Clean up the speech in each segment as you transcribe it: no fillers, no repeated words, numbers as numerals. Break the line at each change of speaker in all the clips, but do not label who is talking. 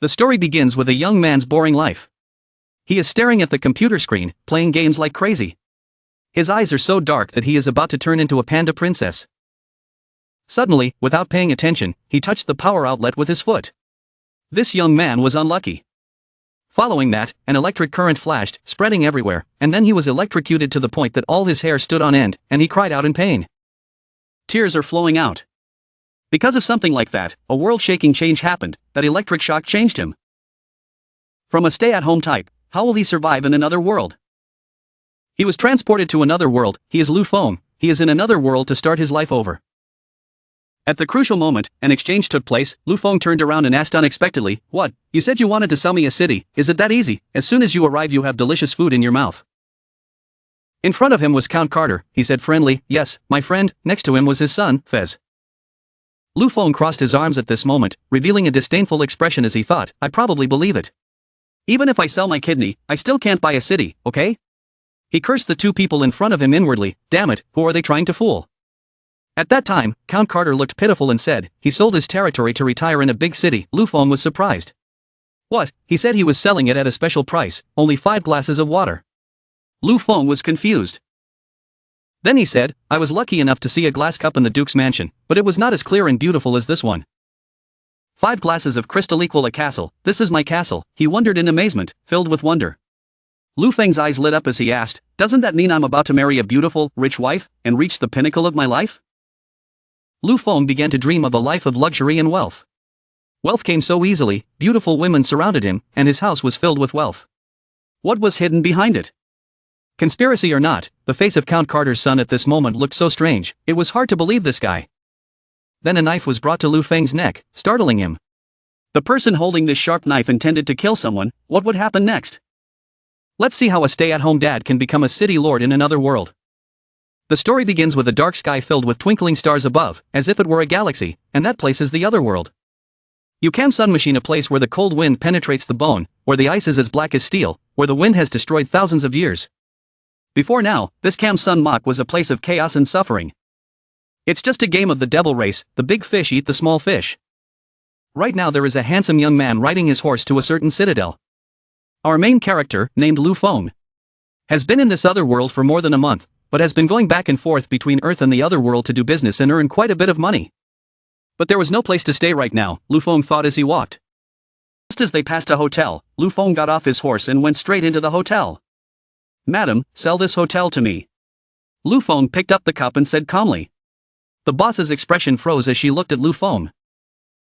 The story begins with a young man's boring life. He is staring at the computer screen, playing games like crazy. His eyes are so dark that he is about to turn into a panda princess. Suddenly, without paying attention, he touched the power outlet with his foot. This young man was unlucky. Following that, an electric current flashed, spreading everywhere, and then he was electrocuted to the point that all his hair stood on end, and he cried out in pain. Tears are flowing out. Because of something like that, a world-shaking change happened. That electric shock changed him. From a stay-at-home type, how will he survive in another world? He was transported to another world. He is Lu Feng. He is in another world to start his life over. At the crucial moment, an exchange took place. Lu Feng turned around and asked unexpectedly, "What? You said you wanted to sell me a city. Is it that easy? As soon as you arrive you have delicious food in your mouth." In front of him was Count Carter. He said friendly, "Yes, my friend." Next to him was his son, Fez. Lu Feng crossed his arms at this moment, revealing a disdainful expression as he thought, "I probably believe it. Even if I sell my kidney, I still can't buy a city, okay?" He cursed the two people in front of him inwardly. Damn it, who are they trying to fool? At that time, Count Carter looked pitiful and said, he sold his territory to retire in a big city. Lu Feng was surprised. What? He said he was selling it at a special price, only 5 glasses of water. Lu Feng was confused. Then he said, "I was lucky enough to see a glass cup in the Duke's mansion, but it was not as clear and beautiful as this one. 5 glasses of crystal equal a castle. This is my castle." He wondered in amazement, filled with wonder. Lu Feng's eyes lit up as he asked, "Doesn't that mean I'm about to marry a beautiful, rich wife, and reach the pinnacle of my life?" Lu Feng began to dream of a life of luxury and wealth. Wealth came so easily, beautiful women surrounded him, and his house was filled with wealth. What was hidden behind it? Conspiracy or not, the face of Count Carter's son at this moment looked so strange, it was hard to believe this guy. Then a knife was brought to Lu Feng's neck, startling him. The person holding this sharp knife intended to kill someone. What would happen next? Let's see how a stay-at-home dad can become a city lord in another world. The story begins with a dark sky filled with twinkling stars above, as if it were a galaxy, and that place is the other world. You can sun machine a place where the cold wind penetrates the bone, where the ice is as black as steel, where the wind has destroyed thousands of years. Before now, this Cam Sun Mach was a place of chaos and suffering. It's just a game of the devil race, the big fish eat the small fish. Right now there is a handsome young man riding his horse to a certain citadel. Our main character, named Lu Feng, has been in this other world for more than a month, but has been going back and forth between Earth and the other world to do business and earn quite a bit of money. But there was no place to stay right now, Lu Feng thought as he walked. Just as they passed a hotel, Lu Feng got off his horse and went straight into the hotel. "Madam, sell this hotel to me." Lu Feng picked up the cup and said calmly. The boss's expression froze as she looked at Lu Feng.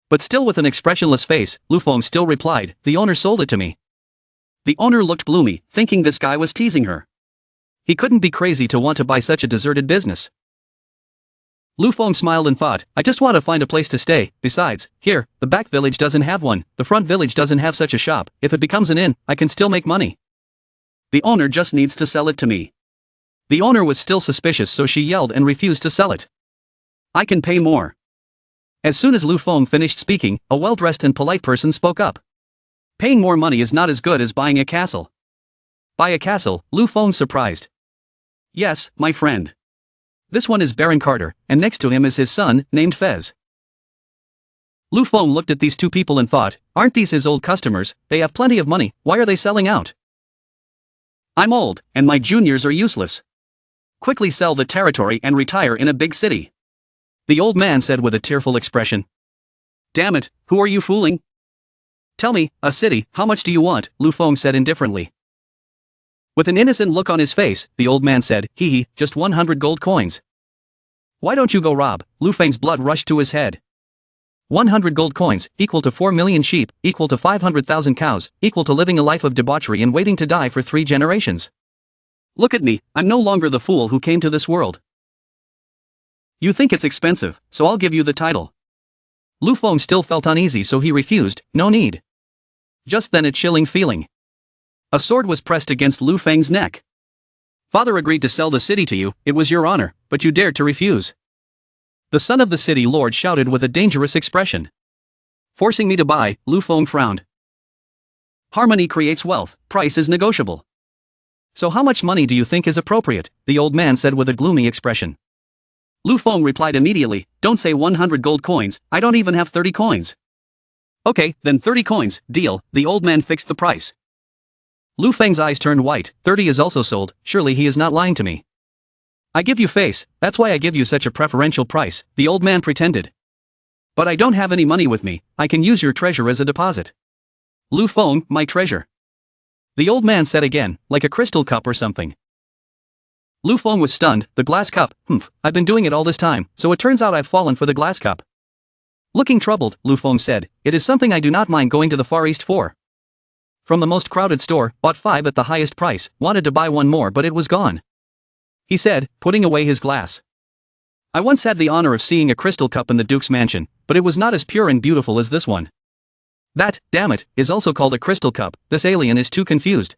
But still with an expressionless face, Lu Feng still replied, "The owner sold it to me." The owner looked gloomy, thinking this guy was teasing her. He couldn't be crazy to want to buy such a deserted business. Lu Feng smiled and thought, "I just want to find a place to stay. Besides, here, the back village doesn't have one, the front village doesn't have such a shop. If it becomes an inn, I can still make money. The owner just needs to sell it to me." The owner was still suspicious, so she yelled and refused to sell it. "I can pay more." As soon as Lu Feng finished speaking, a well-dressed and polite person spoke up. "Paying more money is not as good as buying a castle." "Buy a castle?" Lu Feng surprised. "Yes, my friend. This one is Baron Carter, and next to him is his son, named Fez." Lu Feng looked at these two people and thought, aren't these his old customers? They have plenty of money, why are they selling out? "I'm old, and my juniors are useless. Quickly sell the territory and retire in a big city," the old man said with a tearful expression. "Damn it, who are you fooling? Tell me, a city, how much do you want?" Lu Feng said indifferently. With an innocent look on his face, the old man said, "Hee, just 100 gold coins. Why don't you go rob?" Lu Feng's blood rushed to his head. 100 gold coins, equal to 4 million sheep, equal to 500,000 cows, equal to living a life of debauchery and waiting to die for 3 generations. Look at me, I'm no longer the fool who came to this world. You think it's expensive, so I'll give you the title. Lu Feng still felt uneasy, so he refused. No need. Just then a chilling feeling. A sword was pressed against Lu Feng's neck. Father agreed to sell the city to you, it was your honor, but you dared to refuse. The son of the city lord shouted with a dangerous expression. Forcing me to buy, Lu Feng frowned. Harmony creates wealth, price is negotiable. So how much money do you think is appropriate? The old man said with a gloomy expression. Lu Feng replied immediately, don't say 100 gold coins, I don't even have 30 coins. Okay, then 30 coins, deal, the old man fixed the price. Lu Feng's eyes turned white. 30 is also sold, surely he is not lying to me. I give you face, that's why I give you such a preferential price, the old man pretended. But I don't have any money with me, I can use your treasure as a deposit. Lu Feng, my treasure. The old man said again, like a crystal cup or something. Lu Feng was stunned. The glass cup, I've been doing it all this time, so it turns out I've fallen for the glass cup. Looking troubled, Lu Feng said, it is something I do not mind going to the Far East for. From the most crowded store, bought 5 at the highest price, wanted to buy one more but it was gone. He said, putting away his glass. I once had the honor of seeing a crystal cup in the Duke's mansion, but it was not as pure and beautiful as this one. That, damn it, is also called a crystal cup, this alien is too confused.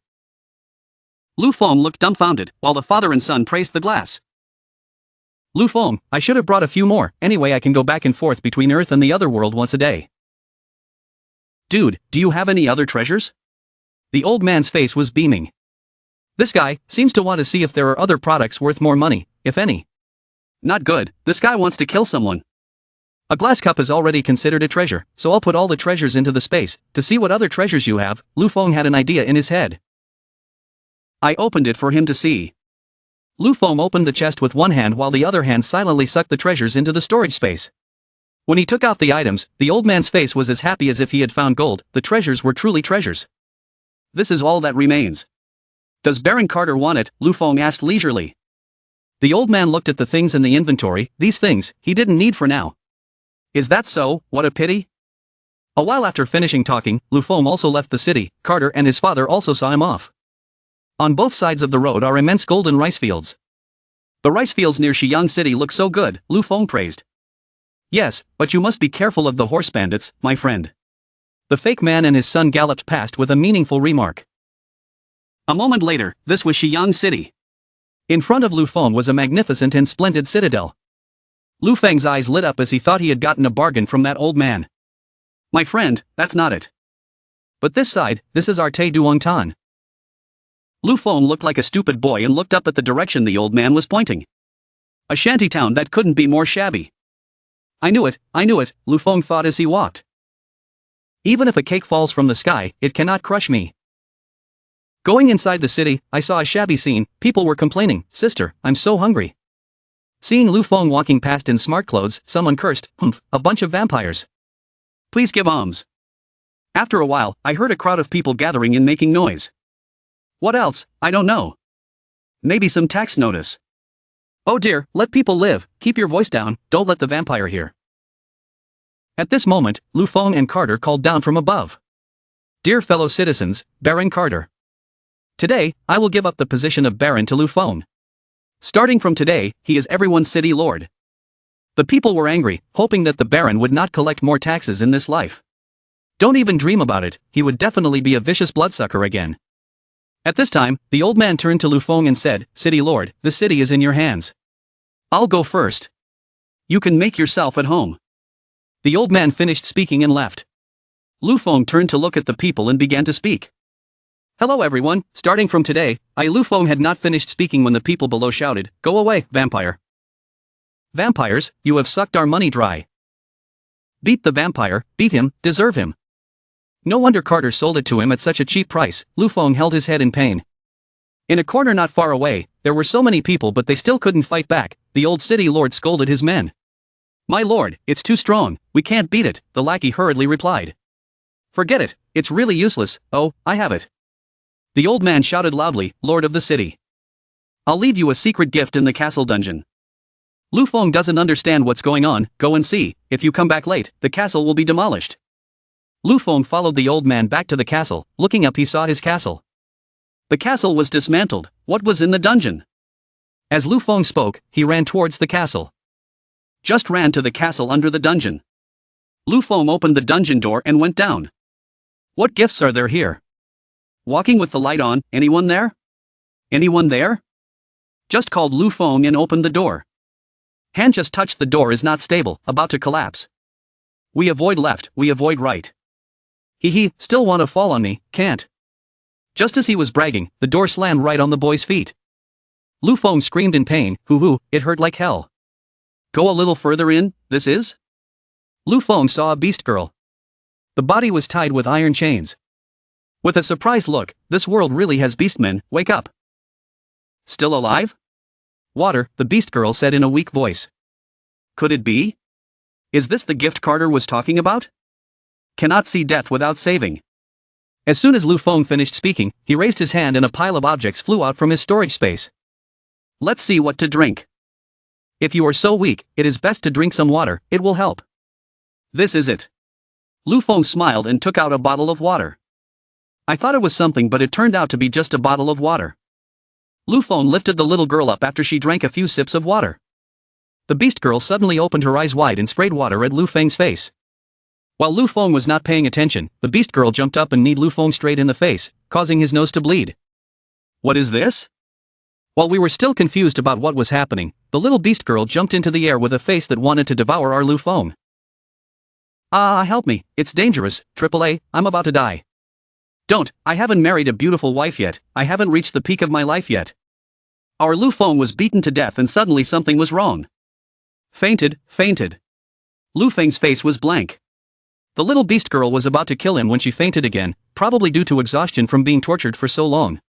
Lu Feng looked dumbfounded, while the father and son praised the glass. Lu Feng, I should have brought a few more, anyway I can go back and forth between Earth and the other world once a day. Dude, do you have any other treasures? The old man's face was beaming. This guy seems to want to see if there are other products worth more money, if any. Not good, this guy wants to kill someone. A glass cup is already considered a treasure, so I'll put all the treasures into the space, to see what other treasures you have. Lu Feng had an idea in his head. I opened it for him to see. Lu Feng opened the chest with one hand while the other hand silently sucked the treasures into the storage space. When he took out the items, the old man's face was as happy as if he had found gold. The treasures were truly treasures. This is all that remains. Does Baron Carter want it? Lu Feng asked leisurely. The old man looked at the things in the inventory. These things, he didn't need for now. Is that so? What a pity. A while after finishing talking, Lu Feng also left the city. Carter and his father also saw him off. On both sides of the road are immense golden rice fields. The rice fields near Shiyang City look so good, Lu Feng praised. Yes, but you must be careful of the horse bandits, my friend. The fake man and his son galloped past with a meaningful remark. A moment later, this was Shiyang City. In front of Lu Feng was a magnificent and splendid citadel. Lu Feng's eyes lit up as he thought he had gotten a bargain from that old man. My friend, that's not it. But this side, this is our Te Duong Tan. Lu Feng looked like a stupid boy and looked up at the direction the old man was pointing. A shantytown that couldn't be more shabby. I knew it, Lu Feng thought as he walked. Even if a cake falls from the sky, it cannot crush me. Going inside the city, I saw a shabby scene. People were complaining, sister, I'm so hungry. Seeing Lu Feng walking past in smart clothes, someone cursed, a bunch of vampires. Please give alms. After a while, I heard a crowd of people gathering and making noise. What else? I don't know. Maybe some tax notice. Oh dear, let people live, keep your voice down, don't let the vampire hear. At this moment, Lu Feng and Carter called down from above. Dear fellow citizens, Baron Carter. Today, I will give up the position of Baron to Lu Feng. Starting from today, he is everyone's city lord. The people were angry, hoping that the Baron would not collect more taxes in this life. Don't even dream about it, he would definitely be a vicious bloodsucker again. At this time, the old man turned to Lu Feng and said, City Lord, the city is in your hands. I'll go first. You can make yourself at home. The old man finished speaking and left. Lu Feng turned to look at the people and began to speak. Hello everyone, starting from today, Lu Feng had not finished speaking when the people below shouted, Go away, vampire. Vampires, you have sucked our money dry. Beat the vampire, beat him, deserve him. No wonder Carter sold it to him at such a cheap price. Lu Feng held his head in pain. In a corner not far away, there were so many people but they still couldn't fight back. The old city lord scolded his men. My lord, it's too strong, we can't beat it, the lackey hurriedly replied. Forget it, it's really useless. Oh, I have it. The old man shouted loudly, Lord of the city. I'll leave you a secret gift in the castle dungeon. Lu Feng doesn't understand what's going on, go and see, if you come back late, the castle will be demolished. Lu Feng followed the old man back to the castle. Looking up he saw his castle. The castle was dismantled. What was in the dungeon? As Lu Feng spoke, he ran towards the castle. Just ran to the castle under the dungeon. Lu Feng opened the dungeon door and went down. What gifts are there here? Walking with the light on, anyone there? Anyone there? Just called Lu Feng and opened the door. Hand just touched the door is not stable, about to collapse. We avoid left, we avoid right. He, still want to fall on me, can't. Just as he was bragging, the door slammed right on the boy's feet. Lu Feng screamed in pain, hoo, it hurt like hell. Go a little further in, this is? Lu Feng saw a beast girl. The body was tied with iron chains. With a surprised look, "This world really has beastmen, wake up." "Still alive?" "Water," the beast girl said in a weak voice. "Could it be? Is this the gift Carter was talking about?" "Cannot see death without saving." As soon as Lu Feng finished speaking, he raised his hand and a pile of objects flew out from his storage space. "Let's see what to drink. If you are so weak, it is best to drink some water, it will help." "This is it." Lu Feng smiled and took out a bottle of water. "I thought it was something, but it turned out to be just a bottle of water." Lu Feng lifted the little girl up after she drank a few sips of water. The beast girl suddenly opened her eyes wide and sprayed water at Lu Feng's face. While Lu Feng was not paying attention, the beast girl jumped up and kneed Lu Feng straight in the face, causing his nose to bleed. "What is this?" While we were still confused about what was happening, the little beast girl jumped into the air with a face that wanted to devour our Lu Feng. Help me, it's dangerous, AAA, I'm about to die." "Don't, I haven't married a beautiful wife yet, I haven't reached the peak of my life yet." Our Lu Feng was beaten to death and suddenly something was wrong. Fainted. Lu Feng's face was blank. The little beast girl was about to kill him when she fainted again, probably due to exhaustion from being tortured for so long.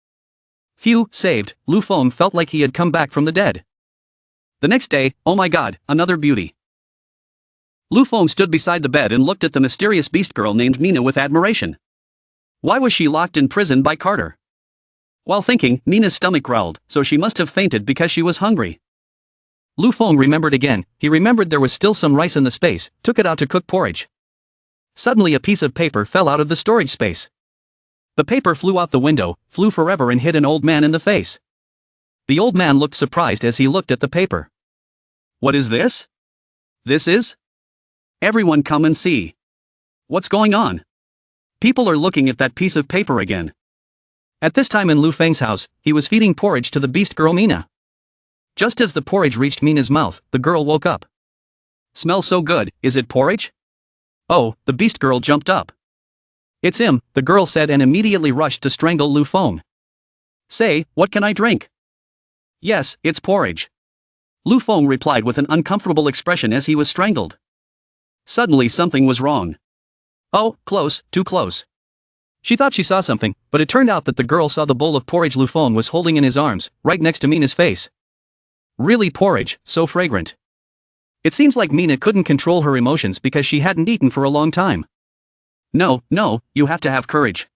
Phew, saved, Lu Feng felt like he had come back from the dead. The next day, oh my god, another beauty. Lu Feng stood beside the bed and looked at the mysterious beast girl named Mina with admiration. Why was she locked in prison by Carter? While thinking, Mina's stomach growled, so she must have fainted because she was hungry. Lu Feng remembered again, he remembered there was still some rice in the space, took it out to cook porridge. Suddenly a piece of paper fell out of the storage space. The paper flew out the window, flew forever and hit an old man in the face. The old man looked surprised as he looked at the paper. "What is this?" "This is?" "Everyone come and see. What's going on? People are looking at that piece of paper again." At this time in Lu Feng's house, he was feeding porridge to the beast girl Mina. Just as the porridge reached Mina's mouth, the girl woke up. "Smells so good, is it porridge?" "Oh," the beast girl jumped up. "It's him," the girl said and immediately rushed to strangle Lu Feng. "Say, what can I drink?" "Yes, it's porridge." Lu Feng replied with an uncomfortable expression as he was strangled. Suddenly something was wrong. Oh, close, too close. She thought she saw something, but it turned out that the girl saw the bowl of porridge Lu Feng was holding in his arms, right next to Mina's face. Really porridge, so fragrant. It seems like Mina couldn't control her emotions because she hadn't eaten for a long time. No, you have to have courage.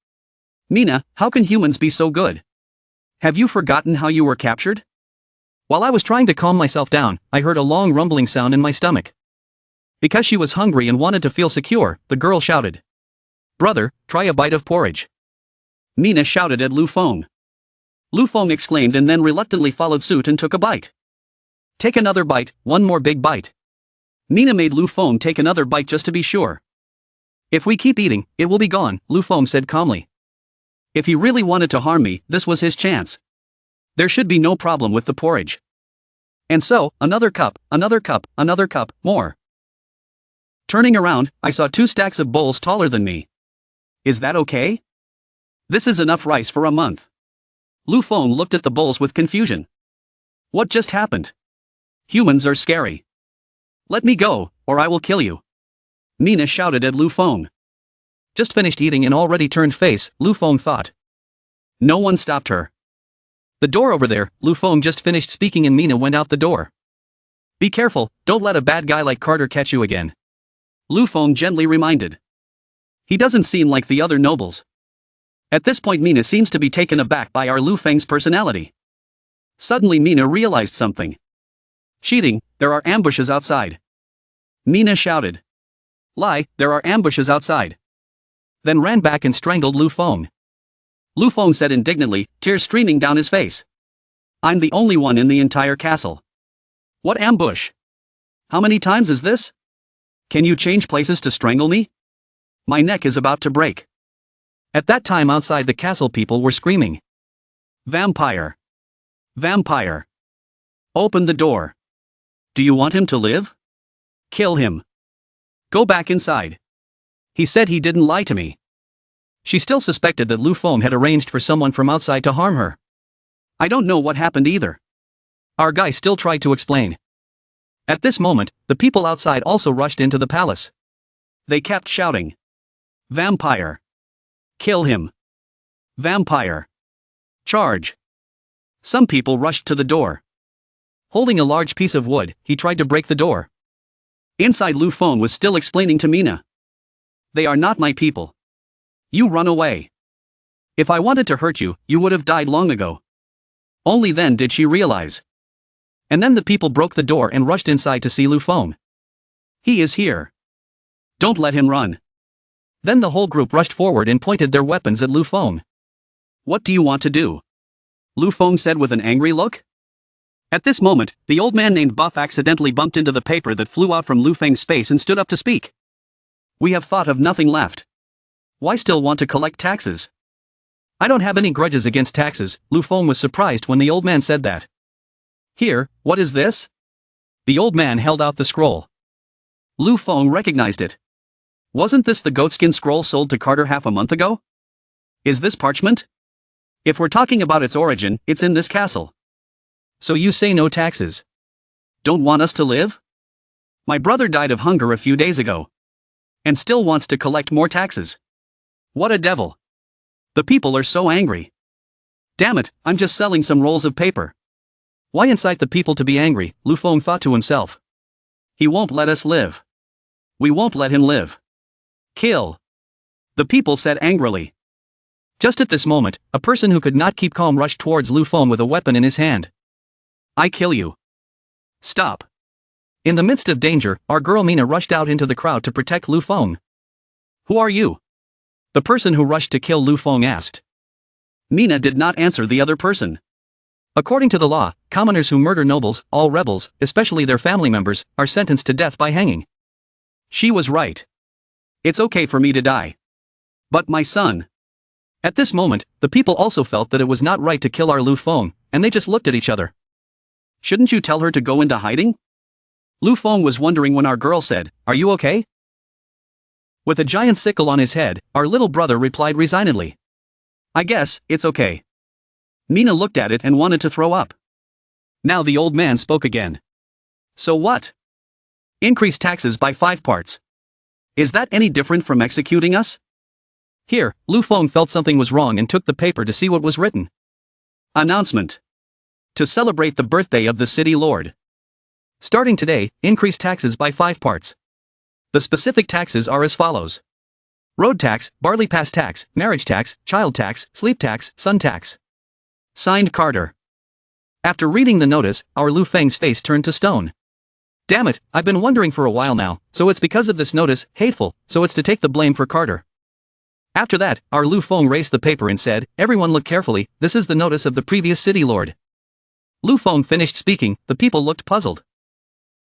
Mina, how can humans be so good? Have you forgotten how you were captured? While I was trying to calm myself down, I heard a long rumbling sound in my stomach. Because she was hungry and wanted to feel secure, the girl shouted. "Brother, try a bite of porridge." Mina shouted at Lu Feng. Lu Feng exclaimed and then reluctantly followed suit and took a bite. "Take another bite, one more big bite." Mina made Lu Feng take another bite just to be sure. "If we keep eating, it will be gone," Lu Feng said calmly. If he really wanted to harm me, this was his chance. There should be no problem with the porridge. And so, another cup, more. Turning around, I saw 2 stacks of bowls taller than me. Is that okay? This is enough rice for a month. Lu Feng looked at the bowls with confusion. What just happened? Humans are scary. Let me go, or I will kill you. Mina shouted at Lu Feng. Just finished eating and already turned face, Lu Feng thought. No one stopped her. The door over there, Lu Feng just finished speaking and Mina went out the door. Be careful, don't let a bad guy like Carter catch you again. Lu Feng gently reminded. He doesn't seem like the other nobles. At this point Mina seems to be taken aback by our Lu Feng's personality. Suddenly Mina realized something. Cheating, there are ambushes outside. Mina shouted. Lie, there are ambushes outside. Then ran back and strangled Lu Feng. Lu Feng said indignantly, tears streaming down his face. I'm the only one in the entire castle. What ambush? How many times is this? Can you change places to strangle me? My neck is about to break. At that time outside the castle people were screaming. Vampire! Vampire! Open the door. Do you want him to live? Kill him. Go back inside. He said he didn't lie to me. She still suspected that Lu Feng had arranged for someone from outside to harm her. I don't know what happened either. Our guy still tried to explain. At this moment, the people outside also rushed into the palace. They kept shouting. Vampire. Kill him. Vampire. Charge. Some people rushed to the door. Holding a large piece of wood, he tried to break the door. Inside, Lu Feng was still explaining to Mina. They are not my people. You run away. If I wanted to hurt you, you would have died long ago. Only then did she realize. And then the people broke the door and rushed inside to see Lu Feng. He is here. Don't let him run. Then the whole group rushed forward and pointed their weapons at Lu Feng. What do you want to do? Lu Feng said with an angry look. At this moment, the old man named Buff accidentally bumped into the paper that flew out from Lu Feng's space and stood up to speak. We have thought of nothing left. Why still want to collect taxes? I don't have any grudges against taxes. Lu Feng was surprised when the old man said that. Here, what is this? The old man held out the scroll. Lu Feng recognized it. Wasn't this the goatskin scroll sold to Carter half a month ago? Is this parchment? If we're talking about its origin, it's in this castle. So you say no taxes? Don't want us to live? My brother died of hunger a few days ago. And still wants to collect more taxes. What a devil. The people are so angry. Damn it, I'm just selling some rolls of paper. Why incite the people to be angry? Lu Feng thought to himself. He won't let us live. We won't let him live. Kill. The people said angrily. Just at this moment, a person who could not keep calm rushed towards Lu Feng with a weapon in his hand. I kill you. Stop. In the midst of danger, our girl Mina rushed out into the crowd to protect Lu Feng. Who are you? The person who rushed to kill Lu Feng asked. Mina did not answer the other person. According to the law, commoners who murder nobles, all rebels, especially their family members, are sentenced to death by hanging. She was right. It's okay for me to die. But my son. At this moment, the people also felt that it was not right to kill our Lu Feng, and they just looked at each other. Shouldn't you tell her to go into hiding? Lu Feng was wondering when our girl said, Are you okay? With a giant sickle on his head, our little brother replied resignedly. I guess, it's okay. Mina looked at it and wanted to throw up. Now the old man spoke again. So what? Increase taxes by 5 parts. Is that any different from executing us? Here, Lu Feng felt something was wrong and took the paper to see what was written. Announcement. To celebrate the birthday of the city lord. Starting today, increase taxes by 5 parts. The specific taxes are as follows. Road tax, barley pass tax, marriage tax, child tax, sleep tax, sun tax. Signed Carter. After reading the notice, our Lu Feng's face turned to stone. Damn it, I've been wondering for a while now, so it's because of this notice, hateful, so it's to take the blame for Carter. After that, our Lu Feng raised the paper and said, Everyone look carefully, this is the notice of the previous city lord. Lu Feng finished speaking, the people looked puzzled.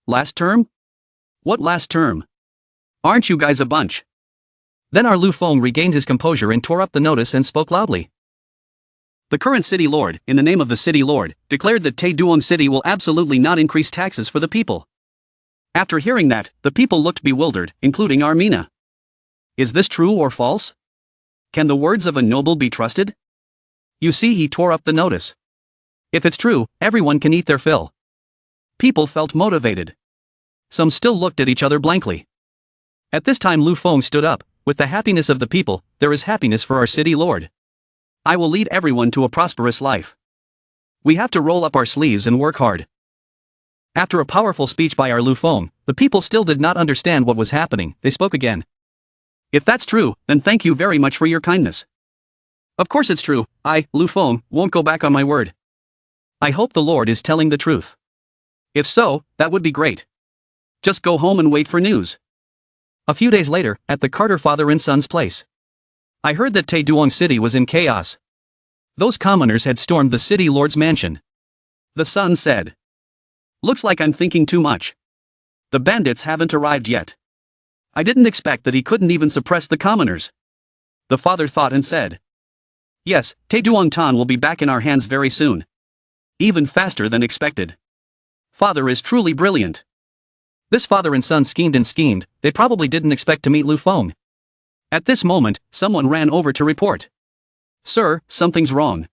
Last term? What last term? Aren't you guys a bunch? Then our Lu Feng regained his composure and tore up the notice and spoke loudly. The current city lord, in the name of the city lord, declared that Taeduong City will absolutely not increase taxes for the people. After hearing that, the people looked bewildered, including our Mina. Is this true or false? Can the words of a noble be trusted? You see, he tore up the notice. If it's true, everyone can eat their fill. People felt motivated. Some still looked at each other blankly. At this time Lu Feng stood up. With the happiness of the people, there is happiness for our city lord. I will lead everyone to a prosperous life. We have to roll up our sleeves and work hard. After a powerful speech by our Lu Feng, the people still did not understand what was happening. They spoke again. If that's true, then thank you very much for your kindness. Of course it's true. I, Lu Feng, won't go back on my word. I hope the Lord is telling the truth. If so, that would be great. Just go home and wait for news. A few days later, at the Carter father and son's place. I heard that Taeduong City was in chaos. Those commoners had stormed the city lord's mansion. The son said. Looks like I'm thinking too much. The bandits haven't arrived yet. I didn't expect that he couldn't even suppress the commoners. The father thought and said. Yes, Taeduong Tan will be back in our hands very soon. Even faster than expected. Father is truly brilliant. This father and son schemed and schemed, they probably didn't expect to meet Lu Feng. At this moment, someone ran over to report. Sir, something's wrong.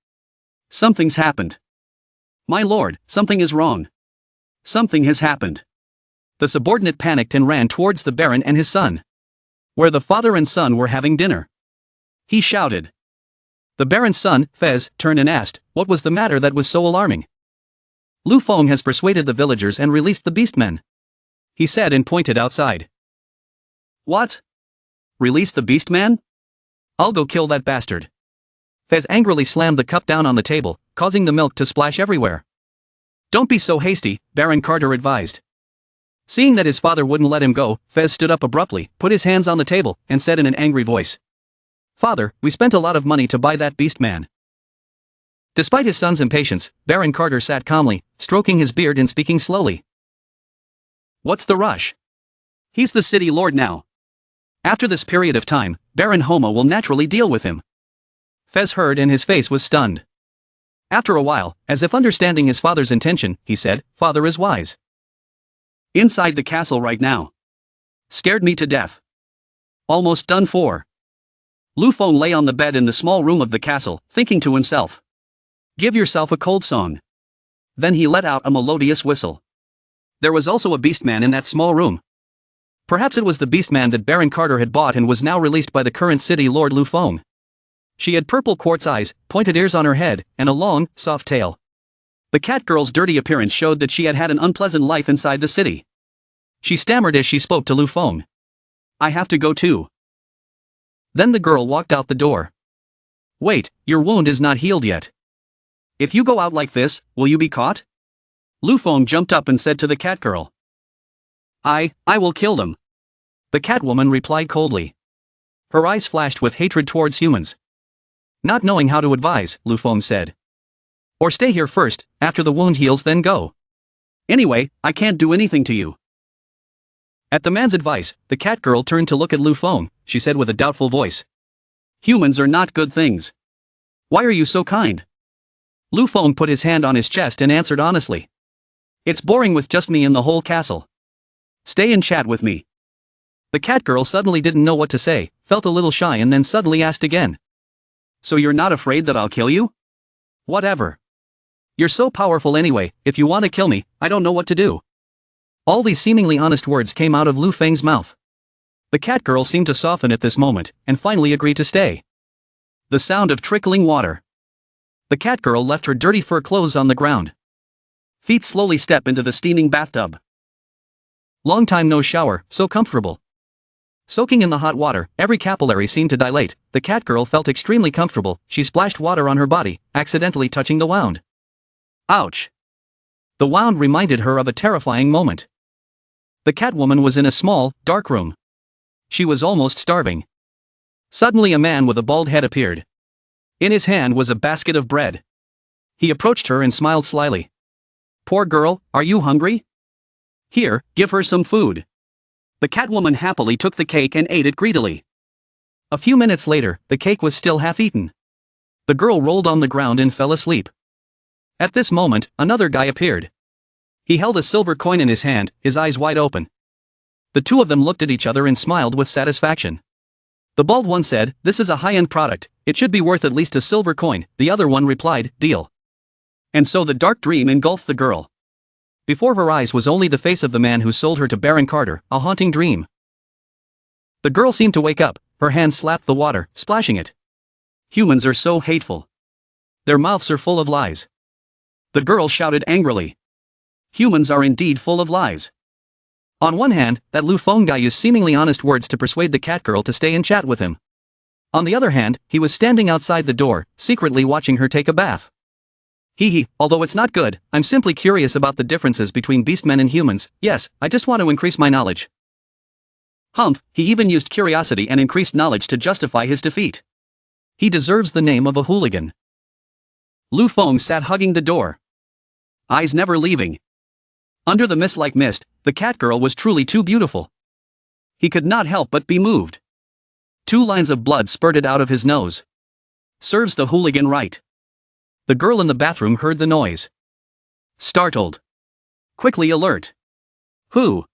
Something's happened. My lord, something is wrong. Something has happened. The subordinate panicked and ran towards the Baron and his son. where the father and son were having dinner. He shouted. The Baron's son, Fez, turned and asked, what was the matter that was so alarming? Lu Feng has persuaded the villagers and released the Beastmen, he said and pointed outside. What? Release the Beastman? I'll go kill that bastard. Fez angrily slammed the cup down on the table, causing the milk to splash everywhere. Don't be so hasty, Baron Carter advised. Seeing that his father wouldn't let him go, Fez stood up abruptly, put his hands on the table, and said in an angry voice. Father, we spent a lot of money to buy that Beastman. Despite his son's impatience, Baron Carter sat calmly, stroking his beard and speaking slowly. What's the rush? He's the city lord now. After this period of time, Baron Homa will naturally deal with him. Fez heard and his face was stunned. After a while, as if understanding his father's intention, he said, Father is wise. Inside the castle right now. Scared me to death. Almost done for. Lu Feng lay on the bed in the small room of the castle, thinking to himself. Give yourself a cold song. Then he let out a melodious whistle. There was also a Beastman in that small room. Perhaps it was the Beastman that Baron Carter had bought and was now released by the current city lord Lu Feng. She had purple quartz eyes, pointed ears on her head, and a long, soft tail. The cat girl's dirty appearance showed that she had had an unpleasant life inside the city. She stammered as she spoke to Lu Feng. I have to go too. Then the girl walked out the door. Wait, your wound is not healed yet. If you go out like this, will you be caught? Lu Feng jumped up and said to the cat girl. I will kill them. The Catwoman replied coldly. Her eyes flashed with hatred towards humans. Not knowing how to advise, Lu Feng said. Or stay here first, after the wound heals then go. Anyway, I can't do anything to you. At the man's advice, the cat girl turned to look at Lu Feng, she said with a doubtful voice. Humans are not good things. Why are you so kind? Lu Feng put his hand on his chest and answered honestly. It's boring with just me in the whole castle. Stay and chat with me. The cat girl suddenly didn't know what to say, felt a little shy and then suddenly asked again. So you're not afraid that I'll kill you? Whatever. You're so powerful anyway, if you want to kill me, I don't know what to do. All these seemingly honest words came out of Lu Feng's mouth. The cat girl seemed to soften at this moment, and finally agreed to stay. The sound of trickling water. The cat girl left her dirty fur clothes on the ground. Feet slowly step into the steaming bathtub. Long time no shower, so comfortable. Soaking in the hot water, every capillary seemed to dilate. The cat girl felt extremely comfortable. She splashed water on her body, accidentally touching the wound. Ouch! The wound reminded her of a terrifying moment. The Catwoman was in a small, dark room. She was almost starving. Suddenly a man with a bald head appeared. In his hand was a basket of bread. He approached her and smiled slyly. Poor girl, are you hungry? Here, give her some food. The Catwoman happily took the cake and ate it greedily. A few minutes later, the cake was still half-eaten. The girl rolled on the ground and fell asleep. At this moment, another guy appeared. He held a silver coin in his hand, his eyes wide open. The two of them looked at each other and smiled with satisfaction. The bald one said, "This is a high-end product, it should be worth at least a silver coin." The other one replied, "Deal." And so the dark dream engulfed the girl. Before her eyes was only the face of the man who sold her to Baron Carter, a haunting dream. The girl seemed to wake up, her hands slapped the water, splashing it. Humans are so hateful. Their mouths are full of lies. The girl shouted angrily. Humans are indeed full of lies. On one hand, that Lu Feng guy used seemingly honest words to persuade the cat girl to stay and chat with him. On the other hand, he was standing outside the door, secretly watching her take a bath. Although it's not good, I'm simply curious about the differences between beastmen and humans. Yes, I just want to increase my knowledge. Humph, he even used curiosity and increased knowledge to justify his defeat. He deserves the name of a hooligan. Lu Feng sat hugging the door. Eyes never leaving. Under the mist-like mist, the cat girl was truly too beautiful. He could not help but be moved. 2 lines of blood spurted out of his nose. Serves the hooligan right. The girl in the bathroom heard the noise. Startled. Quickly alert. Who?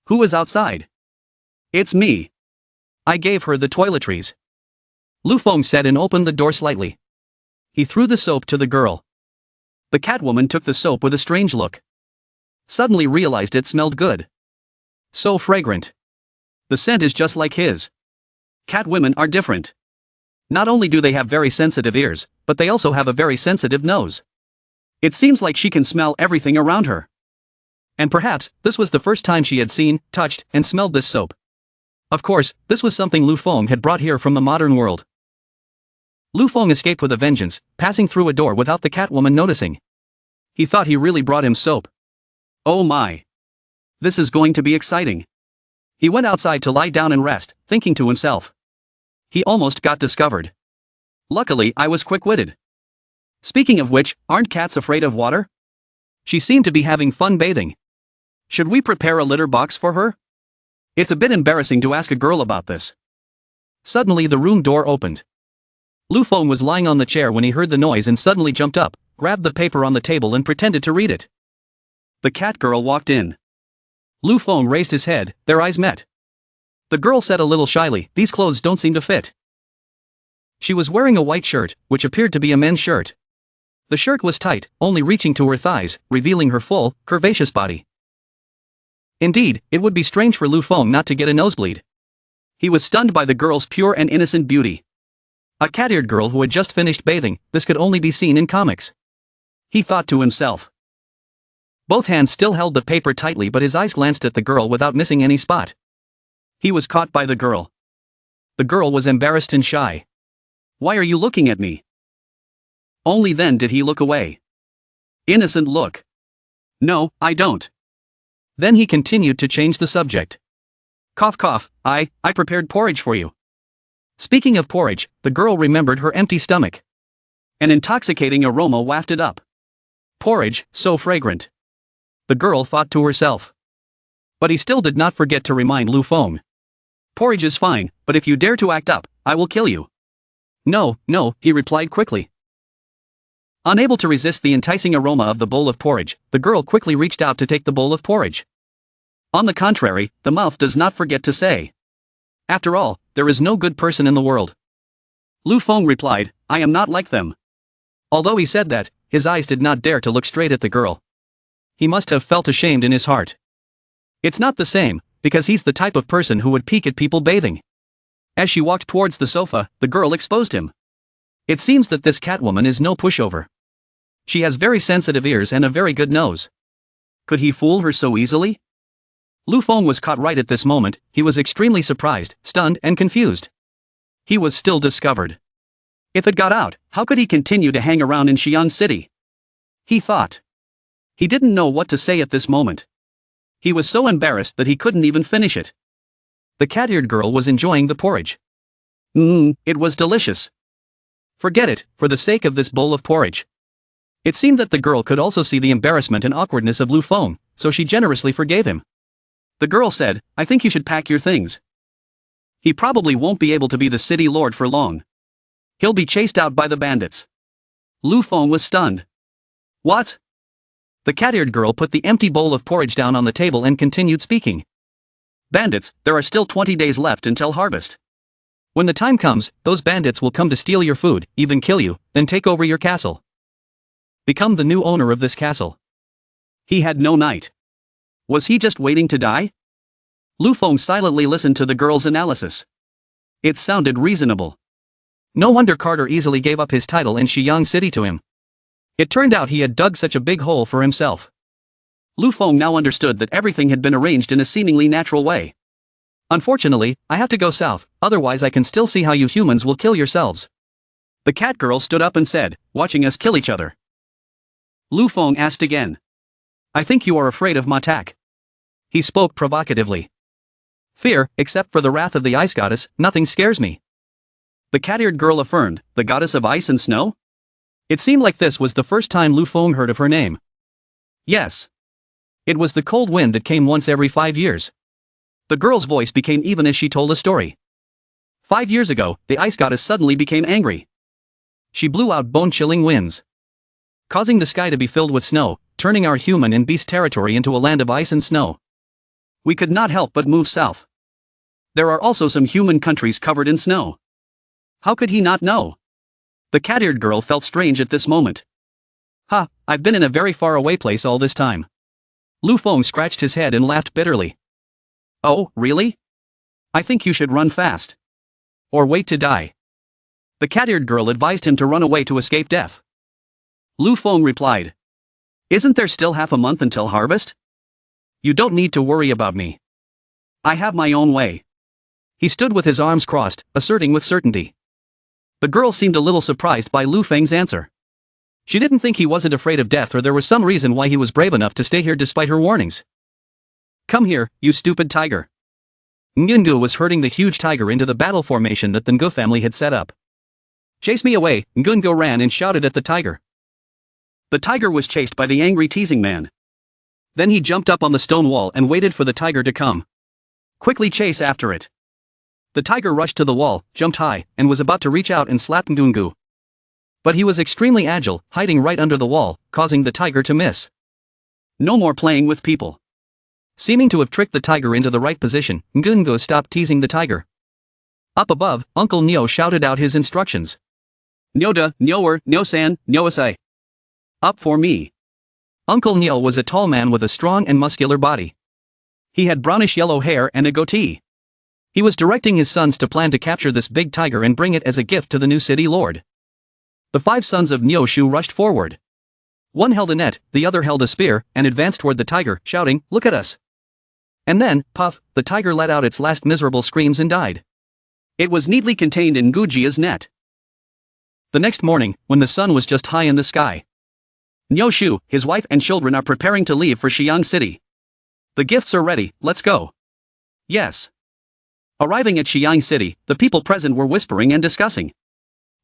Who is outside? It's me. I gave her the toiletries. Lu Feng said and opened the door slightly. He threw the soap to the girl. The Catwoman took the soap with a strange look. Suddenly realized it smelled good. So fragrant. The scent is just like his. Cat women are different. Not only do they have very sensitive ears, but they also have a very sensitive nose. It seems like she can smell everything around her. And perhaps, this was the first time she had seen, touched, and smelled this soap. Of course, this was something Lu Feng had brought here from the modern world. Lu Feng escaped with a vengeance, passing through a door without the Catwoman noticing. He thought he really brought him soap. Oh my. This is going to be exciting. He went outside to lie down and rest, thinking to himself. He almost got discovered. Luckily, I was quick-witted. Speaking of which, aren't cats afraid of water? She seemed to be having fun bathing. Should we prepare a litter box for her? It's a bit embarrassing to ask a girl about this. Suddenly the room door opened. Lu Feng was lying on the chair when he heard the noise and suddenly jumped up, grabbed the paper on the table and pretended to read it. The cat girl walked in. Lu Feng raised his head, their eyes met. The girl said a little shyly, "These clothes don't seem to fit." She was wearing a white shirt, which appeared to be a men's shirt. The shirt was tight, only reaching to her thighs, revealing her full, curvaceous body. Indeed, it would be strange for Lu Feng not to get a nosebleed. He was stunned by the girl's pure and innocent beauty. A cat-eared girl who had just finished bathing, this could only be seen in comics. He thought to himself. Both hands still held the paper tightly, but his eyes glanced at the girl without missing any spot. He was caught by the girl. The girl was embarrassed and shy. "Why are you looking at me?" Only then did he look away. Innocent look. "No, I don't." Then he continued to change the subject. "Cough cough, I prepared porridge for you." Speaking of porridge, the girl remembered her empty stomach. An intoxicating aroma wafted up. Porridge, so fragrant. The girl thought to herself. But he still did not forget to remind Lu Feng. "Porridge is fine, but if you dare to act up, I will kill you." "No, no," he replied quickly. Unable to resist the enticing aroma of the bowl of porridge, the girl quickly reached out to take the bowl of porridge. On the contrary, the mouth does not forget to say. After all, there is no good person in the world. Lu Feng replied, "I am not like them." Although he said that, his eyes did not dare to look straight at the girl. He must have felt ashamed in his heart. It's not the same, because he's the type of person who would peek at people bathing. As she walked towards the sofa, the girl exposed him. It seems that this Catwoman is no pushover. She has very sensitive ears and a very good nose. Could he fool her so easily? Lu Feng was caught right at this moment. He was extremely surprised, stunned, and confused. He was still discovered. If it got out, how could he continue to hang around in Xi'an City? He thought. He didn't know what to say at this moment. He was so embarrassed that he couldn't even finish it. The cat-eared girl was enjoying the porridge. It was delicious. Forget it, for the sake of this bowl of porridge. It seemed that the girl could also see the embarrassment and awkwardness of Lu Feng, so she generously forgave him. The girl said, "I think you should pack your things. He probably won't be able to be the city lord for long. He'll be chased out by the bandits." Lu Feng was stunned. "What?" The cat-eared girl put the empty bowl of porridge down on the table and continued speaking. "Bandits, there are still 20 days left until harvest. When the time comes, those bandits will come to steal your food, even kill you, then take over your castle. Become the new owner of this castle." He had no knight. Was he just waiting to die? Lu Feng silently listened to the girl's analysis. It sounded reasonable. No wonder Carter easily gave up his title in Xi'an City to him. It turned out he had dug such a big hole for himself. Lu Feng now understood that everything had been arranged in a seemingly natural way. "Unfortunately, I have to go south, otherwise I can still see how you humans will kill yourselves." The cat girl stood up and said, "Watching us kill each other." Lu Feng asked again. "I think you are afraid of Matak." He spoke provocatively. "Fear, except for the wrath of the ice goddess, nothing scares me." The cat-eared girl affirmed, "The goddess of ice and snow?" It seemed like this was the first time Lu Feng heard of her name. Yes. It was the cold wind that came once every 5 years. The girl's voice became even as she told a story. 5 years ago, the ice goddess suddenly became angry. She blew out bone-chilling winds, causing the sky to be filled with snow, turning our human and beast territory into a land of ice and snow. We could not help but move south. There are also some human countries covered in snow. How could he not know? The cat-eared girl felt strange at this moment. I've been in a very far away place all this time. Lu Feng scratched his head and laughed bitterly. Oh, really? I think you should run fast. Or wait to die. The cat-eared girl advised him to run away to escape death. Lu Feng replied. Isn't there still half a month until harvest? You don't need to worry about me. I have my own way. He stood with his arms crossed, asserting with certainty. The girl seemed a little surprised by Lu Feng's answer. She didn't think he wasn't afraid of death, or there was some reason why he was brave enough to stay here despite her warnings. Come here, you stupid tiger. Ngungu was herding the huge tiger into the battle formation that the Ngu family had set up. Chase me away, Ngungu ran and shouted at the tiger. The tiger was chased by the angry teasing man. Then he jumped up on the stone wall and waited for the tiger to come. Quickly chase after it. The tiger rushed to the wall, jumped high, and was about to reach out and slap Ngungu. But he was extremely agile, hiding right under the wall, causing the tiger to miss. No more playing with people. Seeming to have tricked the tiger into the right position, Ngungu stopped teasing the tiger. Up above, Uncle Nyo shouted out his instructions. Nyoda, Nyower, Nyosan, Nyosai. Up for me. Uncle Nyo was a tall man with a strong and muscular body. He had brownish-yellow hair and a goatee. He was directing his sons to plan to capture this big tiger and bring it as a gift to the new city lord. The 5 sons of Nyoshu rushed forward. One held a net, the other held a spear, and advanced toward the tiger, shouting, "Look at us!" And then, puff, the tiger let out its last miserable screams and died. It was neatly contained in Gujia's net. The next morning, when the sun was just high in the sky, Nyoshu, his wife and children are preparing to leave for Xi'an City. The gifts are ready, let's go. Yes. Arriving at Xi'an City, the people present were whispering and discussing.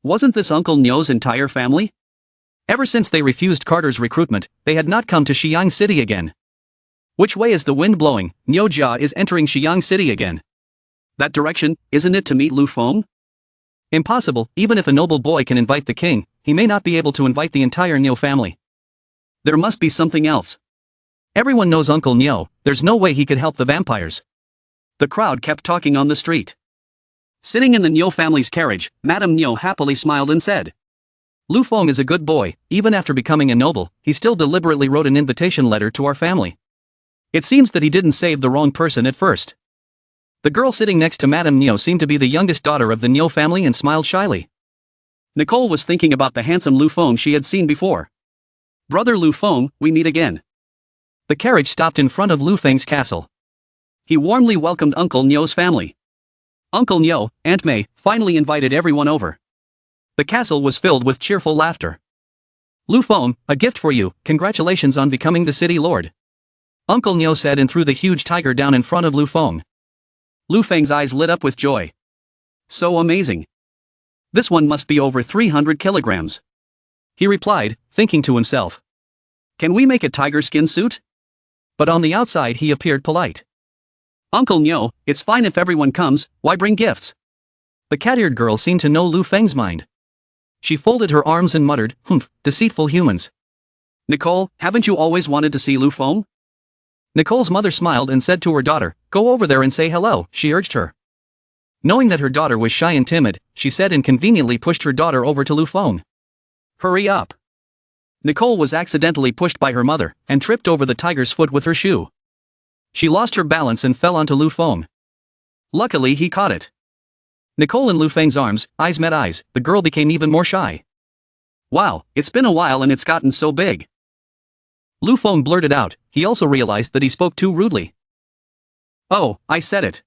Wasn't this Uncle Nyo's entire family? Ever since they refused Carter's recruitment, they had not come to Xi'an City again. Which way is the wind blowing? Nyo Jia is entering Xi'an City again. That direction, isn't it, to meet Lu Feng? Impossible. Even if a noble boy can invite the king, he may not be able to invite the entire Nyo family. There must be something else. Everyone knows Uncle Nyo, there's no way he could help the vampires. The crowd kept talking on the street. Sitting in the Nyo family's carriage, Madame Nyo happily smiled and said, Lu Feng is a good boy. Even after becoming a noble, he still deliberately wrote an invitation letter to our family. It seems that he didn't save the wrong person at first. The girl sitting next to Madame Nyo seemed to be the youngest daughter of the Nyo family and smiled shyly. Nicole was thinking about the handsome Lu Feng she had seen before. Brother Lu Feng, we meet again. The carriage stopped in front of Lu Feng's castle. He warmly welcomed Uncle Nyo's family. Uncle Nyo, Aunt May, finally invited everyone over. The castle was filled with cheerful laughter. Lu Feng, a gift for you, congratulations on becoming the city lord. Uncle Nyo said and threw the huge tiger down in front of Lu Feng. Lu Feng's eyes lit up with joy. So amazing. This one must be over 300 kilograms. He replied, thinking to himself. Can we make a tiger skin suit? But on the outside he appeared polite. Uncle Nyo, it's fine if everyone comes, why bring gifts? The cat-eared girl seemed to know Lu Feng's mind. She folded her arms and muttered, humph, deceitful humans. Nicole, haven't you always wanted to see Lu Feng? Nicole's mother smiled and said to her daughter, go over there and say hello, she urged her. Knowing that her daughter was shy and timid, she said and conveniently pushed her daughter over to Lu Feng. Hurry up. Nicole was accidentally pushed by her mother, and tripped over the tiger's foot with her shoe. She lost her balance and fell onto Lu Feng. Luckily he caught it. Nicole in Lu Feng's arms, eyes met eyes, the girl became even more shy. Wow, it's been a while and it's gotten so big. Lu Feng blurted out, he also realized that he spoke too rudely. Oh, I said it.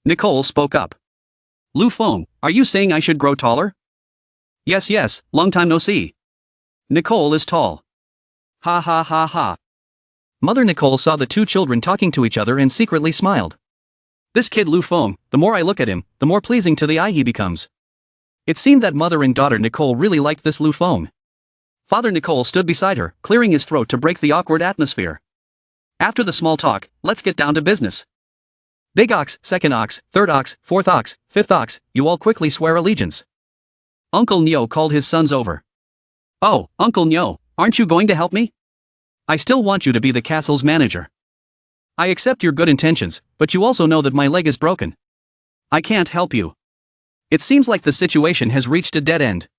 Nicole spoke up. Lu Feng, are you saying I should grow taller? Yes, long time no see. Nicole is tall. Ha ha ha ha. Mother Nicole saw the two children talking to each other and secretly smiled. This kid Lu Feng, the more I look at him, the more pleasing to the eye he becomes. It seemed that mother and daughter Nicole really liked this Lu Feng. Father Nicole stood beside her, clearing his throat to break the awkward atmosphere. After the small talk, let's get down to business. Big ox, second ox, third ox, fourth ox, fifth ox, you all quickly swear allegiance. Uncle Nyo called his sons over. Oh, Uncle Nyo, aren't you going to help me? I still want you to be the castle's manager. I accept your good intentions, but you also know that my leg is broken. I can't help you. It seems like the situation has reached a dead end.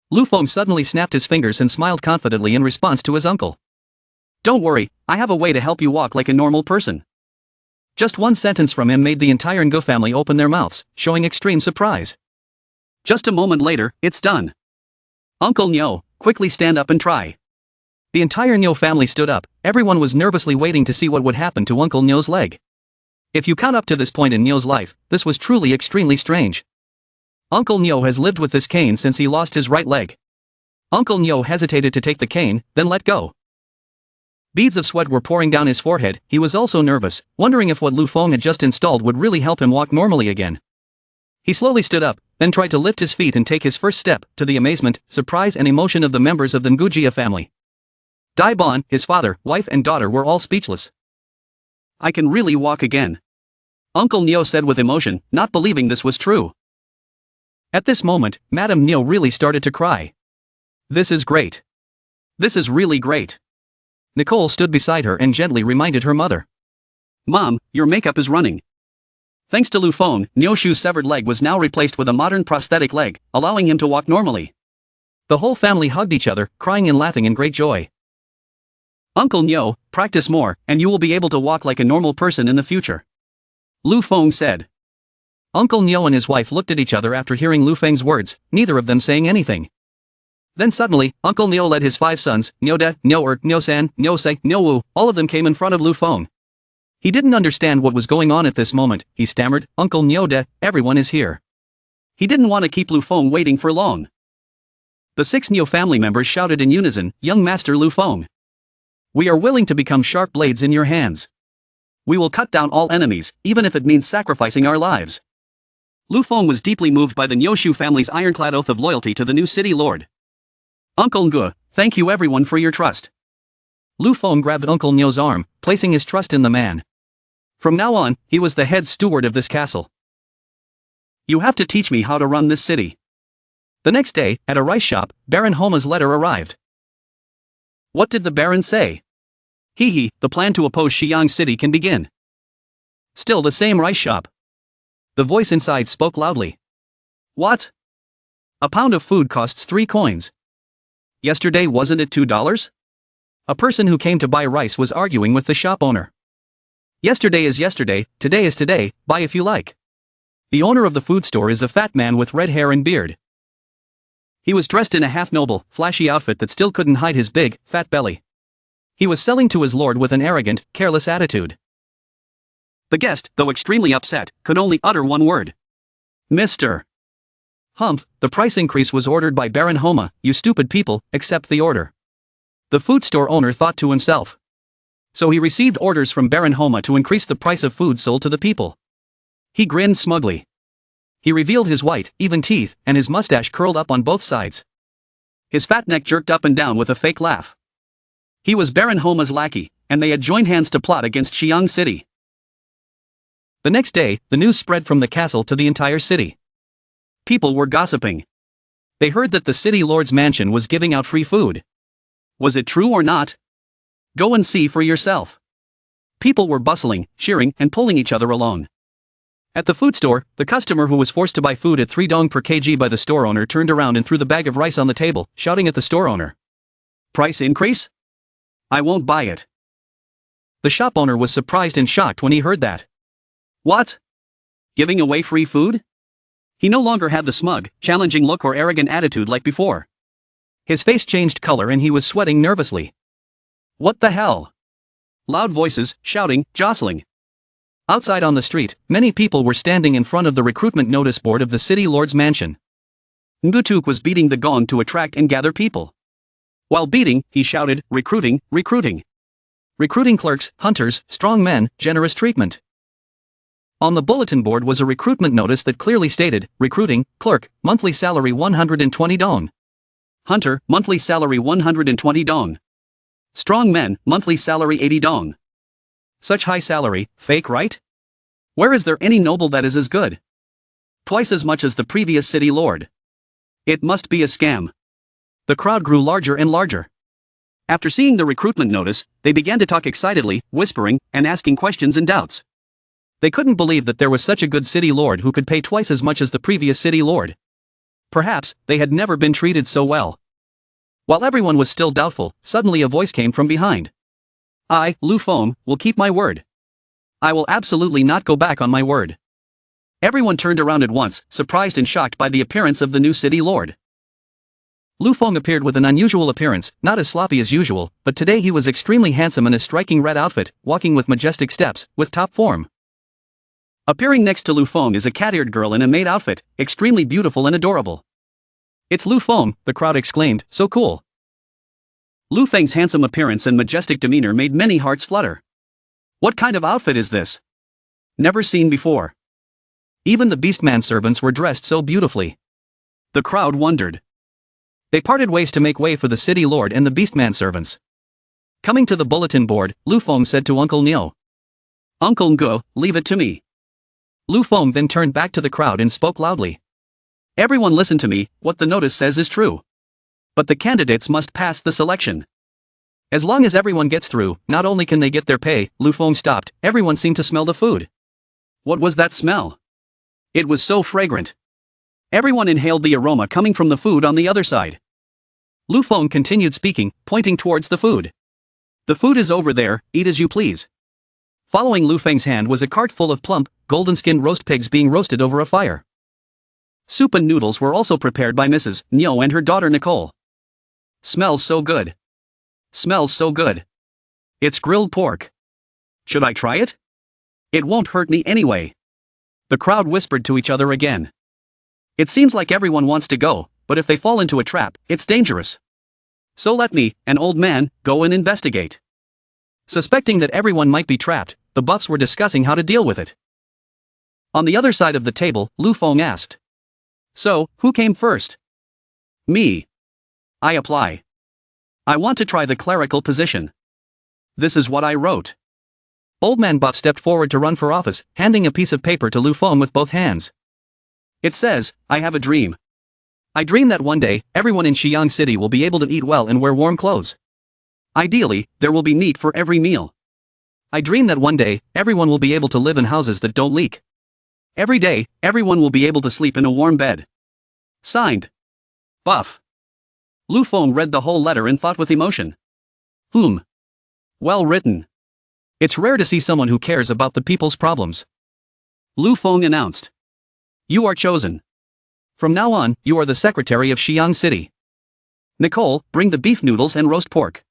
Lu Feng suddenly snapped his fingers and smiled confidently in response to his uncle. Don't worry, I have a way to help you walk like a normal person. Just one sentence from him made the entire Ngo family open their mouths, showing extreme surprise. Just a moment later, it's done. Uncle Ngo, quickly stand up and try. The entire Ngo family stood up. Everyone was nervously waiting to see what would happen to Uncle Ngo's leg. If you count up to this point in Ngo's life, this was truly extremely strange. Uncle Ngo has lived with this cane since he lost his right leg. Uncle Ngo hesitated to take the cane, then let go. Beads of sweat were pouring down his forehead. He was also nervous, wondering if what Lu Feng had just installed would really help him walk normally again. He slowly stood up, then tried to lift his feet and take his first step, to the amazement, surprise and emotion of the members of the Ngujia family. Dai Bon, his father, wife and daughter were all speechless. I can really walk again. Uncle Ngo said with emotion, not believing this was true. At this moment, Madame Ngo really started to cry. This is great. This is really great. Nicole stood beside her and gently reminded her mother. Mom, your makeup is running. Thanks to Lu Feng, Ngo Shu's severed leg was now replaced with a modern prosthetic leg, allowing him to walk normally. The whole family hugged each other, crying and laughing in great joy. Uncle Ngo, practice more, and you will be able to walk like a normal person in the future. Lu Feng said. Uncle Ngo and his wife looked at each other after hearing Lu Feng's words, neither of them saying anything. Then suddenly, Uncle Ngo led his 5 sons, Ngo De, Ngo Ngo San, Ngo Se, Ngo Wu, all of them came in front of Lu Feng. He didn't understand what was going on at this moment. He stammered, Uncle Ngo De, everyone is here. He didn't want to keep Lu Feng waiting for long. The 6 Ngo family members shouted in unison, Young Master Lu Feng. We are willing to become sharp blades in your hands. We will cut down all enemies, even if it means sacrificing our lives. Lu Feng was deeply moved by the Ngo Shu family's ironclad oath of loyalty to the new city lord. Uncle Ngo, thank you everyone for your trust. Lu Feng grabbed Uncle Ngo's arm, placing his trust in the man. From now on, he was the head steward of this castle. You have to teach me how to run this city. The next day, at a rice shop, Baron Homa's letter arrived. What did the Baron say? The plan to oppose Xi'ang City can begin. Still the same rice shop. The voice inside spoke loudly. What? A pound of food costs 3 coins. Yesterday wasn't it $2? A person who came to buy rice was arguing with the shop owner. Yesterday is yesterday, today is today, buy if you like. The owner of the food store is a fat man with red hair and beard. He was dressed in a half-noble, flashy outfit that still couldn't hide his big, fat belly. He was selling to his lord with an arrogant, careless attitude. The guest, though extremely upset, could only utter one word. Mr. Humph, the price increase was ordered by Baron Homa, you stupid people, accept the order. The food store owner thought to himself. So he received orders from Baron Homa to increase the price of food sold to the people. He grinned smugly. He revealed his white, even teeth, and his mustache curled up on both sides. His fat neck jerked up and down with a fake laugh. He was Baron Homa's lackey, and they had joined hands to plot against Xi'ang City. The next day, the news spread from the castle to the entire city. People were gossiping. They heard that the city lord's mansion was giving out free food. Was it true or not? Go and see for yourself. People were bustling, cheering, and pulling each other along. At the food store, the customer who was forced to buy food at 3 dong per kg by the store owner turned around and threw the bag of rice on the table, shouting at the store owner. Price increase? I won't buy it. The shop owner was surprised and shocked when he heard that. What? Giving away free food? He no longer had the smug, challenging look or arrogant attitude like before. His face changed color and he was sweating nervously. What the hell? Loud voices, shouting, jostling. Outside on the street, many people were standing in front of the recruitment notice board of the city lord's mansion. Ngutuk was beating the gong to attract and gather people. While beating, he shouted, recruiting, recruiting. Recruiting clerks, hunters, strong men, generous treatment. On the bulletin board was a recruitment notice that clearly stated, recruiting, clerk, monthly salary 120 dong. Hunter, monthly salary 120 dong. Strong men, monthly salary 80 dong. Such high salary, fake right? Where is there any noble that is as good? Twice as much as the previous city lord. It must be a scam. The crowd grew larger and larger. After seeing the recruitment notice, they began to talk excitedly, whispering, and asking questions and doubts. They couldn't believe that there was such a good city lord who could pay twice as much as the previous city lord. Perhaps, they had never been treated so well. While everyone was still doubtful, suddenly a voice came from behind. I, Lu Feng, will keep my word. I will absolutely not go back on my word. Everyone turned around at once, surprised and shocked by the appearance of the new city lord. Lu Feng appeared with an unusual appearance, not as sloppy as usual, but today he was extremely handsome in a striking red outfit, walking with majestic steps, with top form. Appearing next to Lu Feng is a cat-eared girl in a maid outfit, extremely beautiful and adorable. "It's Lu Feng," the crowd exclaimed, "so cool." Lu Feng's handsome appearance and majestic demeanor made many hearts flutter. What kind of outfit is this? Never seen before. Even the Beastman servants were dressed so beautifully. The crowd wondered. They parted ways to make way for the city lord and the Beastman servants. Coming to the bulletin board, Lu Feng said to Uncle Nio, "Uncle Ngo, leave it to me." Lu Feng then turned back to the crowd and spoke loudly. "Everyone listen to me, what the notice says is true. But the candidates must pass the selection. As long as everyone gets through, not only can they get their pay." Lu Feng stopped, everyone seemed to smell the food. What was that smell? It was so fragrant. Everyone inhaled the aroma coming from the food on the other side. Lu Feng continued speaking, pointing towards the food. "The food is over there, eat as you please." Following Lu Feng's hand was a cart full of plump, golden-skinned roast pigs being roasted over a fire. Soup and noodles were also prepared by Mrs. Nio and her daughter Nicole. "Smells so good. Smells so good. It's grilled pork. Should I try it? It won't hurt me anyway." The crowd whispered to each other again. It seems like everyone wants to go, but if they fall into a trap, it's dangerous. So let me, an old man, go and investigate. Suspecting that everyone might be trapped, the buffs were discussing how to deal with it. On the other side of the table, Lu Feng asked, "So, who came first?" "Me. I apply. I want to try the clerical position. This is what I wrote." Old Man Buff stepped forward to run for office, handing a piece of paper to Lu Feng with both hands. It says, "I have a dream. I dream that one day, everyone in Xi'an City will be able to eat well and wear warm clothes. Ideally, there will be meat for every meal. I dream that one day, everyone will be able to live in houses that don't leak. Every day, everyone will be able to sleep in a warm bed. Signed, Buff." Lu Feng read the whole letter and thought with emotion. Well written. It's rare to see someone who cares about the people's problems. Lu Feng announced. "You are chosen. From now on, you are the secretary of Xi'an City. Nicole, bring the beef noodles and roast pork."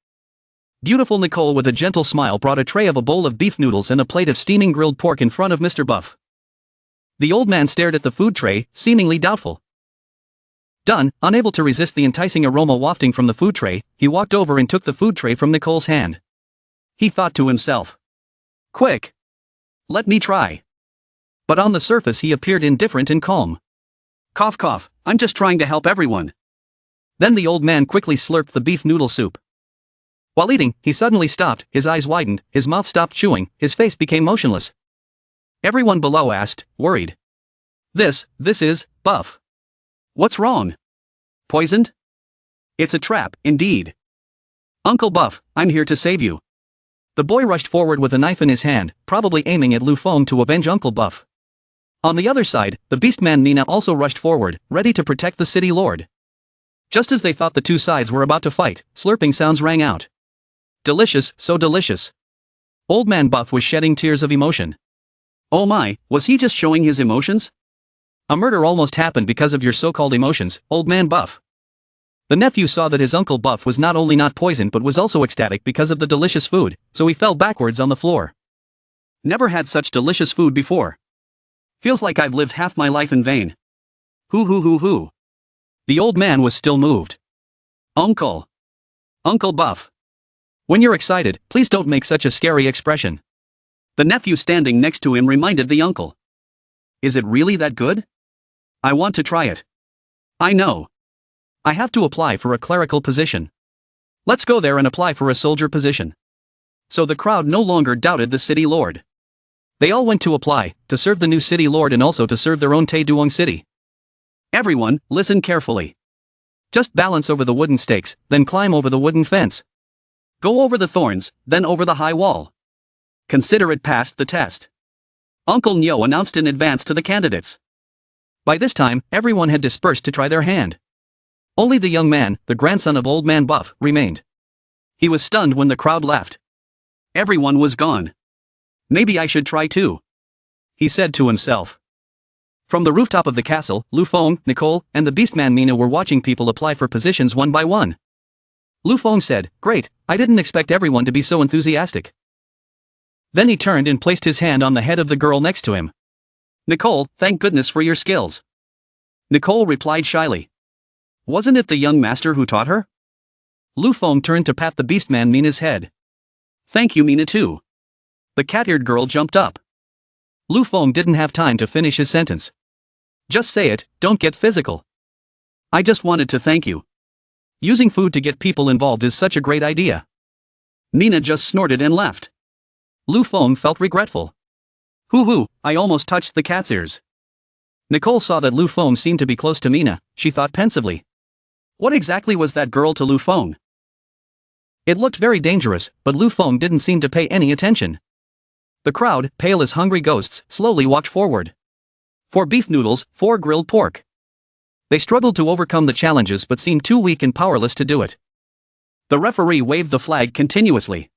Beautiful Nicole with a gentle smile brought a tray of a bowl of beef noodles and a plate of steaming grilled pork in front of Mr. Buff. The old man stared at the food tray, seemingly doubtful. Done, unable to resist the enticing aroma wafting from the food tray, he walked over and took the food tray from Nicole's hand. He thought to himself, "Quick! Let me try." But on the surface he appeared indifferent and calm. Cough cough, I'm just trying to help everyone." Then the old man quickly slurped the beef noodle soup. While eating, he suddenly stopped, his eyes widened, his mouth stopped chewing, his face became motionless. Everyone below asked, worried. This is, Buff. What's wrong? Poisoned? It's a trap, indeed. Uncle Buff, I'm here to save you. The boy rushed forward with a knife in his hand, probably aiming at Lu Feng to avenge Uncle Buff. On the other side, the Beastman Mina also rushed forward, ready to protect the city lord. Just as they thought the two sides were about to fight, slurping sounds rang out. Delicious, so delicious. Old Man Buff was shedding tears of emotion. Oh my, was he just showing his emotions? A murder almost happened because of your so-called emotions, Old Man Buff. The nephew saw that his Uncle Buff was not only not poisoned but was also ecstatic because of the delicious food, so he fell backwards on the floor. Never had such delicious food before. Feels like I've lived half my life in vain. Hoo. The old man was still moved. Uncle Buff. When you're excited, please don't make such a scary expression. The nephew standing next to him reminded the uncle. Is it really that good? I want to try it. I know. I have to apply for a clerical position. Let's go there and apply for a soldier position. So the crowd no longer doubted the city lord. They all went to apply, to serve the new city lord and also to serve their own Taeduong city. Everyone, listen carefully. Just balance over the wooden stakes, then climb over the wooden fence. Go over the thorns, then over the high wall. Consider it passed the test. Uncle Nyo announced in advance to the candidates. By this time, everyone had dispersed to try their hand. Only the young man, the grandson of Old Man Buff, remained. He was stunned when the crowd left. Everyone was gone. Maybe I should try too, he said to himself. From the rooftop of the castle, Lu Feng, Nicole, and the Beastman Mina were watching people apply for positions one by one. Lu Feng said, "Great, I didn't expect everyone to be so enthusiastic." Then he turned and placed his hand on the head of the girl next to him. "Nicole, thank goodness for your skills." Nicole replied shyly. "Wasn't it the young master who taught her?" Lu Feng turned to pat the Beastman Mina's head. "Thank you, Mina too." The cat-eared girl jumped up. Lu Feng didn't have time to finish his sentence. "Just say it, don't get physical." "I just wanted to thank you. Using food to get people involved is such a great idea." Mina just snorted and left. Lu Feng felt regretful. "Hoo-hoo, I almost touched the cat's ears." Nicole saw that Lu Feng seemed to be close to Mina. She thought pensively. What exactly was that girl to Lu Feng? It looked very dangerous, but Lu Feng didn't seem to pay any attention. The crowd, pale as hungry ghosts, slowly walked forward. 4 beef noodles, 4 grilled pork. They struggled to overcome the challenges but seemed too weak and powerless to do it. The referee waved the flag continuously.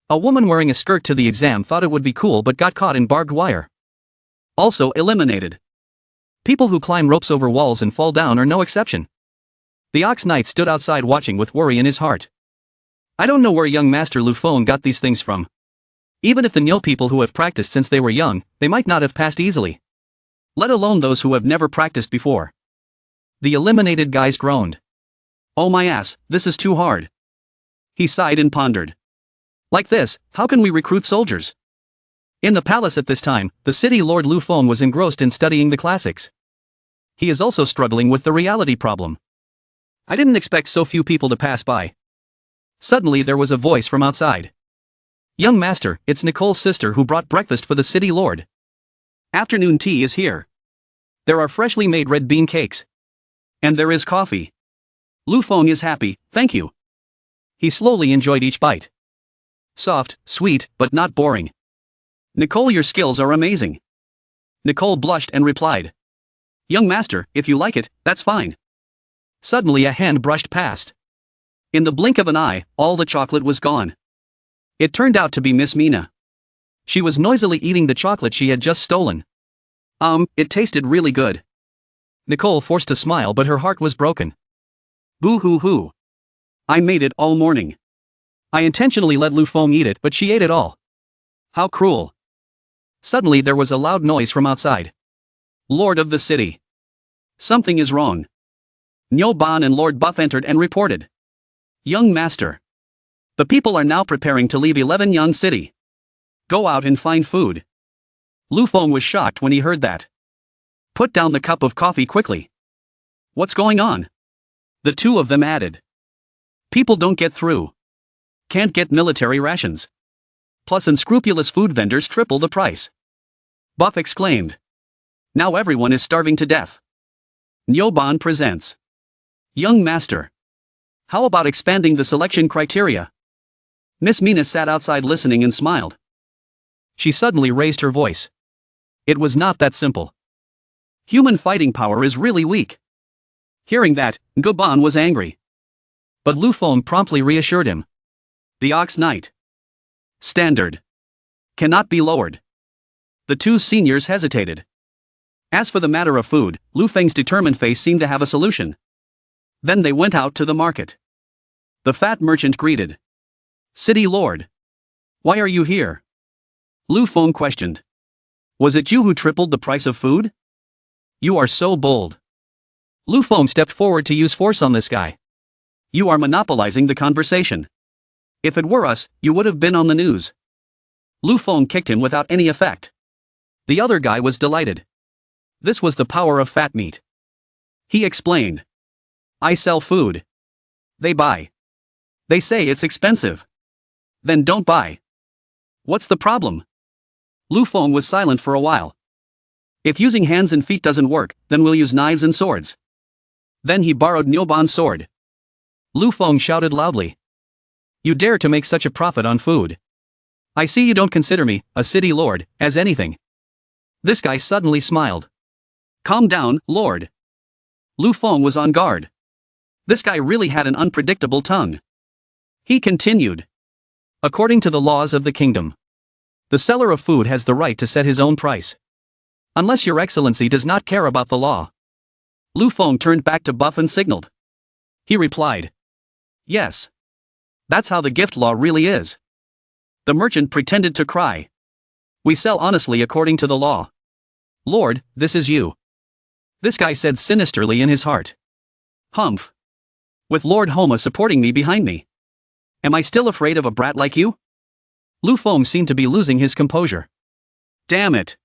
A woman wearing a skirt to the exam thought it would be cool but got caught in barbed wire. Also eliminated. People who climb ropes over walls and fall down are no exception. The Ox Knight stood outside watching with worry in his heart. I don't know where young Master Lu Feng got these things from. Even if the Nyo people who have practiced since they were young, they might not have passed easily. Let alone those who have never practiced before. The eliminated guys groaned. Oh my ass, this is too hard. He sighed and pondered. Like this, how can we recruit soldiers? In the palace at this time, the city lord Lu Feng was engrossed in studying the classics. He is also struggling with the reality problem. I didn't expect so few people to pass by. Suddenly there was a voice from outside. Young master, it's Nicole's sister who brought breakfast for the city lord. Afternoon tea is here. There are freshly made red bean cakes. And there is coffee. Lu Feng is happy, thank you. He slowly enjoyed each bite. Soft, sweet, but not boring. Nicole, your skills are amazing. Nicole blushed and replied. Young master, if you like it, that's fine. Suddenly a hand brushed past. In the blink of an eye, all the chocolate was gone. It turned out to be Miss Mina. She was noisily eating the chocolate she had just stolen. It tasted really good. Nicole forced a smile but her heart was broken. Boo-hoo-hoo. I made it all morning. I intentionally let Lu Feng eat it but she ate it all. How cruel. Suddenly there was a loud noise from outside. Lord of the city. Something is wrong. Nyo Ban and Lord Buff entered and reported. Young master. The people are now preparing to leave 11 Yang City. Go out and find food. Lu Feng was shocked when he heard that. Put down the cup of coffee quickly. What's going on? The two of them added. People don't get through. Can't get military rations. Plus unscrupulous food vendors triple the price. Buff exclaimed. Now everyone is starving to death. Nyoban presents. Young master. How about expanding the selection criteria? Miss Mina sat outside listening and smiled. She suddenly raised her voice. It was not that simple. Human fighting power is really weak. Hearing that, Ngoban was angry. But Lu Feng promptly reassured him. The Ox Knight. Standard. Cannot be lowered. The two seniors hesitated. As for the matter of food, Lu Feng's determined face seemed to have a solution. Then they went out to the market. The fat merchant greeted. City Lord. Why are you here? Lu Feng questioned. Was it you who tripled the price of food? You are so bold. Lu Feng stepped forward to use force on this guy. You are monopolizing the conversation. If it were us, you would have been on the news. Lu Feng kicked him without any effect. The other guy was delighted. This was the power of fat meat. He explained. I sell food. They buy. They say it's expensive. Then don't buy. What's the problem? Lu Feng was silent for a while. If using hands and feet doesn't work, then we'll use knives and swords. Then he borrowed Nyoban's sword. Lu Feng shouted loudly. You dare to make such a profit on food. I see you don't consider me, a city lord, as anything. This guy suddenly smiled. Calm down, lord. Lu Feng was on guard. This guy really had an unpredictable tongue. He continued. According to the laws of the kingdom, The seller of food has the right to set his own price. Unless your excellency does not care about the law. Lu Feng turned back to Buff and signaled. He replied. Yes. That's how the gift law really is. The merchant pretended to cry. We sell honestly according to the law. Lord, this is you. This guy said sinisterly in his heart. Humph. With Lord Homa supporting me behind me. Am I still afraid of a brat like you? Lu Feng seemed to be losing his composure. Damn it.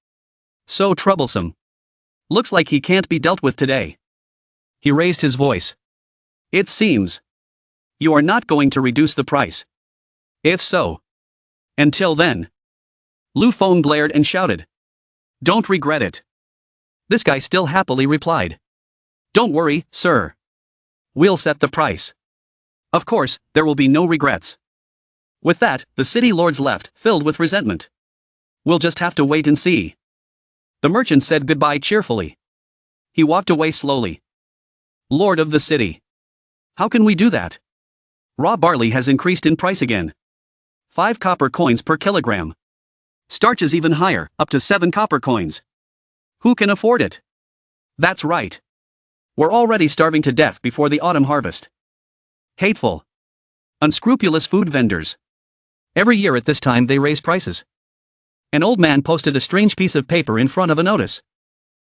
So troublesome. Looks like he can't be dealt with today. He raised his voice. It seems. You are not going to reduce the price. If so. Until then. Lu Feng glared and shouted. Don't regret it. This guy still happily replied. Don't worry, sir. We'll set the price. Of course, there will be no regrets. With that, the city lords left, filled with resentment. We'll just have to wait and see. The merchant said goodbye cheerfully. He walked away slowly. Lord of the city. How can we do that? Raw barley has increased in price again. 5 copper coins per kilogram. Starch is even higher, up to 7 copper coins. Who can afford it? That's right. We're already starving to death before the autumn harvest. Hateful. Unscrupulous food vendors. Every year at this time they raise prices. An old man posted a strange piece of paper in front of a notice.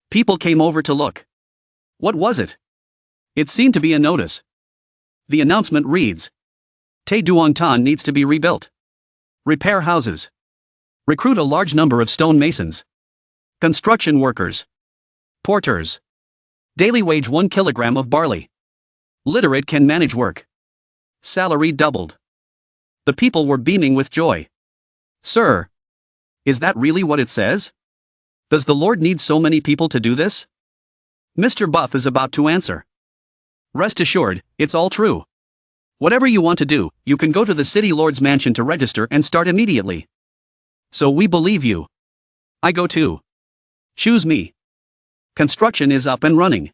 People came over to look. What was it? It seemed to be a notice. The announcement reads. Te Duongtan needs to be rebuilt. Repair houses. Recruit a large number of stone masons. Construction workers. Porters. Daily wage 1 kilogram of barley. Literate can manage work. Salary doubled. The people were beaming with joy. Sir. Is that really what it says? Does the Lord need so many people to do this? Mr. Buff is about to answer. Rest assured, it's all true. Whatever you want to do, you can go to the City Lord's mansion to register and start immediately. So we believe you. I go too. Choose me. Construction is up and running.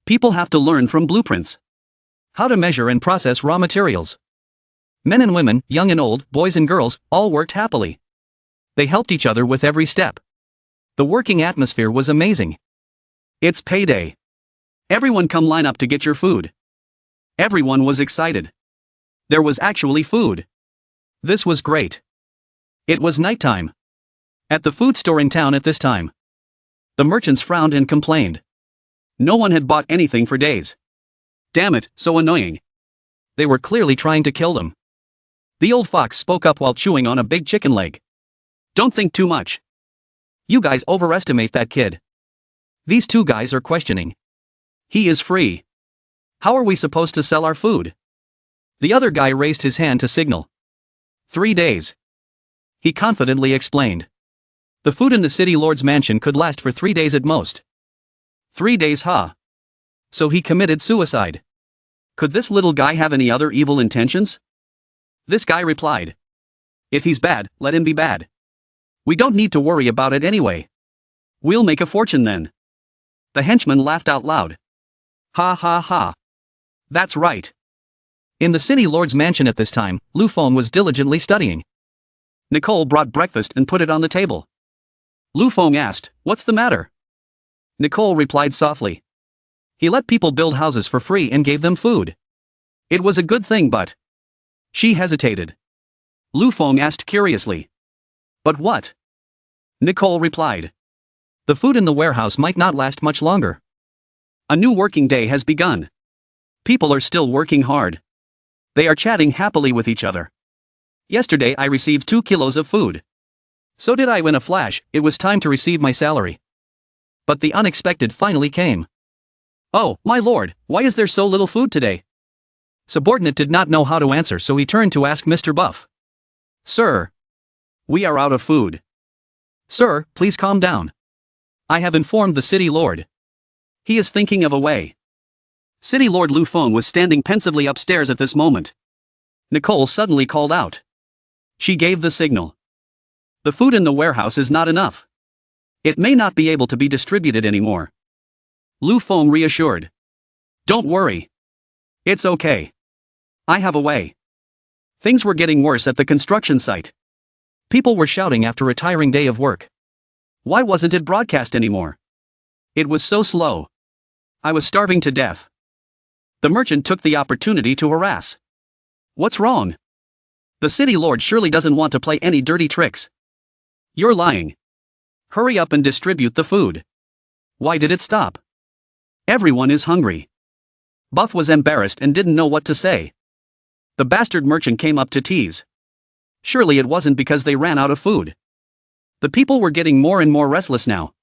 People have to learn from blueprints. How to measure and process raw materials. Men and women, young and old, boys and girls, all worked happily. They helped each other with every step. The working atmosphere was amazing. It's payday. Everyone come line up to get your food. Everyone was excited. There was actually food. This was great. It was nighttime. At the food store in town at this time. The merchants frowned and complained. No one had bought anything for days. Damn it, so annoying. They were clearly trying to kill them. The old fox spoke up while chewing on a big chicken leg. Don't think too much. You guys overestimate that kid. These 2 guys are questioning. He is free. How are we supposed to sell our food? The other guy raised his hand to signal. 3 days. He confidently explained. The food in the city lord's mansion could last for 3 days at most. 3 days, huh? So he committed suicide. Could this little guy have any other evil intentions? This guy replied. If he's bad, let him be bad. We don't need to worry about it anyway. We'll make a fortune then. The henchman laughed out loud. Ha ha ha. That's right. In the city lord's mansion at this time, Lu Feng was diligently studying. Nicole brought breakfast and put it on the table. Lu Feng asked, "What's the matter?" Nicole replied softly. He let people build houses for free and gave them food. It was a good thing, but... She hesitated. Lu Feng asked curiously. But what? Nicole replied. The food in the warehouse might not last much longer. A new working day has begun. People are still working hard. They are chatting happily with each other. Yesterday I received 2 kilos of food. So did I. In a flash, it was time to receive my salary. But the unexpected finally came. Oh, my lord, why is there so little food today? Subordinate did not know how to answer, so he turned to ask Mr. Buff. Sir. We are out of food. Sir, please calm down. I have informed the city lord. He is thinking of a way. City Lord Lu Feng was standing pensively upstairs at this moment. Nicole suddenly called out. She gave the signal. The food in the warehouse is not enough. It may not be able to be distributed anymore. Lu Feng reassured. Don't worry. It's okay. I have a way. Things were getting worse at the construction site. People were shouting after a tiring day of work. Why wasn't it broadcast anymore? It was so slow. I was starving to death. The merchant took the opportunity to harass. What's wrong? The city lord surely doesn't want to play any dirty tricks. You're lying. Hurry up and distribute the food. Why did it stop? Everyone is hungry. Buff was embarrassed and didn't know what to say. The bastard merchant came up to tease. Surely it wasn't because they ran out of food. The people were getting more and more restless now.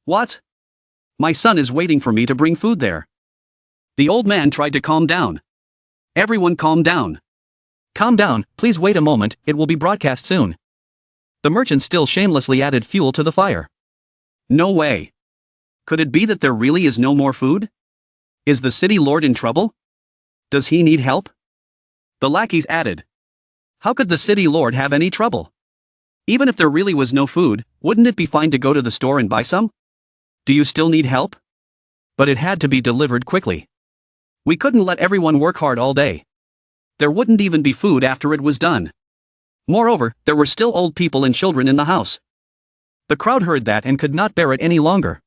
What? My son is waiting for me to bring food there. The old man tried to calm down. Everyone calm down. Calm down, please wait a moment, it will be broadcast soon. The merchant still shamelessly added fuel to the fire. No way. Could it be that there really is no more food? Is the city lord in trouble? Does he need help? The lackeys added. How could the city lord have any trouble? Even if there really was no food, wouldn't it be fine to go to the store and buy some? Do you still need help? But it had to be delivered quickly. We couldn't let everyone work hard all day. There wouldn't even be food after it was done. Moreover, there were still old people and children in the house. The crowd heard that and could not bear it any longer.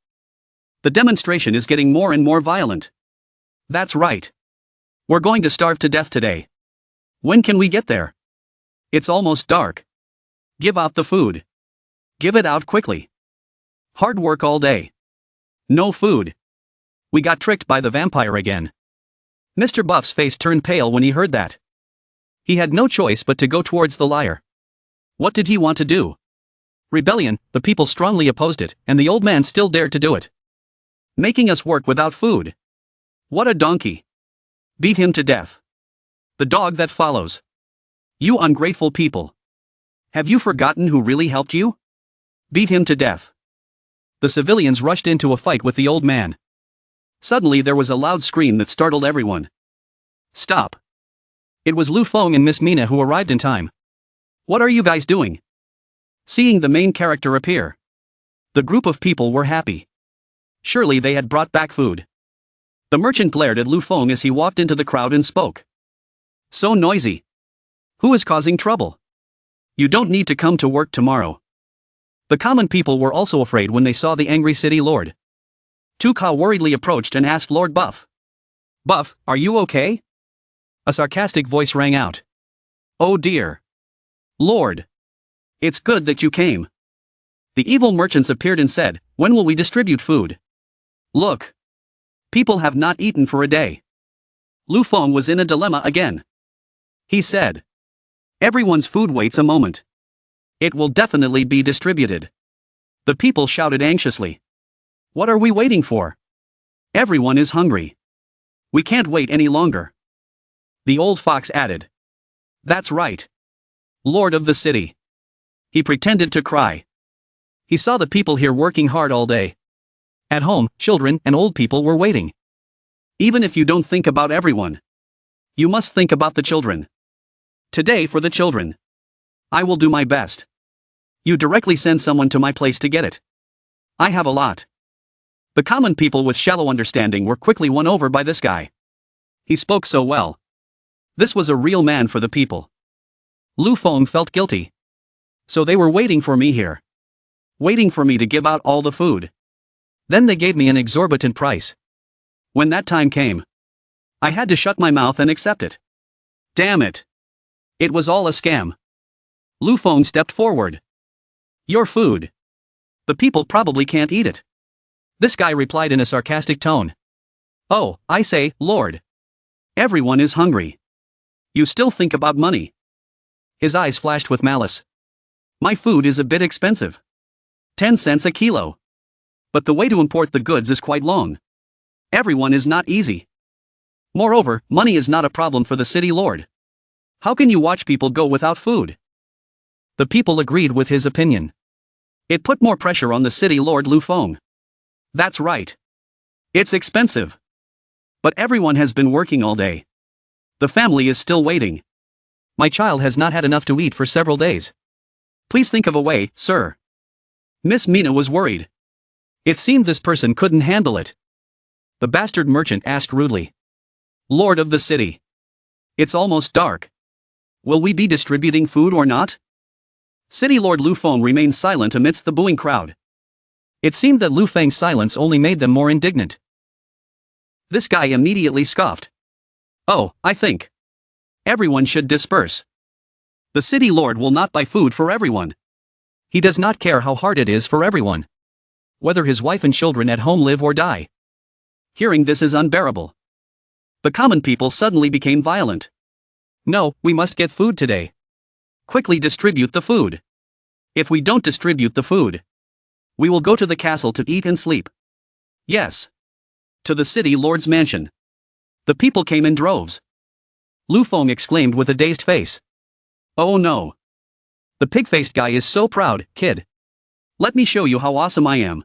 The demonstration is getting more and more violent. That's right. We're going to starve to death today. When can we get there? It's almost dark. Give out the food. Give it out quickly. Hard work all day. No food. We got tricked by the vampire again. Mr. Buff's face turned pale when he heard that. He had no choice but to go towards the liar. What did he want to do? Rebellion, the people strongly opposed it, and the old man still dared to do it. Making us work without food. What a donkey. Beat him to death. The dog that follows. You ungrateful people. Have you forgotten who really helped you? Beat him to death. The civilians rushed into a fight with the old man. Suddenly there was a loud scream that startled everyone. Stop. It was Lu Feng and Miss Mina who arrived in time. What are you guys doing? Seeing the main character appear. The group of people were happy. Surely they had brought back food. The merchant glared at Lu Feng as he walked into the crowd and spoke. So noisy. Who is causing trouble? You don't need to come to work tomorrow. The common people were also afraid when they saw the angry city lord. Tuka worriedly approached and asked Lord Buff. Buff, are you okay? A sarcastic voice rang out. Oh dear. Lord. It's good that you came. The evil merchants appeared and said, when will we distribute food? Look. People have not eaten for a day. Lu Feng was in a dilemma again. He said. Everyone's food waits a moment. It will definitely be distributed. The people shouted anxiously. What are we waiting for? Everyone is hungry. We can't wait any longer. The old fox added. That's right. Lord of the city. He pretended to cry. He saw the people here working hard all day. At home, children and old people were waiting. Even if you don't think about everyone, you must think about the children. Today for the children. I will do my best. You directly send someone to my place to get it. I have a lot. The common people with shallow understanding were quickly won over by this guy. He spoke so well. This was a real man for the people. Lu Feng felt guilty. So they were waiting for me here. Waiting for me to give out all the food. Then they gave me an exorbitant price. When that time came, I had to shut my mouth and accept it. Damn it. It was all a scam. Lu Feng stepped forward. Your food. The people probably can't eat it. This guy replied in a sarcastic tone. Oh, I say, Lord. Everyone is hungry. You still think about money. His eyes flashed with malice. My food is a bit expensive. 10 cents a kilo. But the way to import the goods is quite long. Everyone is not easy. Moreover, money is not a problem for the city lord. How can you watch people go without food? The people agreed with his opinion. It put more pressure on the city lord Lu Feng. That's right. It's expensive. But everyone has been working all day. The family is still waiting. My child has not had enough to eat for several days. Please think of a way, sir. Miss Mina was worried. It seemed this person couldn't handle it. The bastard merchant asked rudely. Lord of the city. It's almost dark. Will we be distributing food or not? City Lord Lu Feng remained silent amidst the booing crowd. It seemed that Lu Feng's silence only made them more indignant. This guy immediately scoffed. "Oh, I think everyone should disperse. The city lord will not buy food for everyone. He does not care how hard it is for everyone, whether his wife and children at home live or die." Hearing this is unbearable. The common people suddenly became violent. "No, we must get food today. Quickly distribute the food. If we don't distribute the food, we will go to the castle to eat and sleep. Yes. To the city lord's mansion." The people came in droves. Lu Feng exclaimed with a dazed face. "Oh no. The pig-faced guy is so proud, kid. Let me show you how awesome I am.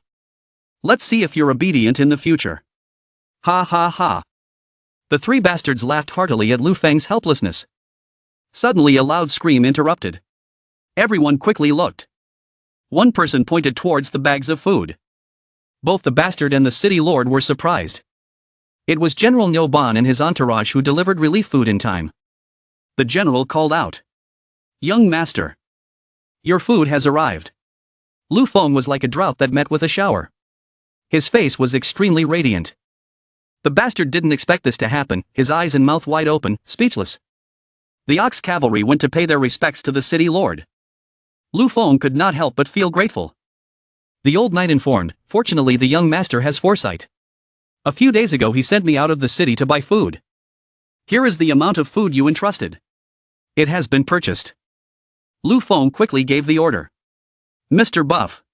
Let's see if you're obedient in the future." Ha ha ha. The three bastards laughed heartily at Lu Feng's helplessness. Suddenly a loud scream interrupted. Everyone quickly looked. One person pointed towards the bags of food. Both the bastard and the city lord were surprised. It was General Niu Ban and his entourage who delivered relief food in time. The general called out, "Young master, your food has arrived." Lu Feng was like a drought that met with a shower. His face was extremely radiant. The bastard didn't expect this to happen, his eyes and mouth wide open, speechless. The Ox cavalry went to pay their respects to the city lord. Lu Feng could not help but feel grateful. The old knight informed, "Fortunately the young master has foresight. A few days ago he sent me out of the city to buy food. Here is the amount of food you entrusted. It has been purchased." Lu Feng quickly gave the order. "Mr. Buff,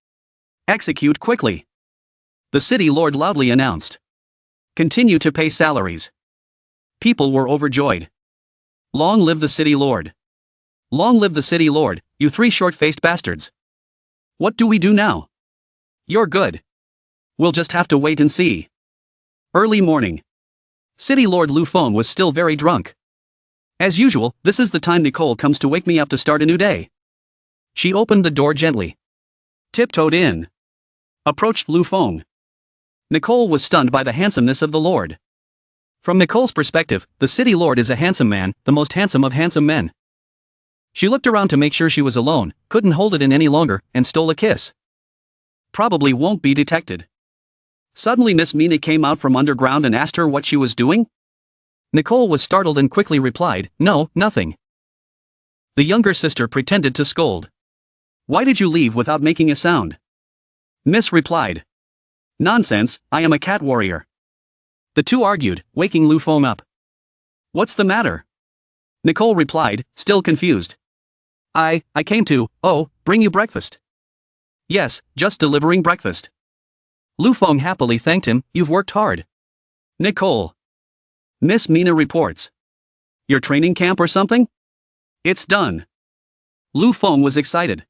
execute quickly," the city lord loudly announced. "Continue to pay salaries." People were overjoyed. Long live the city lord. Long live the city lord, you three short-faced bastards. What do we do now? You're good. We'll just have to wait and see. Early morning. City Lord Lu Feng was still very drunk. As usual, this is the time Nicole comes to wake me up to start a new day. She opened the door gently. Tiptoed in. Approached Lu Feng. Nicole was stunned by the handsomeness of the lord. From Nicole's perspective, the city lord is a handsome man, the most handsome of handsome men. She looked around to make sure she was alone, couldn't hold it in any longer, and stole a kiss. Probably won't be detected. Suddenly Miss Mina came out from underground and asked her what she was doing. Nicole was startled and quickly replied, "No, nothing." The younger sister pretended to scold. "Why did you leave without making a sound?" Miss replied, "Nonsense, I am a cat warrior." The two argued, waking Lu Feng up. "What's the matter?" Nicole replied, still confused. I came to, bring you breakfast." "Yes, just delivering breakfast." Lu Feng happily thanked him, "You've worked hard." Nicole. Miss Mina reports. "Your training camp or something?" "It's done." Lu Feng was excited.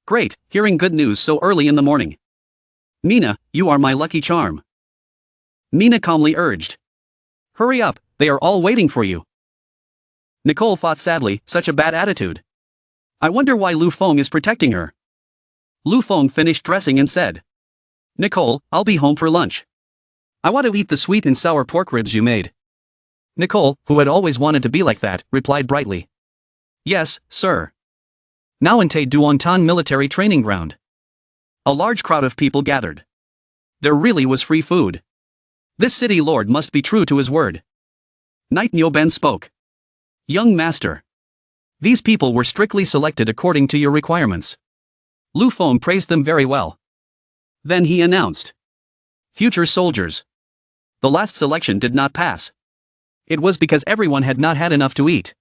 "Great, hearing good news so early in the morning." "Mina, you are my lucky charm." Mina calmly urged. "Hurry up, they are all waiting for you." Nicole thought sadly, such a bad attitude. I wonder why Lu Feng is protecting her. Lu Feng finished dressing and said, "Nicole, I'll be home for lunch. I want to eat the sweet and sour pork ribs you made." Nicole, who had always wanted to be like that, replied brightly, "Yes, sir." Now in Taeduantan military training ground. A large crowd of people gathered. There really was free food. This city lord must be true to his word. Knight Nyoben spoke. "Young master. These people were strictly selected according to your requirements." Lu Feng praised them very well. Then he announced, "Future soldiers. The last selection did not pass. It was because everyone had not had enough to eat.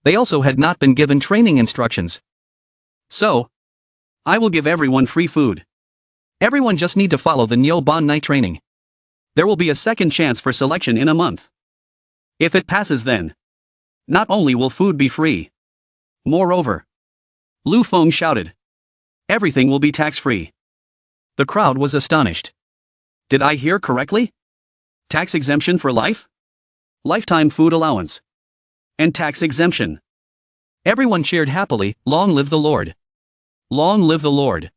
They also had not been given training instructions. So, I will give everyone free food. Everyone just need to follow the Nyo Ban night training. There will be a second chance for selection in a month. If it passes then, not only will food be free. Moreover," Lu Feng shouted, "everything will be tax-free." The crowd was astonished. Did I hear correctly? Tax exemption for life? Lifetime food allowance. And tax exemption. Everyone cheered happily, "Long live the Lord. Long live the Lord.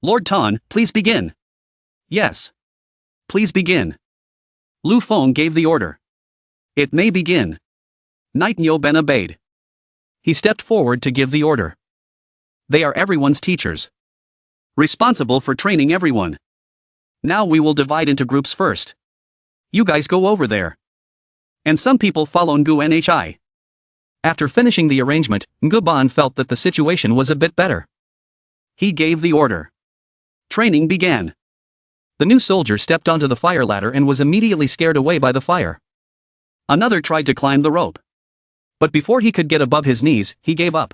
Lord Tan, please begin." "Yes. Please begin." Lu Feng gave the order. "It may begin." Knight Nyoben obeyed. He stepped forward to give the order. They are everyone's teachers. Responsible for training everyone. Now we will divide into groups first. You guys go over there. And some people follow Ngu Nhi. After finishing the arrangement, Nguban felt that the situation was a bit better. He gave the order. Training began. The new soldier stepped onto the fire ladder and was immediately scared away by the fire. Another tried to climb the rope. But before he could get above his knees, he gave up.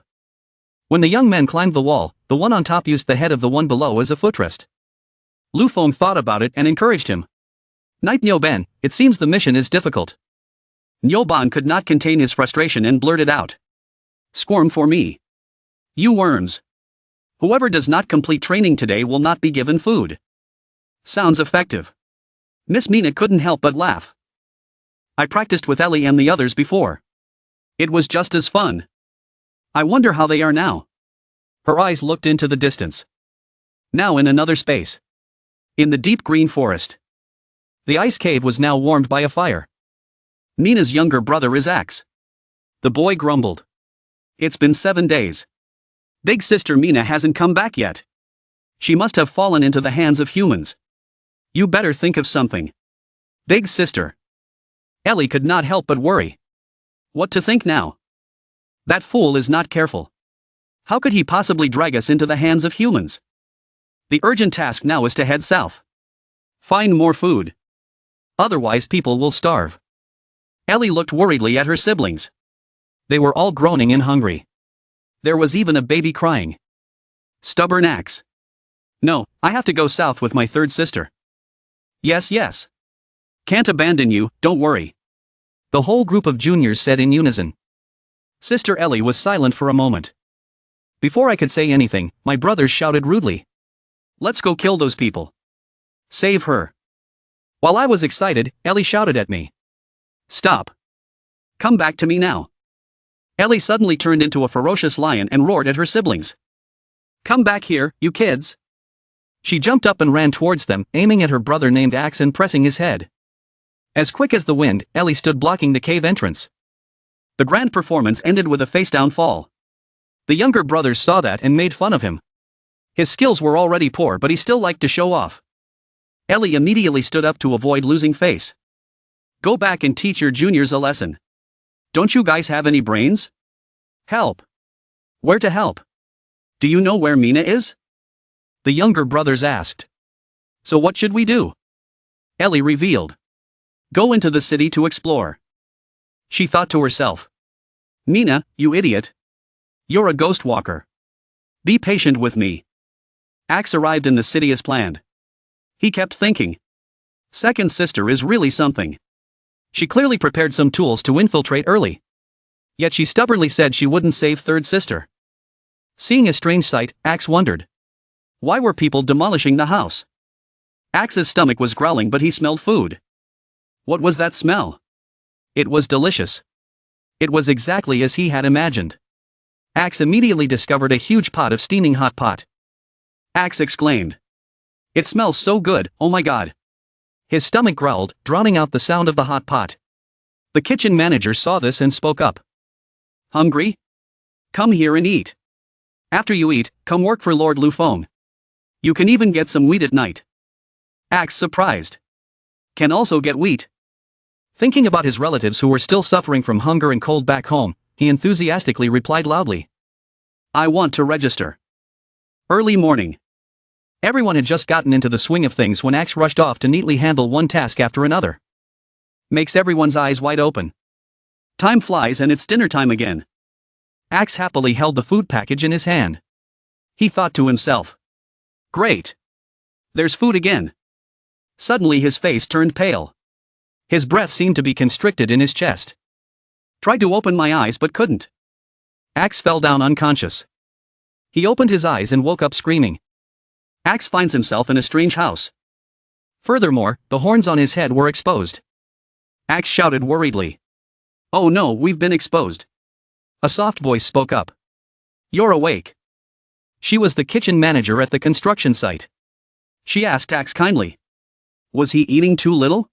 When the young man climbed the wall, the one on top used the head of the one below as a footrest. Lu Feng thought about it and encouraged him. Knight Nyoban, it seems the mission is difficult. Nyoban could not contain his frustration and blurted out. Squirm for me. You worms. Whoever does not complete training today will not be given food. Sounds effective. Miss Mina couldn't help but laugh. I practiced with Ellie and the others before. It was just as fun. I wonder how they are now. Her eyes looked into the distance. Now in another space. In the deep green forest. The ice cave was now warmed by a fire. Mina's younger brother is Axe. The boy grumbled. It's been 7 days. Big sister Mina hasn't come back yet. She must have fallen into the hands of humans. You better think of something. Big sister. Ellie could not help but worry. What to think now? That fool is not careful. How could he possibly drag us into the hands of humans? The urgent task now is to head south. Find more food. Otherwise people will starve. Ellie looked worriedly at her siblings. They were all groaning and hungry. There was even a baby crying. Stubborn Axe. No, I have to go south with my third sister. Yes. Can't abandon you, don't worry. The whole group of juniors said in unison. Sister Ellie was silent for a moment. Before I could say anything, my brothers shouted rudely. Let's go kill those people. Save her. While I was excited, Ellie shouted at me. Stop. Come back to me now. Ellie suddenly turned into a ferocious lion and roared at her siblings. Come back here, you kids. She jumped up and ran towards them, aiming at her brother named Axe and pressing his head. As quick as the wind, Ellie stood blocking the cave entrance. The grand performance ended with a face-down fall. The younger brothers saw that and made fun of him. His skills were already poor, but he still liked to show off. Ellie immediately stood up to avoid losing face. Go back and teach your juniors a lesson. Don't you guys have any brains? Help. Where to help? Do you know where Mina is? The younger brothers asked. So what should we do? Ellie revealed. Go into the city to explore. She thought to herself. Mina, you idiot. You're a ghost walker. Be patient with me. Axe arrived in the city as planned. He kept thinking. Second sister is really something. She clearly prepared some tools to infiltrate early. Yet she stubbornly said she wouldn't save third sister. Seeing a strange sight, Axe wondered. Why were people demolishing the house? Axe's stomach was growling, but he smelled food. What was that smell? It was delicious. It was exactly as he had imagined. Axe immediately discovered a huge pot of steaming hot pot. Axe exclaimed. It smells so good, oh my god. His stomach growled, drowning out the sound of the hot pot. The kitchen manager saw this and spoke up. Hungry? Come here and eat. After you eat, come work for Lord Lu Feng. You can even get some wheat at night. Axe surprised. Can also get wheat. Thinking about his relatives who were still suffering from hunger and cold back home, he enthusiastically replied loudly. I want to register. Early morning. Everyone had just gotten into the swing of things when Axe rushed off to neatly handle one task after another. Makes everyone's eyes wide open. Time flies and it's dinner time again. Axe happily held the food package in his hand. He thought to himself. Great. There's food again. Suddenly his face turned pale. His breath seemed to be constricted in his chest. Tried to open my eyes but couldn't. Axe fell down unconscious. He opened his eyes and woke up screaming. Axe finds himself in a strange house. Furthermore, the horns on his head were exposed. Axe shouted worriedly. Oh no, we've been exposed. A soft voice spoke up. You're awake. She was the kitchen manager at the construction site. She asked Axe kindly. Was he eating too little?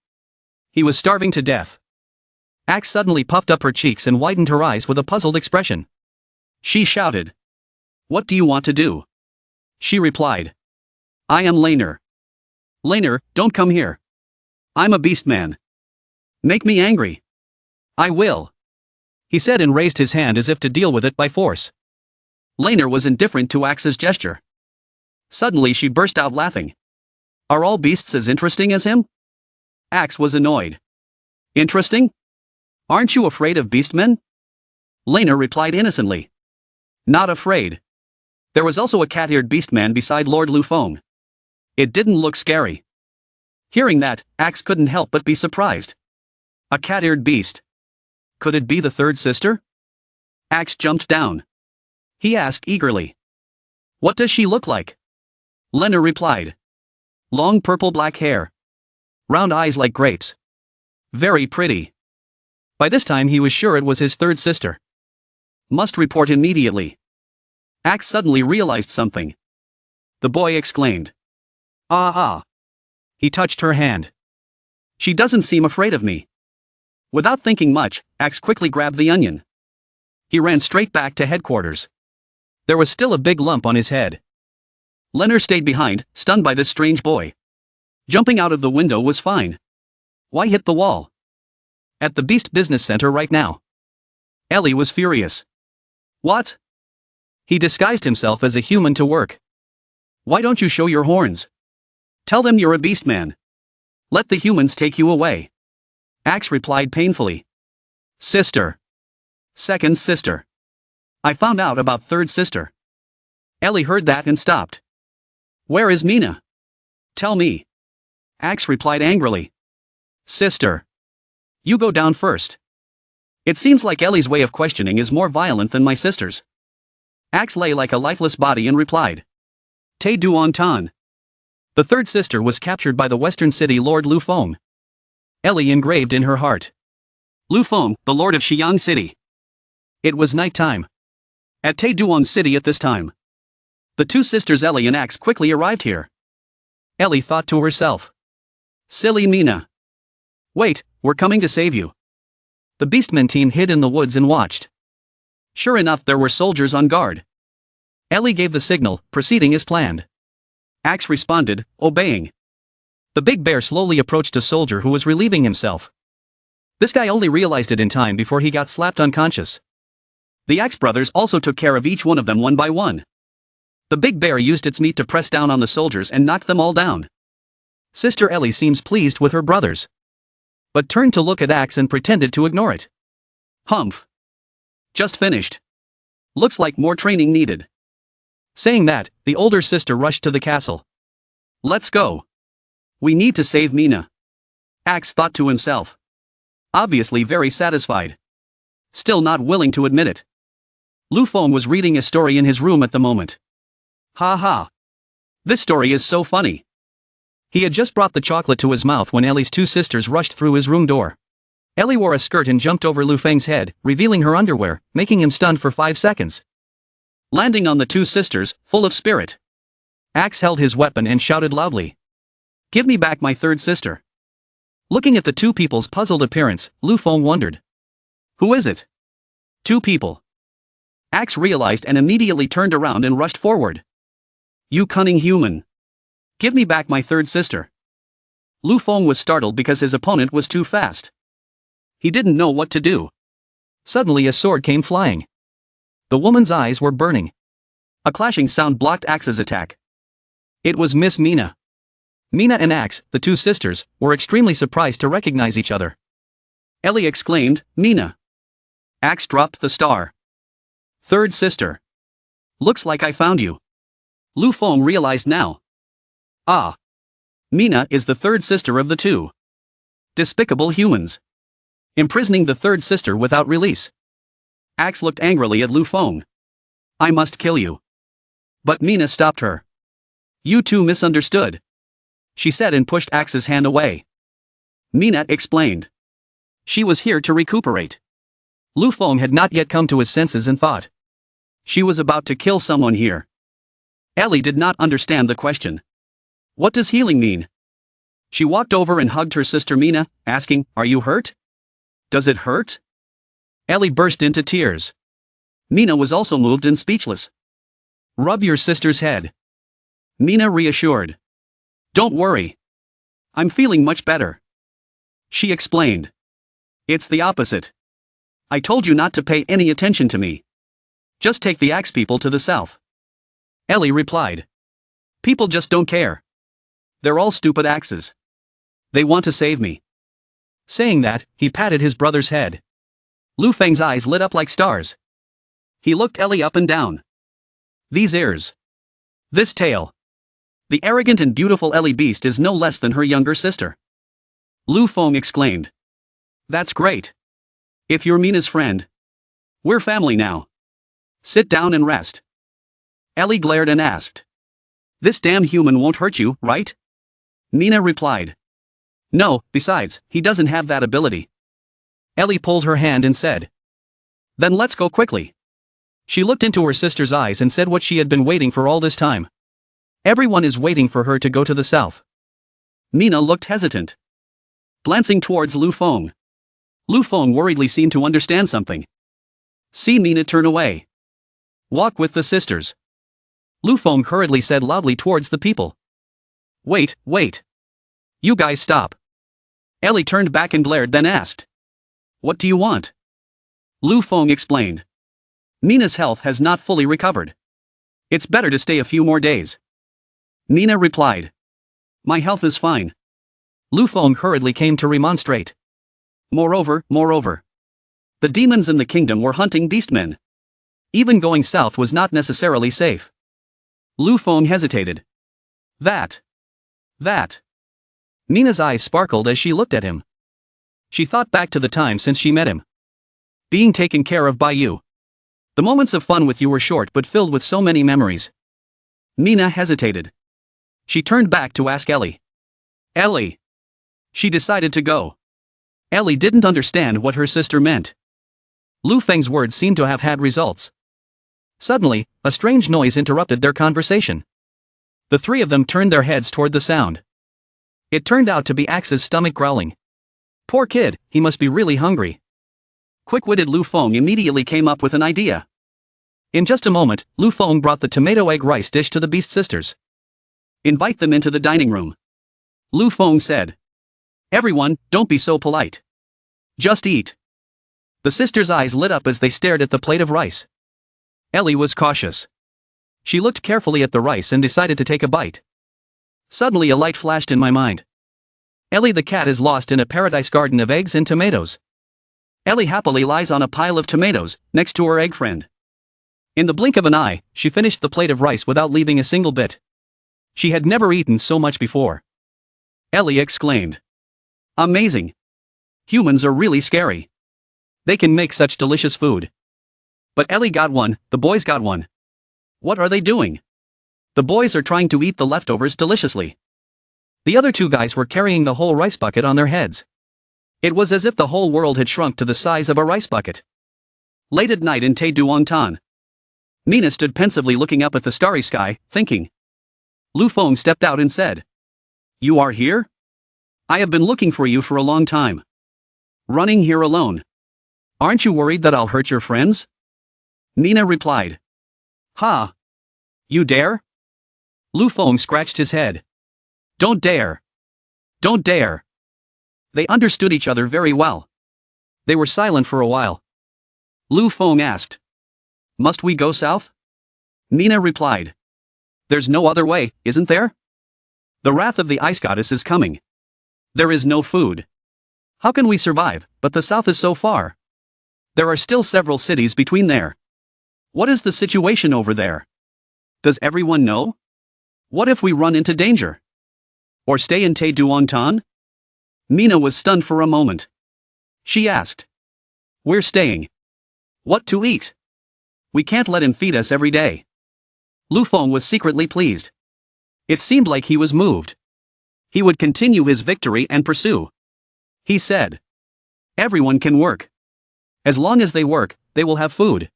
He was starving to death. Axe suddenly puffed up her cheeks and widened her eyes with a puzzled expression. She shouted. What do you want to do? She replied. I am Laner. Laner, don't come here. I'm a beastman. Make me angry. I will. He said and raised his hand as if to deal with it by force. Laner was indifferent to Axe's gesture. Suddenly she burst out laughing. Are all beasts as interesting as him? Axe was annoyed. Interesting? Aren't you afraid of beastmen? Laner replied innocently. Not afraid. There was also a cat-eared beastman beside Lord Lufeng. It didn't look scary. Hearing that, Axe couldn't help but be surprised. A cat-eared beast. Could it be the third sister? Axe jumped down. He asked eagerly. What does she look like? Laner replied. Long purple-black hair. Round eyes like grapes. Very pretty. By this time he was sure it was his third sister. Must report immediately. Axe suddenly realized something. The boy exclaimed. Ah. He touched her hand. She doesn't seem afraid of me. Without thinking much, Axe quickly grabbed the onion. He ran straight back to headquarters. There was still a big lump on his head. Laner stayed behind, stunned by this strange boy. Jumping out of the window was fine. Why hit the wall? At the Beast Business Center right now. Ellie was furious. What? He disguised himself as a human to work. Why don't you show your horns? Tell them you're a beastman. Let the humans take you away. Axe replied painfully. Sister. Second sister. I found out about third sister. Ellie heard that and stopped. Where is Mina? Tell me. Axe replied angrily. Sister. You go down first. It seems like Ellie's way of questioning is more violent than my sister's. Axe lay like a lifeless body and replied. Te Duan Tan. The third sister was captured by the western city Lord Lufeng. Ellie engraved in her heart. Lufeng, the lord of Xiang City. It was night time. At Te Duan City at this time. The two sisters Ellie and Axe quickly arrived here. Ellie thought to herself. Silly Mina. Wait, we're coming to save you. The Beastmen team hid in the woods and watched. Sure enough, there were soldiers on guard. Ellie gave the signal, proceeding as planned. Axe responded, obeying. The big bear slowly approached a soldier who was relieving himself. This guy only realized it in time before he got slapped unconscious. The Axe brothers also took care of each one of them one by one. The big bear used its meat to press down on the soldiers and knock them all down. Sister Ellie seems pleased with her brothers. But turned to look at Axe and pretended to ignore it. Humph. Just finished. Looks like more training needed. Saying that, the older sister rushed to the castle. Let's go. We need to save Mina. Axe thought to himself. Obviously very satisfied. Still not willing to admit it. Lufeng was reading a story in his room at the moment. Ha ha. This story is so funny. He had just brought the chocolate to his mouth when Ellie's two sisters rushed through his room door. Ellie wore a skirt and jumped over Lufeng's head, revealing her underwear, making him stunned for 5 seconds. Landing on the two sisters, full of spirit. Axe held his weapon and shouted loudly. Give me back my third sister. Looking at the two people's puzzled appearance, Lufeng wondered. Who is it? Two people. Axe realized and immediately turned around and rushed forward. You cunning human. Give me back my third sister. Lufeng was startled because his opponent was too fast. He didn't know what to do. Suddenly a sword came flying. The woman's eyes were burning. A clashing sound blocked Axe's attack. It was Miss Mina. Mina and Axe, the two sisters, were extremely surprised to recognize each other. Ellie exclaimed, Mina. Axe dropped the star. Third sister. Looks like I found you. Lufeng realized now. Ah. Mina is the third sister of the two. Despicable humans. Imprisoning the third sister without release. Axe looked angrily at Lufeng. I must kill you. But Mina stopped her. You two misunderstood. She said and pushed Axe's hand away. Mina explained. She was here to recuperate. Lufeng had not yet come to his senses and thought. She was about to kill someone here. Ellie did not understand the question. What does healing mean? She walked over and hugged her sister Mina, asking, Are you hurt? Does it hurt? Ellie burst into tears. Mina was also moved and speechless. Rub your sister's head. Mina reassured. Don't worry. I'm feeling much better. She explained. It's the opposite. I told you not to pay any attention to me. Just take the axe people to the south. Ellie replied. People just don't care. They're all stupid axes. They want to save me. Saying that, he patted his brother's head. Lu Feng's eyes lit up like stars. He looked Ellie up and down. These ears. This tail. The arrogant and beautiful Ellie Beast is no less than her younger sister. Lu Feng exclaimed. That's great. If you're Mina's friend. We're family now. Sit down and rest. Ellie glared and asked. This damn human won't hurt you, right? Mina replied. No, besides, he doesn't have that ability. Ellie pulled her hand and said. Then let's go quickly. She looked into her sister's eyes and said what she had been waiting for all this time. Everyone is waiting for her to go to the south. Mina looked hesitant. Glancing towards Lu Feng. Lu Feng worriedly seemed to understand something. See Mina turn away. Walk with the sisters. Lu Feng hurriedly said loudly towards the people. Wait. You guys stop. Ellie turned back and glared, then asked. What do you want? Lu Feng explained. Mina's health has not fully recovered. It's better to stay a few more days. Mina replied. My health is fine. Lu Feng hurriedly came to remonstrate. Moreover, the demons in the kingdom were hunting beastmen. Even going south was not necessarily safe. Lu Feng hesitated. That. Mina's eyes sparkled as she looked at him. She thought back to the time since she met him. Being taken care of by you. The moments of fun with you were short but filled with so many memories. Mina hesitated. She turned back to ask Ellie. Ellie. She decided to go. Ellie didn't understand what her sister meant. Lu Feng's words seemed to have had results. Suddenly, a strange noise interrupted their conversation. The three of them turned their heads toward the sound. It turned out to be Axe's stomach growling. Poor kid, he must be really hungry. Quick-witted Lu Feng immediately came up with an idea. In just a moment, Lu Feng brought the tomato egg rice dish to the Beast sisters. Invite them into the dining room. Lu Feng said. Everyone, don't be so polite. Just eat. The sisters' eyes lit up as they stared at the plate of rice. Ellie was cautious. She looked carefully at the rice and decided to take a bite. Suddenly a light flashed in my mind. Ellie the cat is lost in a paradise garden of eggs and tomatoes. Ellie happily lies on a pile of tomatoes, next to her egg friend. In the blink of an eye, she finished the plate of rice without leaving a single bit. She had never eaten so much before. Ellie exclaimed. Amazing. Humans are really scary. They can make such delicious food. But Ellie got one, the boys got one. What are they doing? The boys are trying to eat the leftovers deliciously. The other two guys were carrying the whole rice bucket on their heads. It was as if the whole world had shrunk to the size of a rice bucket. Late at night in Taeduongtan. Mina stood pensively looking up at the starry sky, thinking. Lu Feng stepped out and said. You are here? I have been looking for you for a long time. Running here alone. Aren't you worried that I'll hurt your friends? Mina replied. Ha! You dare? Lu Feng scratched his head. Don't dare. Don't dare. They understood each other very well. They were silent for a while. Lu Feng asked. Must we go south? Mina replied. There's no other way, isn't there? The wrath of the ice goddess is coming. There is no food. How can we survive, but the south is so far? There are still several cities between there. What is the situation over there? Does everyone know? What if we run into danger? Or stay in Taeduongtan? Mina was stunned for a moment. She asked. We're staying. What to eat? We can't let him feed us every day. Lu Feng was secretly pleased. It seemed like he was moved. He would continue his victory and pursue. He said. Everyone can work. As long as they work, they will have food.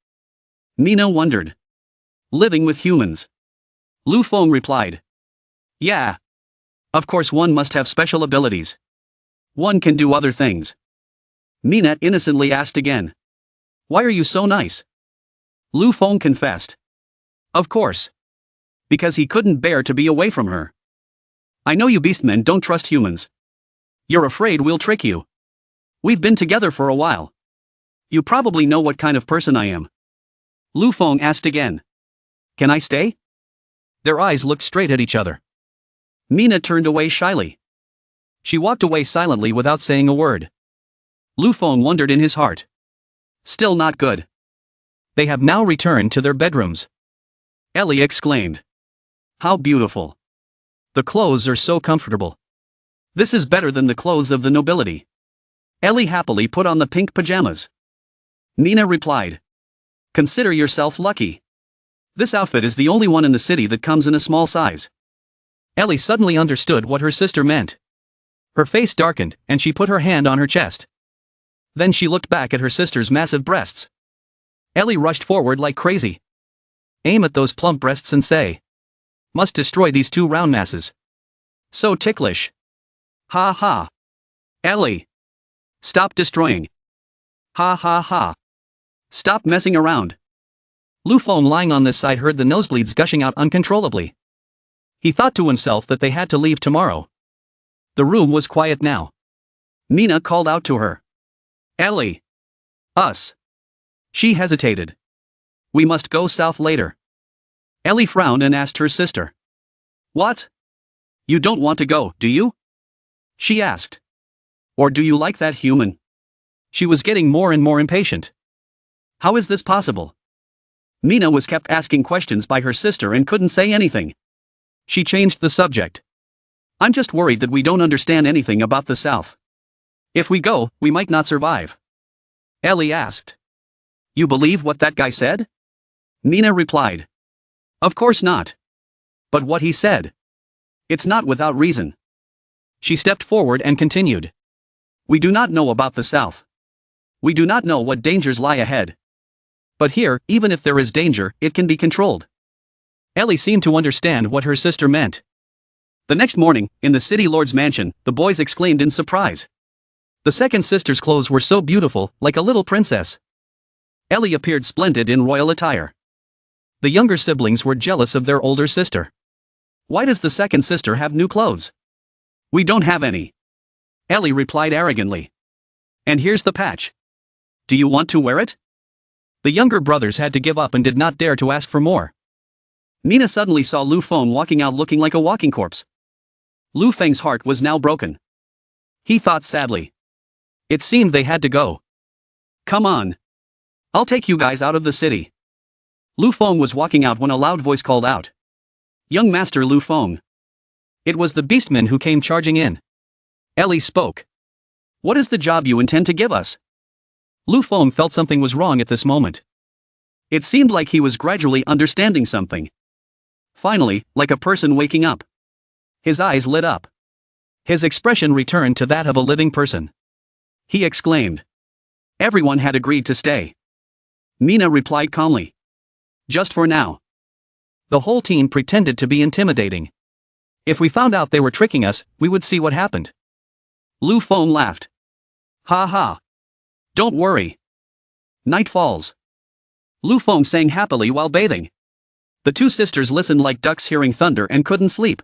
Mina wondered. Living with humans. Lu Feng replied. Yeah. Of course one must have special abilities. One can do other things. Mina innocently asked again. Why are you so nice? Lu Feng confessed. Of course. Because he couldn't bear to be away from her. I know you beastmen don't trust humans. You're afraid we'll trick you. We've been together for a while. You probably know what kind of person I am. Lu Feng asked again. Can I stay? Their eyes looked straight at each other. Mina turned away shyly. She walked away silently without saying a word. Lu Feng wondered in his heart. Still not good. They have now returned to their bedrooms. Ellie exclaimed. How beautiful. The clothes are so comfortable. This is better than the clothes of the nobility. Ellie happily put on the pink pajamas. Mina replied. Consider yourself lucky. This outfit is the only one in the city that comes in a small size. Ellie suddenly understood what her sister meant. Her face darkened, and she put her hand on her chest. Then she looked back at her sister's massive breasts. Ellie rushed forward like crazy. Aim at those plump breasts and say. Must destroy these two round masses. So ticklish. Ha ha. Ellie. Stop destroying. Ha ha ha. Stop messing around. Lu Feng lying on this side heard the nosebleeds gushing out uncontrollably. He thought to himself that they had to leave tomorrow. The room was quiet now. Mina called out to her. Ellie. Us. She hesitated. We must go south later. Ellie frowned and asked her sister. What? You don't want to go, do you? She asked. Or do you like that human? She was getting more and more impatient. How is this possible? Mina was kept asking questions by her sister and couldn't say anything. She changed the subject. I'm just worried that we don't understand anything about the South. If we go, we might not survive. Ellie asked. You believe what that guy said? Mina replied. Of course not. But what he said. It's not without reason. She stepped forward and continued. We do not know about the South. We do not know what dangers lie ahead. But here, even if there is danger, it can be controlled. Ellie seemed to understand what her sister meant. The next morning, in the city lord's mansion, the boys exclaimed in surprise. The second sister's clothes were so beautiful, like a little princess. Ellie appeared splendid in royal attire. The younger siblings were jealous of their older sister. Why does the second sister have new clothes? We don't have any. Ellie replied arrogantly. And here's the patch. Do you want to wear it? The younger brothers had to give up and did not dare to ask for more. Mina suddenly saw Lu Feng walking out looking like a walking corpse. Lu Feng's heart was now broken. He thought sadly. It seemed they had to go. Come on. I'll take you guys out of the city. Lu Feng was walking out when a loud voice called out. Young Master Lu Feng. It was the Beastmen who came charging in. Ellie spoke. What is the job you intend to give us? Lu Feng felt something was wrong at this moment. It seemed like he was gradually understanding something. Finally, like a person waking up. His eyes lit up. His expression returned to that of a living person. He exclaimed. Everyone had agreed to stay. Mina replied calmly. Just for now. The whole team pretended to be intimidating. If we found out they were tricking us, we would see what happened. Lu Feng laughed. Ha ha. Don't worry. Night falls. Lu Feng sang happily while bathing. The two sisters listened like ducks hearing thunder and couldn't sleep.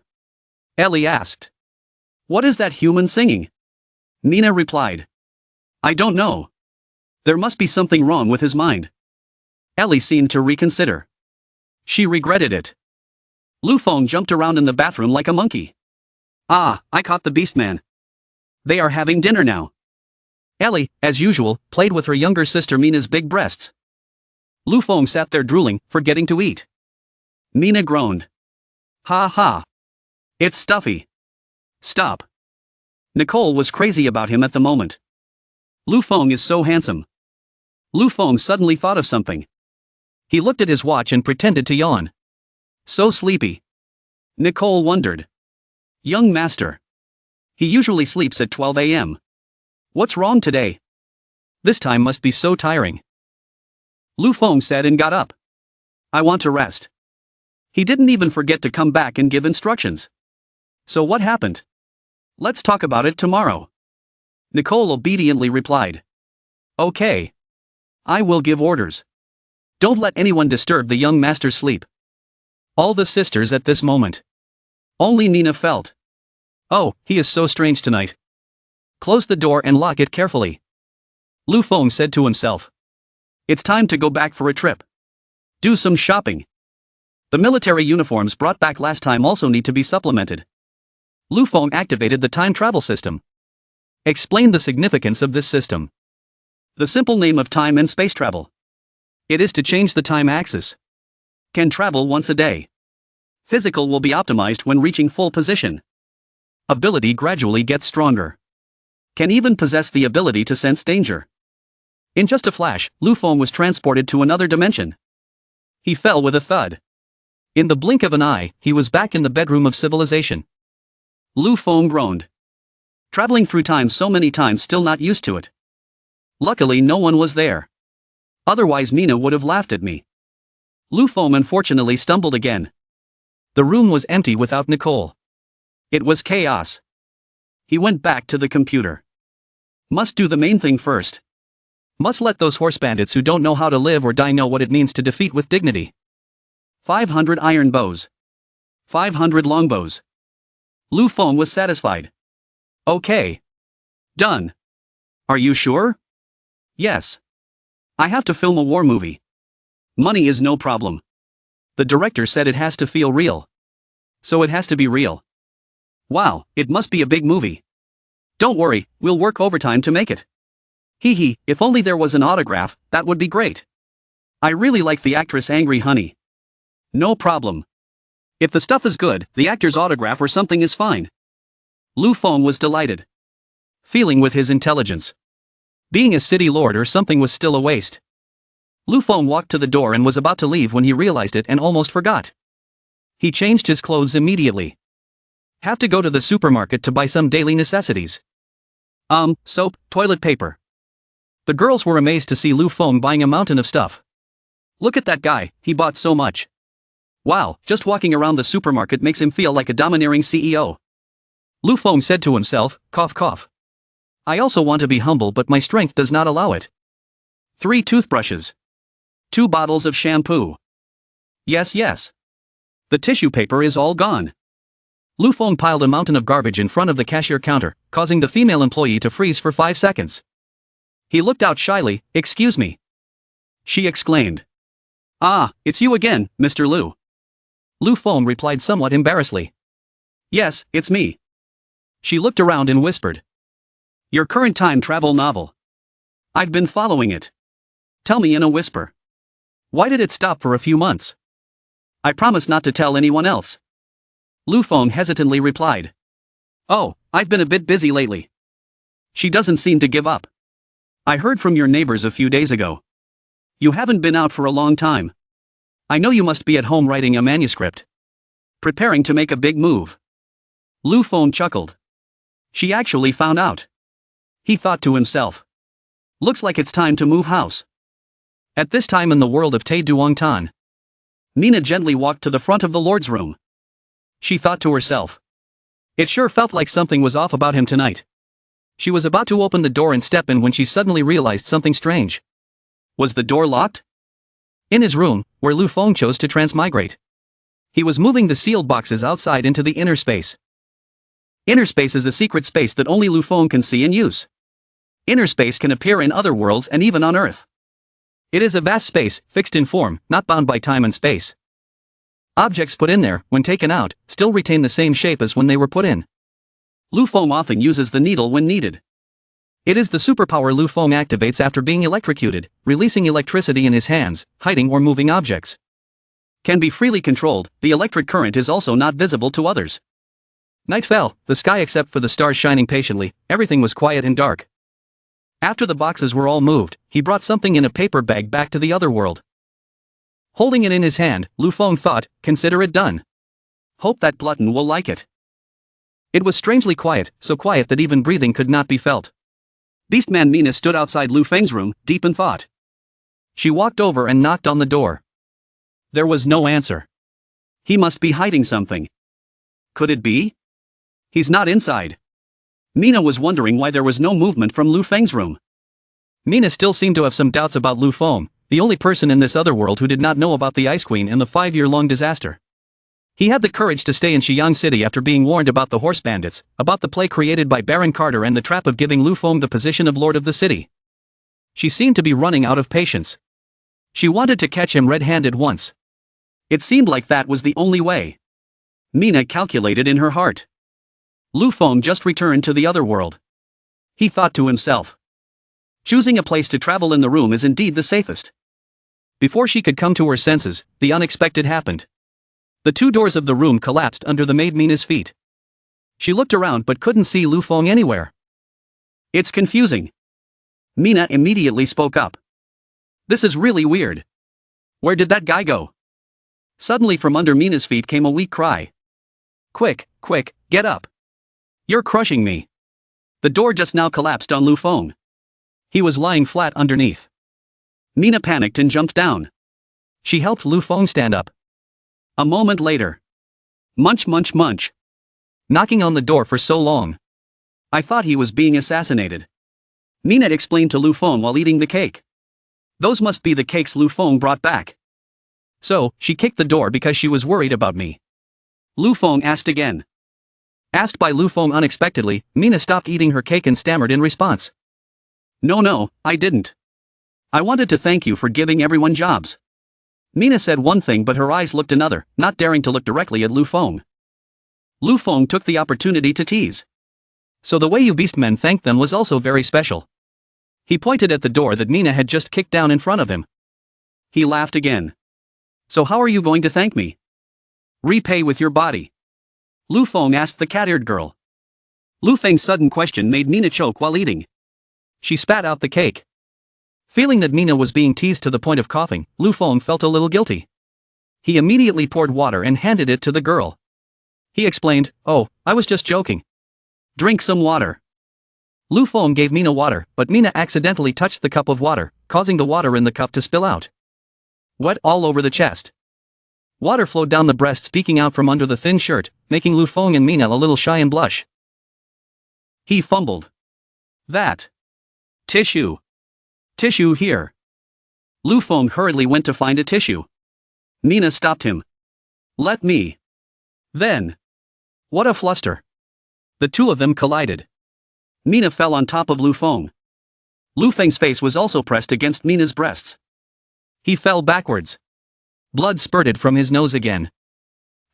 Ellie asked. What is that human singing? Mina replied. I don't know. There must be something wrong with his mind. Ellie seemed to reconsider. She regretted it. Lu Feng jumped around in the bathroom like a monkey. Ah, I caught the Beastman. They are having dinner now. Ellie, as usual, played with her younger sister Mina's big breasts. Lu Feng sat there drooling, forgetting to eat. Mina groaned. Ha ha. It's stuffy. Stop. Nicole was crazy about him at the moment. Lu Feng is so handsome. Lu Feng suddenly thought of something. He looked at his watch and pretended to yawn. So sleepy. Nicole wondered. Young master. He usually sleeps at 12 a.m. What's wrong today? This time must be so tiring. Lu Feng said and got up. I want to rest. He didn't even forget to come back and give instructions. So what happened? Let's talk about it tomorrow. Nicole obediently replied. Okay. I will give orders. Don't let anyone disturb the young master's sleep. All the sisters at this moment. Only Mina felt. Oh, he is so strange tonight. Close the door and lock it carefully. Lu Feng said to himself. It's time to go back for a trip. Do some shopping. The military uniforms brought back last time also need to be supplemented. Lu Feng activated the time travel system. Explain the significance of this system. The simple name of time and space travel. It is to change the time axis. Can travel once a day. Physical will be optimized when reaching full position. Ability gradually gets stronger. Can even possess the ability to sense danger. In just a flash, Lu Feng was transported to another dimension. He fell with a thud. In the blink of an eye, he was back in the bedroom of civilization. Lu Feng groaned. Traveling through time so many times, still not used to it. Luckily no one was there. Otherwise Mina would have laughed at me. Lu Feng unfortunately stumbled again. The room was empty without Nicole. It was chaos. He went back to the computer. Must do the main thing first. Must let those horse bandits who don't know how to live or die know what it means to defeat with dignity. 500 iron bows. 500 longbows. Lu Feng was satisfied. Okay. Done. Are you sure? Yes. I have to film a war movie. Money is no problem. The director said it has to feel real. So it has to be real. Wow, it must be a big movie. Don't worry, we'll work overtime to make it. Hee hee, if only there was an autograph, that would be great. I really like the actress Angry Honey. No problem. If the stuff is good, the actor's autograph or something is fine. Lu Feng was delighted. Feeling with his intelligence. Being a city lord or something was still a waste. Lu Feng walked to the door and was about to leave when he realized it and almost forgot. He changed his clothes immediately. Have to go to the supermarket to buy some daily necessities. Soap, toilet paper. The girls were amazed to see Lu Feng buying a mountain of stuff. Look at that guy, he bought so much. Wow, just walking around the supermarket makes him feel like a domineering CEO. Lu Feng said to himself, cough cough. I also want to be humble but my strength does not allow it. 3 toothbrushes. 2 bottles of shampoo. Yes. The tissue paper is all gone. Lu Feng piled a mountain of garbage in front of the cashier counter, causing the female employee to freeze for 5 seconds. He looked out shyly. Excuse me. She exclaimed. Ah, it's you again, Mr. Lu. Lu Feng replied somewhat embarrassedly. Yes, it's me. She looked around and whispered. Your current time travel novel. I've been following it. Tell me in a whisper. Why did it stop for a few months? I promise not to tell anyone else. Lu Feng hesitantly replied. Oh, I've been a bit busy lately. She doesn't seem to give up. I heard from your neighbors a few days ago. You haven't been out for a long time. I know you must be at home writing a manuscript. Preparing to make a big move. Lu Feng chuckled. She actually found out. He thought to himself. Looks like it's time to move house. At this time in the world of Te Duong Tan, Mina gently walked to the front of the Lord's room. She thought to herself. It sure felt like something was off about him tonight. She was about to open the door and step in when she suddenly realized something strange. Was the door locked? In his room, where Lu Feng chose to transmigrate. He was moving the sealed boxes outside into the inner space. Inner space is a secret space that only Lu Feng can see and use. Inner space can appear in other worlds and even on Earth. It is a vast space, fixed in form, not bound by time and space. Objects put in there, when taken out, still retain the same shape as when they were put in. Lu Feng often uses the needle when needed. It is the superpower Lu Feng activates after being electrocuted, releasing electricity in his hands, hiding or moving objects. Can be freely controlled, the electric current is also not visible to others. Night fell, the sky except for the stars shining patiently, everything was quiet and dark. After the boxes were all moved, he brought something in a paper bag back to the other world. Holding it in his hand, Lu Feng thought, consider it done. Hope that glutton will like it. It was strangely quiet, so quiet that even breathing could not be felt. Beastman Mina stood outside Lu Feng's room, deep in thought. She walked over and knocked on the door. There was no answer. He must be hiding something. Could it be? He's not inside. Mina was wondering why there was no movement from Lu Feng's room. Mina still seemed to have some doubts about Lu Feng, the only person in this other world who did not know about the Ice Queen and the 5-year-long disaster. He had the courage to stay in Shiyang City after being warned about the horse bandits, about the play created by Baron Carter and the trap of giving Lu Feng the position of lord of the city. She seemed to be running out of patience. She wanted to catch him red-handed once. It seemed like that was the only way. Mina calculated in her heart. Lu Feng just returned to the other world. He thought to himself. Choosing a place to travel in the room is indeed the safest. Before she could come to her senses, the unexpected happened. The two doors of the room collapsed under the maid Mina's feet. She looked around but couldn't see Lu Feng anywhere. It's confusing. Mina immediately spoke up. This is really weird. Where did that guy go? Suddenly from under Mina's feet came a weak cry. Quick, quick, get up. You're crushing me. The door just now collapsed on Lu Feng. He was lying flat underneath. Mina panicked and jumped down. She helped Lu Feng stand up. A moment later. Munch munch munch. Knocking on the door for so long. I thought he was being assassinated. Mina explained to Lu Feng while eating the cake. Those must be the cakes Lu Feng brought back. So, she kicked the door because she was worried about me. Lu Feng asked again. Asked by Lu Feng unexpectedly, Mina stopped eating her cake and stammered in response. No, I didn't. I wanted to thank you for giving everyone jobs. Mina said one thing but her eyes looked another, not daring to look directly at Lu Feng. Lu Feng took the opportunity to tease. So the way you Beastmen thanked them was also very special. He pointed at the door that Mina had just kicked down in front of him. He laughed again. So how are you going to thank me? Repay with your body. Lu Feng asked the cat-eared girl. Lu Feng's sudden question made Mina choke while eating. She spat out the cake. Feeling that Mina was being teased to the point of coughing, Lu Feng felt a little guilty. He immediately poured water and handed it to the girl. He explained, oh, I was just joking. Drink some water. Lu Feng gave Mina water, but Mina accidentally touched the cup of water, causing the water in the cup to spill out. Wet all over the chest. Water flowed down the breasts peeking out from under the thin shirt, making Lu Feng and Mina a little shy and blush. He fumbled. That. Tissue. Tissue here. Lu Feng hurriedly went to find a tissue. Mina stopped him. Let me. Then. What a fluster. The two of them collided. Mina fell on top of Lu Feng. Lu Feng's face was also pressed against Mina's breasts. He fell backwards. Blood spurted from his nose again.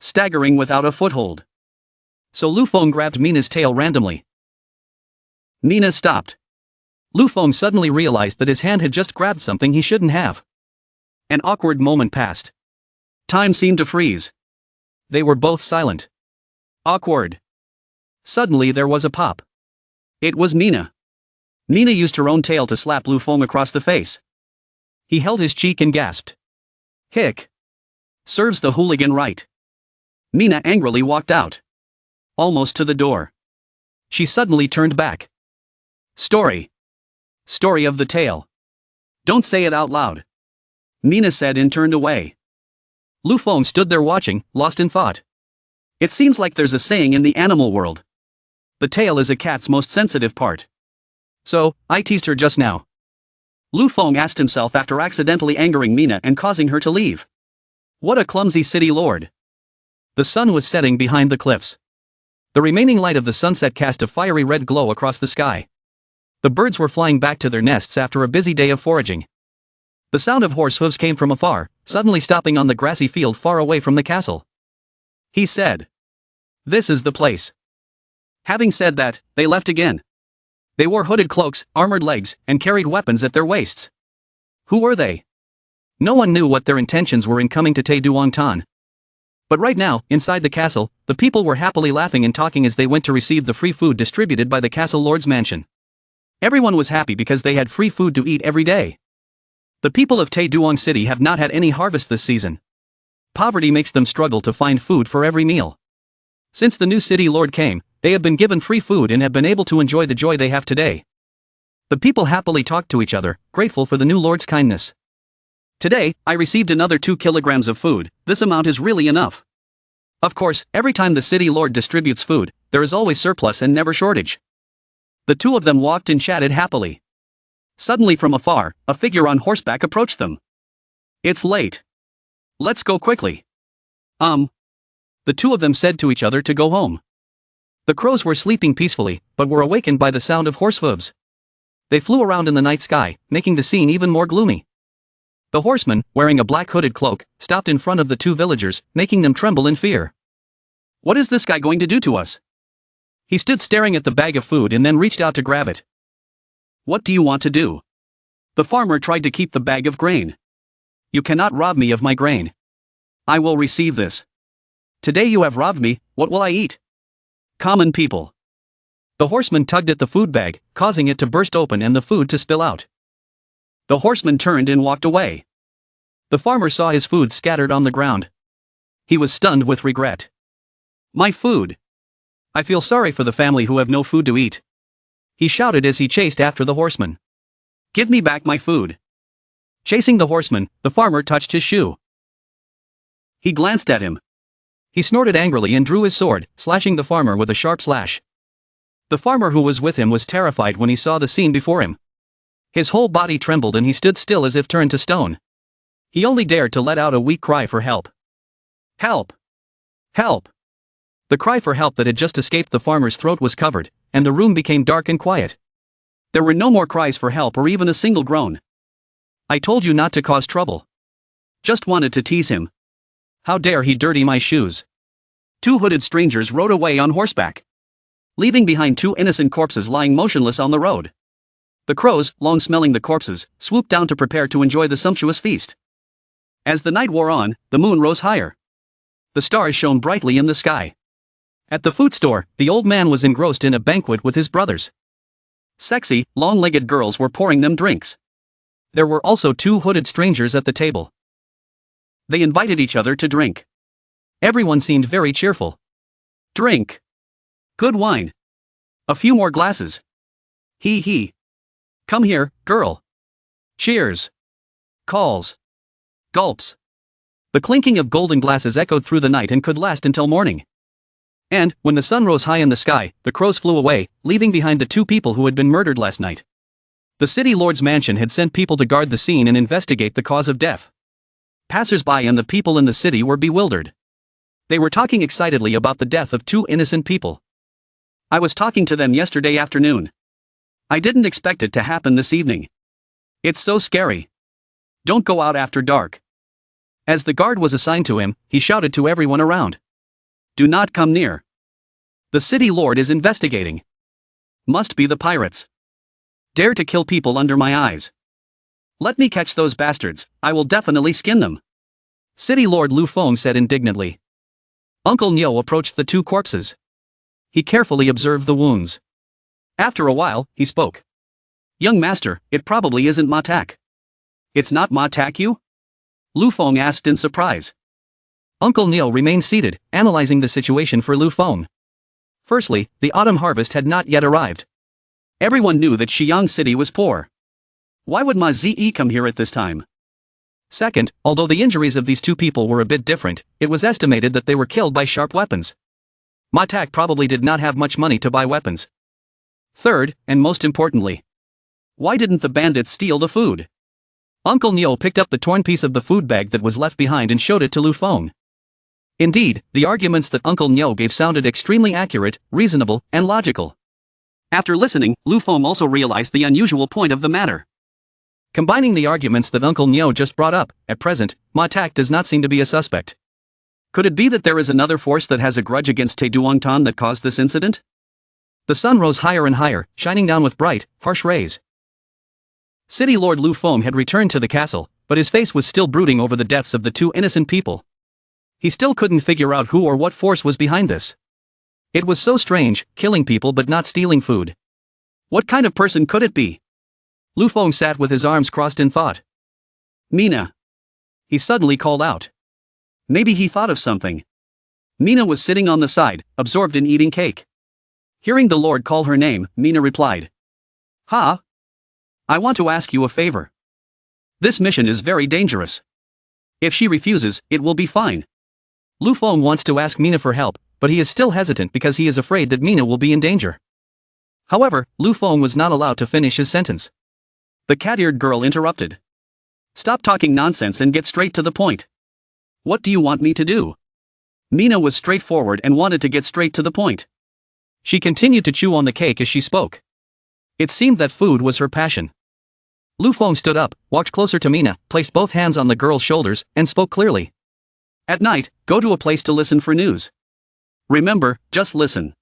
Staggering without a foothold. So Lu Feng grabbed Mina's tail randomly. Mina stopped. Lu Feng suddenly realized that his hand had just grabbed something he shouldn't have. An awkward moment passed. Time seemed to freeze. They were both silent. Awkward. Suddenly there was a pop. It was Mina. Mina used her own tail to slap Lu Feng across the face. He held his cheek and gasped. Hick. Serves the hooligan right. Mina angrily walked out. Almost to the door. She suddenly turned back. Story. Story of the tale. Don't say it out loud. Mina said and turned away. Lu Feng stood there watching, lost in thought. It seems like there's a saying in the animal world. The tail is a cat's most sensitive part. So, I teased her just now. Lu Feng asked himself after accidentally angering Mina and causing her to leave. What a clumsy city lord. The sun was setting behind the cliffs. The remaining light of the sunset cast a fiery red glow across the sky. The birds were flying back to their nests after a busy day of foraging. The sound of horse hooves came from afar, suddenly stopping on the grassy field far away from the castle. He said. This is the place. Having said that, they left again. They wore hooded cloaks, armored legs, and carried weapons at their waists. Who were they? No one knew what their intentions were in coming to Taeduangtan. But right now, inside the castle, the people were happily laughing and talking as they went to receive the free food distributed by the castle lord's mansion. Everyone was happy because they had free food to eat every day. The people of Taeduang City have not had any harvest this season. Poverty makes them struggle to find food for every meal. Since the new city lord came, they have been given free food and have been able to enjoy the joy they have today. The people happily talked to each other, grateful for the new lord's kindness. Today, I received another 2 kilograms of food. This amount is really enough. Of course, every time the city lord distributes food, there is always surplus and never shortage. The two of them walked and chatted happily. Suddenly from afar, a figure on horseback approached them. It's late. Let's go quickly. The two of them said to each other to go home. The crows were sleeping peacefully, but were awakened by the sound of horse hooves. They flew around in the night sky, making the scene even more gloomy. The horseman, wearing a black hooded cloak, stopped in front of the two villagers, making them tremble in fear. "What is this guy going to do to us?" He stood staring at the bag of food and then reached out to grab it. "What do you want to do?" The farmer tried to keep the bag of grain. "You cannot rob me of my grain. I will receive this. Today you have robbed me, what will I eat?" Common people. The horseman tugged at the food bag, causing it to burst open and the food to spill out. The horseman turned and walked away. The farmer saw his food scattered on the ground. He was stunned with regret. "My food! I feel sorry for the family who have no food to eat," he shouted as he chased after the horseman. "Give me back my food." Chasing the horseman, the farmer touched his shoe. He glanced at him. He snorted angrily and drew his sword, slashing the farmer with a sharp slash. The farmer who was with him was terrified when he saw the scene before him. His whole body trembled and he stood still as if turned to stone. He only dared to let out a weak cry for help. "Help! Help!" The cry for help that had just escaped the farmer's throat was covered, and the room became dark and quiet. There were no more cries for help or even a single groan. "I told you not to cause trouble. Just wanted to tease him. How dare he dirty my shoes?" Two hooded strangers rode away on horseback, leaving behind two innocent corpses lying motionless on the road. The crows, long smelling the corpses, swooped down to prepare to enjoy the sumptuous feast. As the night wore on, the moon rose higher. The stars shone brightly in the sky. At the food store, the old man was engrossed in a banquet with his brothers. Sexy, long-legged girls were pouring them drinks. There were also two hooded strangers at the table. They invited each other to drink. Everyone seemed very cheerful. "Drink. Good wine. A few more glasses. He. Come here, girl. Cheers." Calls. Gulps. The clinking of golden glasses echoed through the night and could last until morning. And, when the sun rose high in the sky, the crows flew away, leaving behind the two people who had been murdered last night. The city lord's mansion had sent people to guard the scene and investigate the cause of death. Passers-by and the people in the city were bewildered. They were talking excitedly about the death of two innocent people. "I was talking to them yesterday afternoon. I didn't expect it to happen this evening. It's so scary. Don't go out after dark." As the guard was assigned to him, he shouted to everyone around. "Do not come near. The city lord is investigating. Must be the pirates. Dare to kill people under my eyes. Let me catch those bastards, I will definitely skin them." City Lord Lu Feng said indignantly. Uncle Nyo approached the two corpses. He carefully observed the wounds. After a while, he spoke. "Young master, it probably isn't Ma Tak." "It's not Ma Tak you?" Lu Feng asked in surprise. Uncle Neo remained seated, analyzing the situation for Lu Feng. Firstly, the autumn harvest had not yet arrived. Everyone knew that Xi'an City was poor. Why would Ma Zi come here at this time? Second, although the injuries of these two people were a bit different, it was estimated that they were killed by sharp weapons. Ma Tak probably did not have much money to buy weapons. Third, and most importantly, why didn't the bandits steal the food? Uncle Neo picked up the torn piece of the food bag that was left behind and showed it to Lu Feng. Indeed, the arguments that Uncle Nyo gave sounded extremely accurate, reasonable, and logical. After listening, Lu Feng also realized the unusual point of the matter. Combining the arguments that Uncle Nyo just brought up, at present, Ma Tak does not seem to be a suspect. Could it be that there is another force that has a grudge against Te Duongtan that caused this incident? The sun rose higher and higher, shining down with bright, harsh rays. City Lord Lu Feng had returned to the castle, but his face was still brooding over the deaths of the two innocent people. He still couldn't figure out who or what force was behind this. It was so strange, killing people but not stealing food. What kind of person could it be? Lu Feng sat with his arms crossed in thought. "Mina!" He suddenly called out. Maybe he thought of something. Mina was sitting on the side, absorbed in eating cake. Hearing the Lord call her name, Mina replied. "Ha? I want to ask you a favor. This mission is very dangerous. If she refuses, it will be fine." Lu Feng wants to ask Mina for help, but he is still hesitant because he is afraid that Mina will be in danger. However, Lu Feng was not allowed to finish his sentence. The cat-eared girl interrupted. "Stop talking nonsense and get straight to the point. What do you want me to do?" Mina was straightforward and wanted to get straight to the point. She continued to chew on the cake as she spoke. It seemed that food was her passion. Lu Feng stood up, walked closer to Mina, placed both hands on the girl's shoulders, and spoke clearly. At night, go to a place to listen for news. Remember, just listen.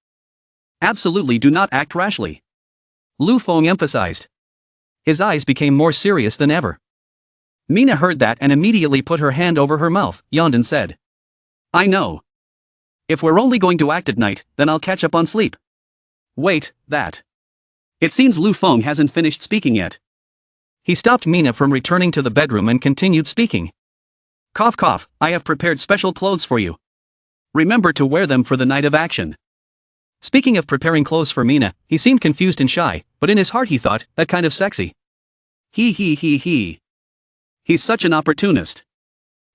Absolutely do not act rashly. Lu Feng emphasized. His eyes became more serious than ever. Mina heard that and immediately put her hand over her mouth, yawned and said. I know. If we're only going to act at night, then I'll catch up on sleep. Wait, that. It seems Lu Feng hasn't finished speaking yet. He stopped Mina from returning to the bedroom and continued speaking. Cough cough, I have prepared special clothes for you. Remember to wear them for the night of action. Speaking of preparing clothes for Mina, he seemed confused and shy, but in his heart he thought, that kind of sexy. He. He's such an opportunist.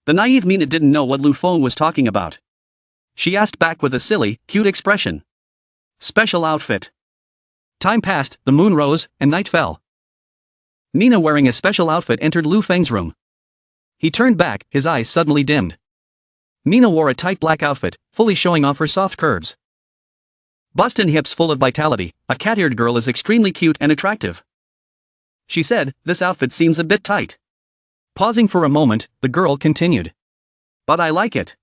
The naive Mina didn't know what Lu Feng was talking about. She asked back with a silly, cute expression. Special outfit. Time passed, the moon rose, and night fell. Mina wearing a special outfit entered Lu Feng's room. He turned back, his eyes suddenly dimmed. Mina wore a tight black outfit, fully showing off her soft curves. Bust and hips full of vitality, a cat-eared girl is extremely cute and attractive. She said, this outfit seems a bit tight. Pausing for a moment, the girl continued. But I like it.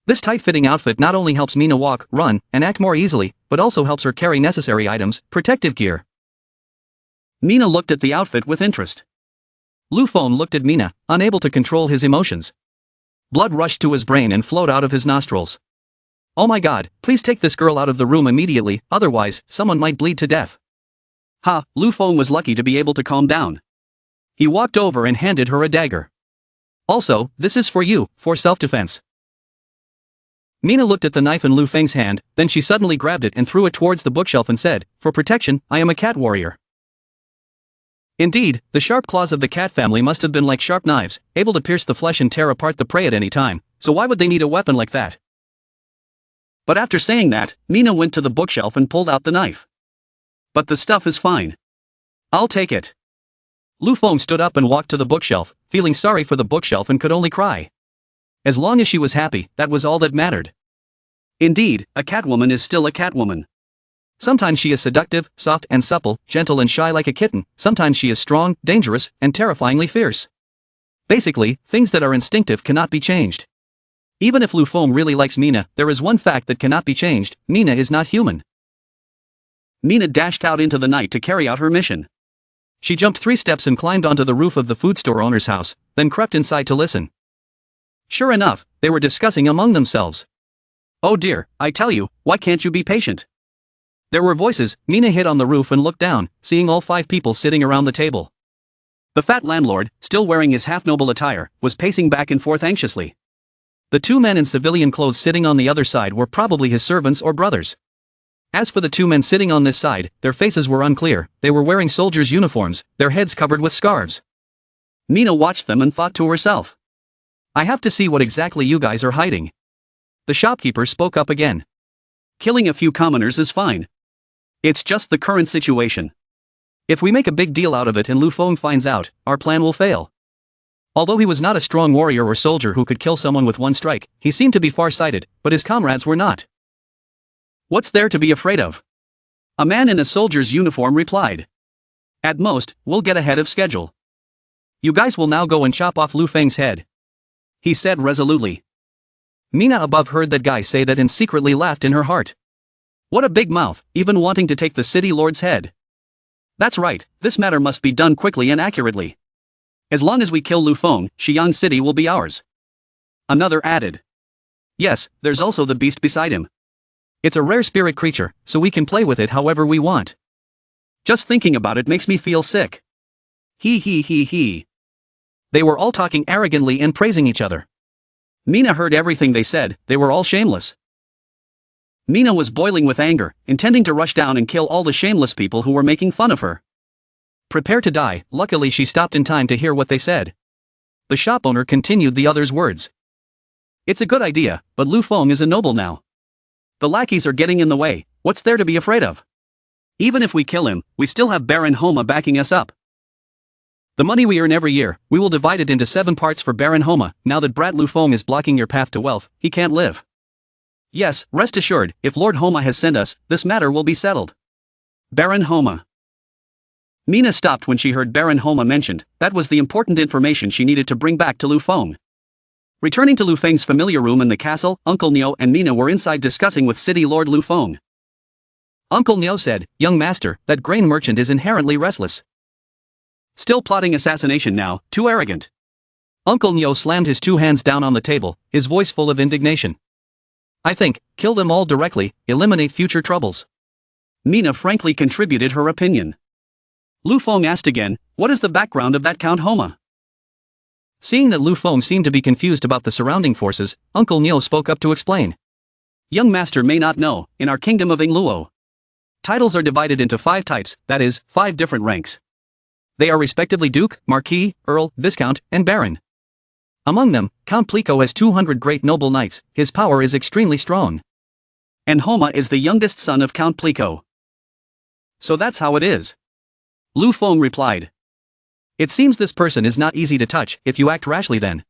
This tight-fitting outfit not only helps Mina walk, run, and act more easily, but also helps her carry necessary items, protective gear. Mina looked at the outfit with interest. Lu Feng looked at Mina, unable to control his emotions. Blood rushed to his brain and flowed out of his nostrils. Oh my god, please take this girl out of the room immediately, otherwise, someone might bleed to death. Ha, Lu Feng was lucky to be able to calm down. He walked over and handed her a dagger. Also, this is for you, for self-defense. Mina looked at the knife in Lu Feng's hand, then she suddenly grabbed it and threw it towards the bookshelf and said, for protection, I am a cat warrior. Indeed, the sharp claws of the cat family must have been like sharp knives, able to pierce the flesh and tear apart the prey at any time, so why would they need a weapon like that? But after saying that, Mina went to the bookshelf and pulled out the knife. But the stuff is fine. I'll take it. Lu Feng stood up and walked to the bookshelf, feeling sorry for the bookshelf and could only cry. As long as she was happy, that was all that mattered. Indeed, a catwoman is still a catwoman. Sometimes she is seductive, soft and supple, gentle and shy like a kitten, sometimes she is strong, dangerous, and terrifyingly fierce. Basically, things that are instinctive cannot be changed. Even if Lu Feng really likes Mina, there is one fact that cannot be changed, Mina is not human. Mina dashed out into the night to carry out her mission. She jumped 3 steps and climbed onto the roof of the food store owner's house, then crept inside to listen. Sure enough, they were discussing among themselves. Oh dear, I tell you, why can't you be patient? There were voices. Mina hid on the roof and looked down, seeing all 5 people sitting around the table. The fat landlord, still wearing his half-noble attire, was pacing back and forth anxiously. The 2 men in civilian clothes sitting on the other side were probably his servants or brothers. As for the 2 men sitting on this side, their faces were unclear, they were wearing soldiers' uniforms, their heads covered with scarves. Mina watched them and thought to herself. I have to see what exactly you guys are hiding. The shopkeeper spoke up again. Killing a few commoners is fine. It's just the current situation. If we make a big deal out of it and Lu Feng finds out, our plan will fail. Although he was not a strong warrior or soldier who could kill someone with one strike, he seemed to be far-sighted, but his comrades were not. What's there to be afraid of? A man in a soldier's uniform replied. At most, we'll get ahead of schedule. You guys will now go and chop off Lu Feng's head. He said resolutely. Mina above heard that guy say that and secretly laughed in her heart. What a big mouth, even wanting to take the city lord's head. That's right, this matter must be done quickly and accurately. As long as we kill Lu Feng, Xi'an City will be ours. Another added. Yes, there's also the beast beside him. It's a rare spirit creature, so we can play with it however we want. Just thinking about it makes me feel sick. He. They were all talking arrogantly and praising each other. Mina heard everything they said, they were all shameless. Mina was boiling with anger, intending to rush down and kill all the shameless people who were making fun of her. Prepare to die. Luckily she stopped in time to hear what they said. The shop owner continued the other's words. It's a good idea, but Lu Feng is a noble now. The lackeys are getting in the way, what's there to be afraid of? Even if we kill him, we still have Baron Homa backing us up. The money we earn every year, we will divide it into 7 parts for Baron Homa. Now that Brat Lu Feng is blocking your path to wealth, he can't live. Yes, rest assured, if Lord Homa has sent us, this matter will be settled. Baron Homa. Mina stopped when she heard Baron Homa mentioned. That was the important information she needed to bring back to Lu Feng. Returning to Lu Feng's familiar room in the castle, Uncle Niu and Mina were inside discussing with City Lord Lu Feng. Uncle Niu said, "Young master, that grain merchant is inherently restless. Still plotting assassination now, too arrogant." Uncle Niu slammed his two hands down on the table, his voice full of indignation. "I think, kill them all directly, eliminate future troubles." Mina frankly contributed her opinion. Lu Feng asked again, "What is the background of that Count Homa?" Seeing that Lu Feng seemed to be confused about the surrounding forces, Uncle Niu spoke up to explain. "Young master may not know, in our kingdom of Yingluo, titles are divided into 5 types, that is, 5 different ranks. They are respectively Duke, Marquis, Earl, Viscount, and Baron. Among them, Count Plico has 200 great noble knights, his power is extremely strong. And Homa is the youngest son of Count Plico. So that's how it is." Lu Feng replied. "It seems this person is not easy to touch if you act rashly then."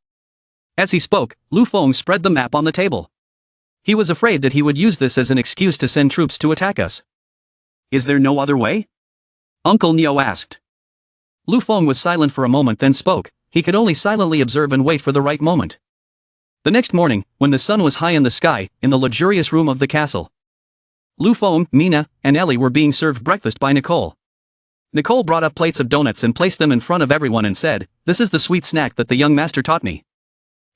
As he spoke, Lu Feng spread the map on the table. He was afraid that he would use this as an excuse to send troops to attack us. "Is there no other way?" Uncle Niu asked. Lu Feng was silent for a moment then spoke. He could only silently observe and wait for the right moment. The next morning, when the sun was high in the sky, in the luxurious room of the castle, Lu Feng, Mina, and Ellie were being served breakfast by Nicole. Nicole brought up plates of donuts and placed them in front of everyone and said, "This is the sweet snack that the young master taught me.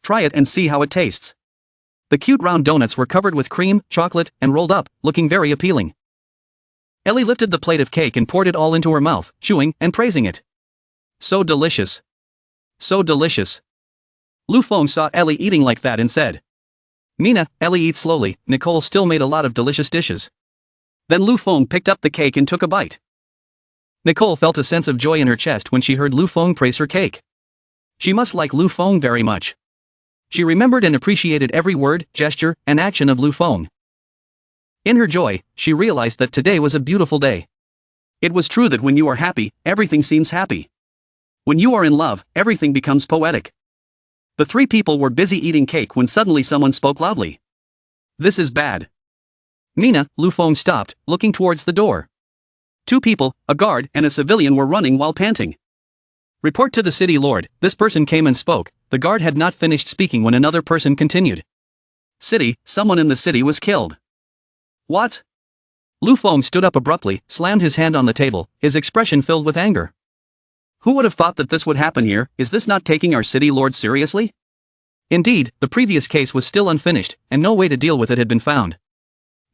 Try it and see how it tastes." The cute round donuts were covered with cream, chocolate, and rolled up, looking very appealing. Ellie lifted the plate of cake and poured it all into her mouth, chewing and praising it. "So delicious. So delicious." Lu Feng saw Ellie eating like that and said, "Mina, Ellie eats slowly." Nicole still made a lot of delicious dishes. Then Lu Feng picked up the cake and took a bite. Nicole felt a sense of joy in her chest when she heard Lu Feng praise her cake. She must like Lu Feng very much. She remembered and appreciated every word, gesture, and action of Lu Feng. In her joy, she realized that today was a beautiful day. It was true that when you are happy, everything seems happy. When you are in love, everything becomes poetic. The 3 people were busy eating cake when suddenly someone spoke loudly. "This is bad." Mina, Lu Feng stopped, looking towards the door. 2 people, a guard and a civilian were running while panting. "Report to the city lord." This person came and spoke. The guard had not finished speaking when another person continued. "City, someone in the city was killed." "What?" Lu Feng stood up abruptly, slammed his hand on the table, his expression filled with anger. "Who would have thought that this would happen here? Is this not taking our city lord seriously?" Indeed, the previous case was still unfinished, and no way to deal with it had been found.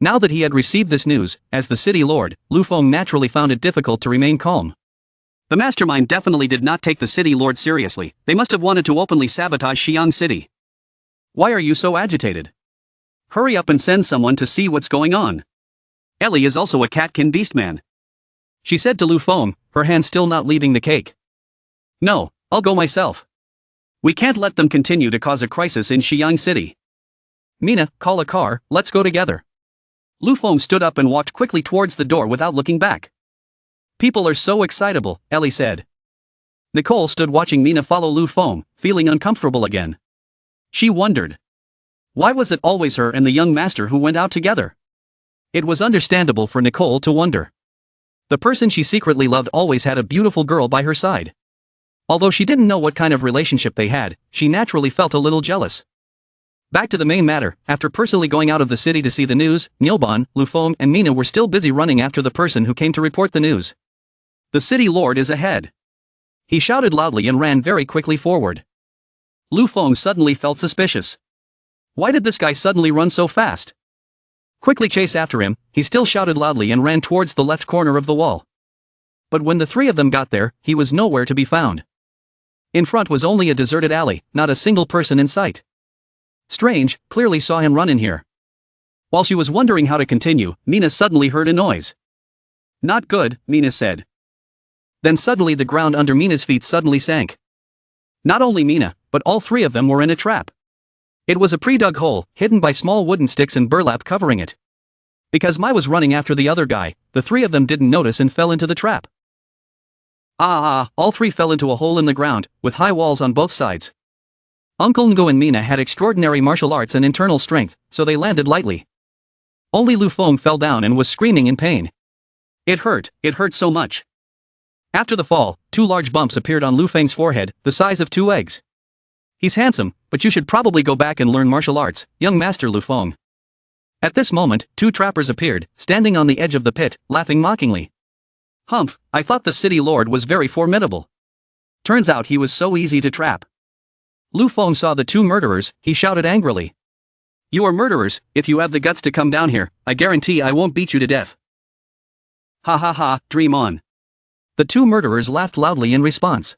Now that he had received this news, as the city lord, Lu Feng naturally found it difficult to remain calm. The mastermind definitely did not take the city lord seriously. They must have wanted to openly sabotage Xiang City. "Why are you so agitated? Hurry up and send someone to see what's going on. Ellie is also a catkin beastman," she said to Lu Feng, her hand still not leaving the cake. "No, I'll go myself. We can't let them continue to cause a crisis in Xiang City. Mina, call a car, let's go together." Lu Feng stood up and walked quickly towards the door without looking back. "People are so excitable," Ellie said. Nicole stood watching Mina follow Lu Feng, feeling uncomfortable again. She wondered. Why was it always her and the young master who went out together? It was understandable for Nicole to wonder. The person she secretly loved always had a beautiful girl by her side. Although she didn't know what kind of relationship they had, she naturally felt a little jealous. Back to the main matter, after personally going out of the city to see the news, Nielban, Lu Feng and Mina were still busy running after the person who came to report the news. "The city lord is ahead." He shouted loudly and ran very quickly forward. Lu Feng suddenly felt suspicious. Why did this guy suddenly run so fast? Quickly chase after him, he still shouted loudly and ran towards the left corner of the wall. But when the 3 of them got there, he was nowhere to be found. In front was only a deserted alley, not a single person in sight. Strange, clearly saw him run in here. While she was wondering how to continue, Mina suddenly heard a noise. "Not good," Mina said. Then suddenly the ground under Mina's feet suddenly sank. Not only Mina, but all 3 of them were in a trap. It was a pre-dug hole, hidden by small wooden sticks and burlap covering it. Because Mai was running after the other guy, the 3 of them didn't notice and fell into the trap. All 3 fell into a hole in the ground, with high walls on both sides. Uncle Ngo and Mina had extraordinary martial arts and internal strength, so they landed lightly. Only Lu Feng fell down and was screaming in pain. It hurt so much. After the fall, 2 large bumps appeared on Lu Feng's forehead, the size of 2 eggs. He's handsome, but you should probably go back and learn martial arts, young master Lu Feng. At this moment, 2 trappers appeared, standing on the edge of the pit, laughing mockingly. Humph, I thought the city lord was very formidable. Turns out he was so easy to trap. Lu Feng saw the 2 murderers, he shouted angrily. You are murderers, if you have the guts to come down here, I guarantee I won't beat you to death. Ha ha ha, dream on. The 2 murderers laughed loudly in response.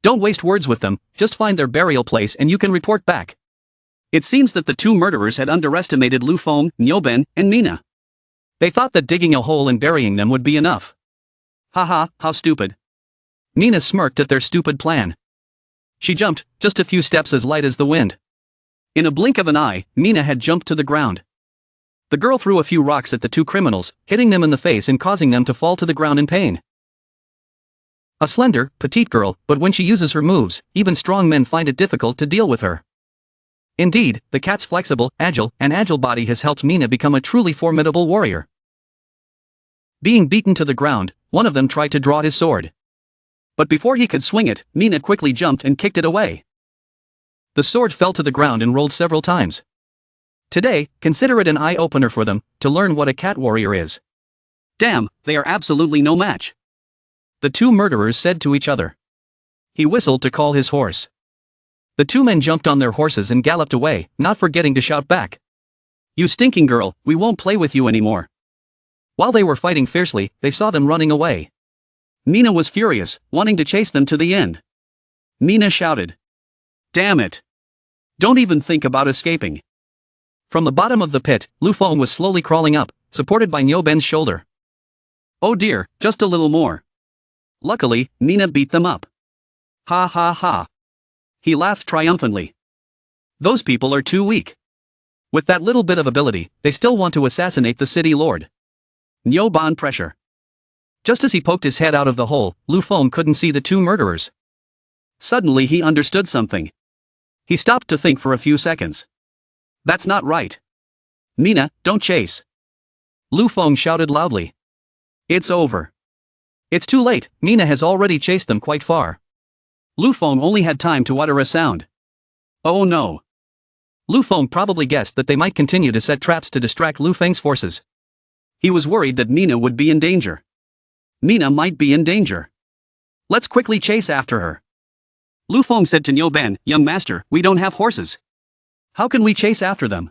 Don't waste words with them, just find their burial place and you can report back. It seems that the 2 murderers had underestimated Lu Feng, Nyoben, and Mina. They thought that digging a hole and burying them would be enough. Haha, how stupid. Mina smirked at their stupid plan. She jumped, just a few steps as light as the wind. In a blink of an eye, Mina had jumped to the ground. The girl threw a few rocks at the 2 criminals, hitting them in the face and causing them to fall to the ground in pain. A slender, petite girl, but when she uses her moves, even strong men find it difficult to deal with her. Indeed, the cat's flexible, agile body has helped Mina become a truly formidable warrior. Being beaten to the ground, one of them tried to draw his sword. But before he could swing it, Mina quickly jumped and kicked it away. The sword fell to the ground and rolled several times. Today, consider it an eye-opener for them, to learn what a cat warrior is. Damn, they are absolutely no match. The 2 murderers said to each other. He whistled to call his horse. The 2 men jumped on their horses and galloped away, not forgetting to shout back. You stinking girl, we won't play with you anymore. While they were fighting fiercely, they saw them running away. Mina was furious, wanting to chase them to the end. Mina shouted. Damn it. Don't even think about escaping. From the bottom of the pit, Lu Feng was slowly crawling up, supported by Niu Ben's shoulder. Oh dear, just a little more. Luckily, Mina beat them up. Ha ha ha. He laughed triumphantly. Those people are too weak. With that little bit of ability, they still want to assassinate the city lord. Niu Ben pressure. Just as he poked his head out of the hole, Lu Feng couldn't see the 2 murderers. Suddenly he understood something. He stopped to think for a few seconds. That's not right. Mina, don't chase. Lu Feng shouted loudly. It's over. It's too late, Mina has already chased them quite far. Lu Feng only had time to utter a sound. Oh no. Lu Feng probably guessed that they might continue to set traps to distract Lu Feng's forces. He was worried that Mina would be in danger. Mina might be in danger. Let's quickly chase after her. Lu Feng said to Niu Ben, young master, we don't have horses. How can we chase after them?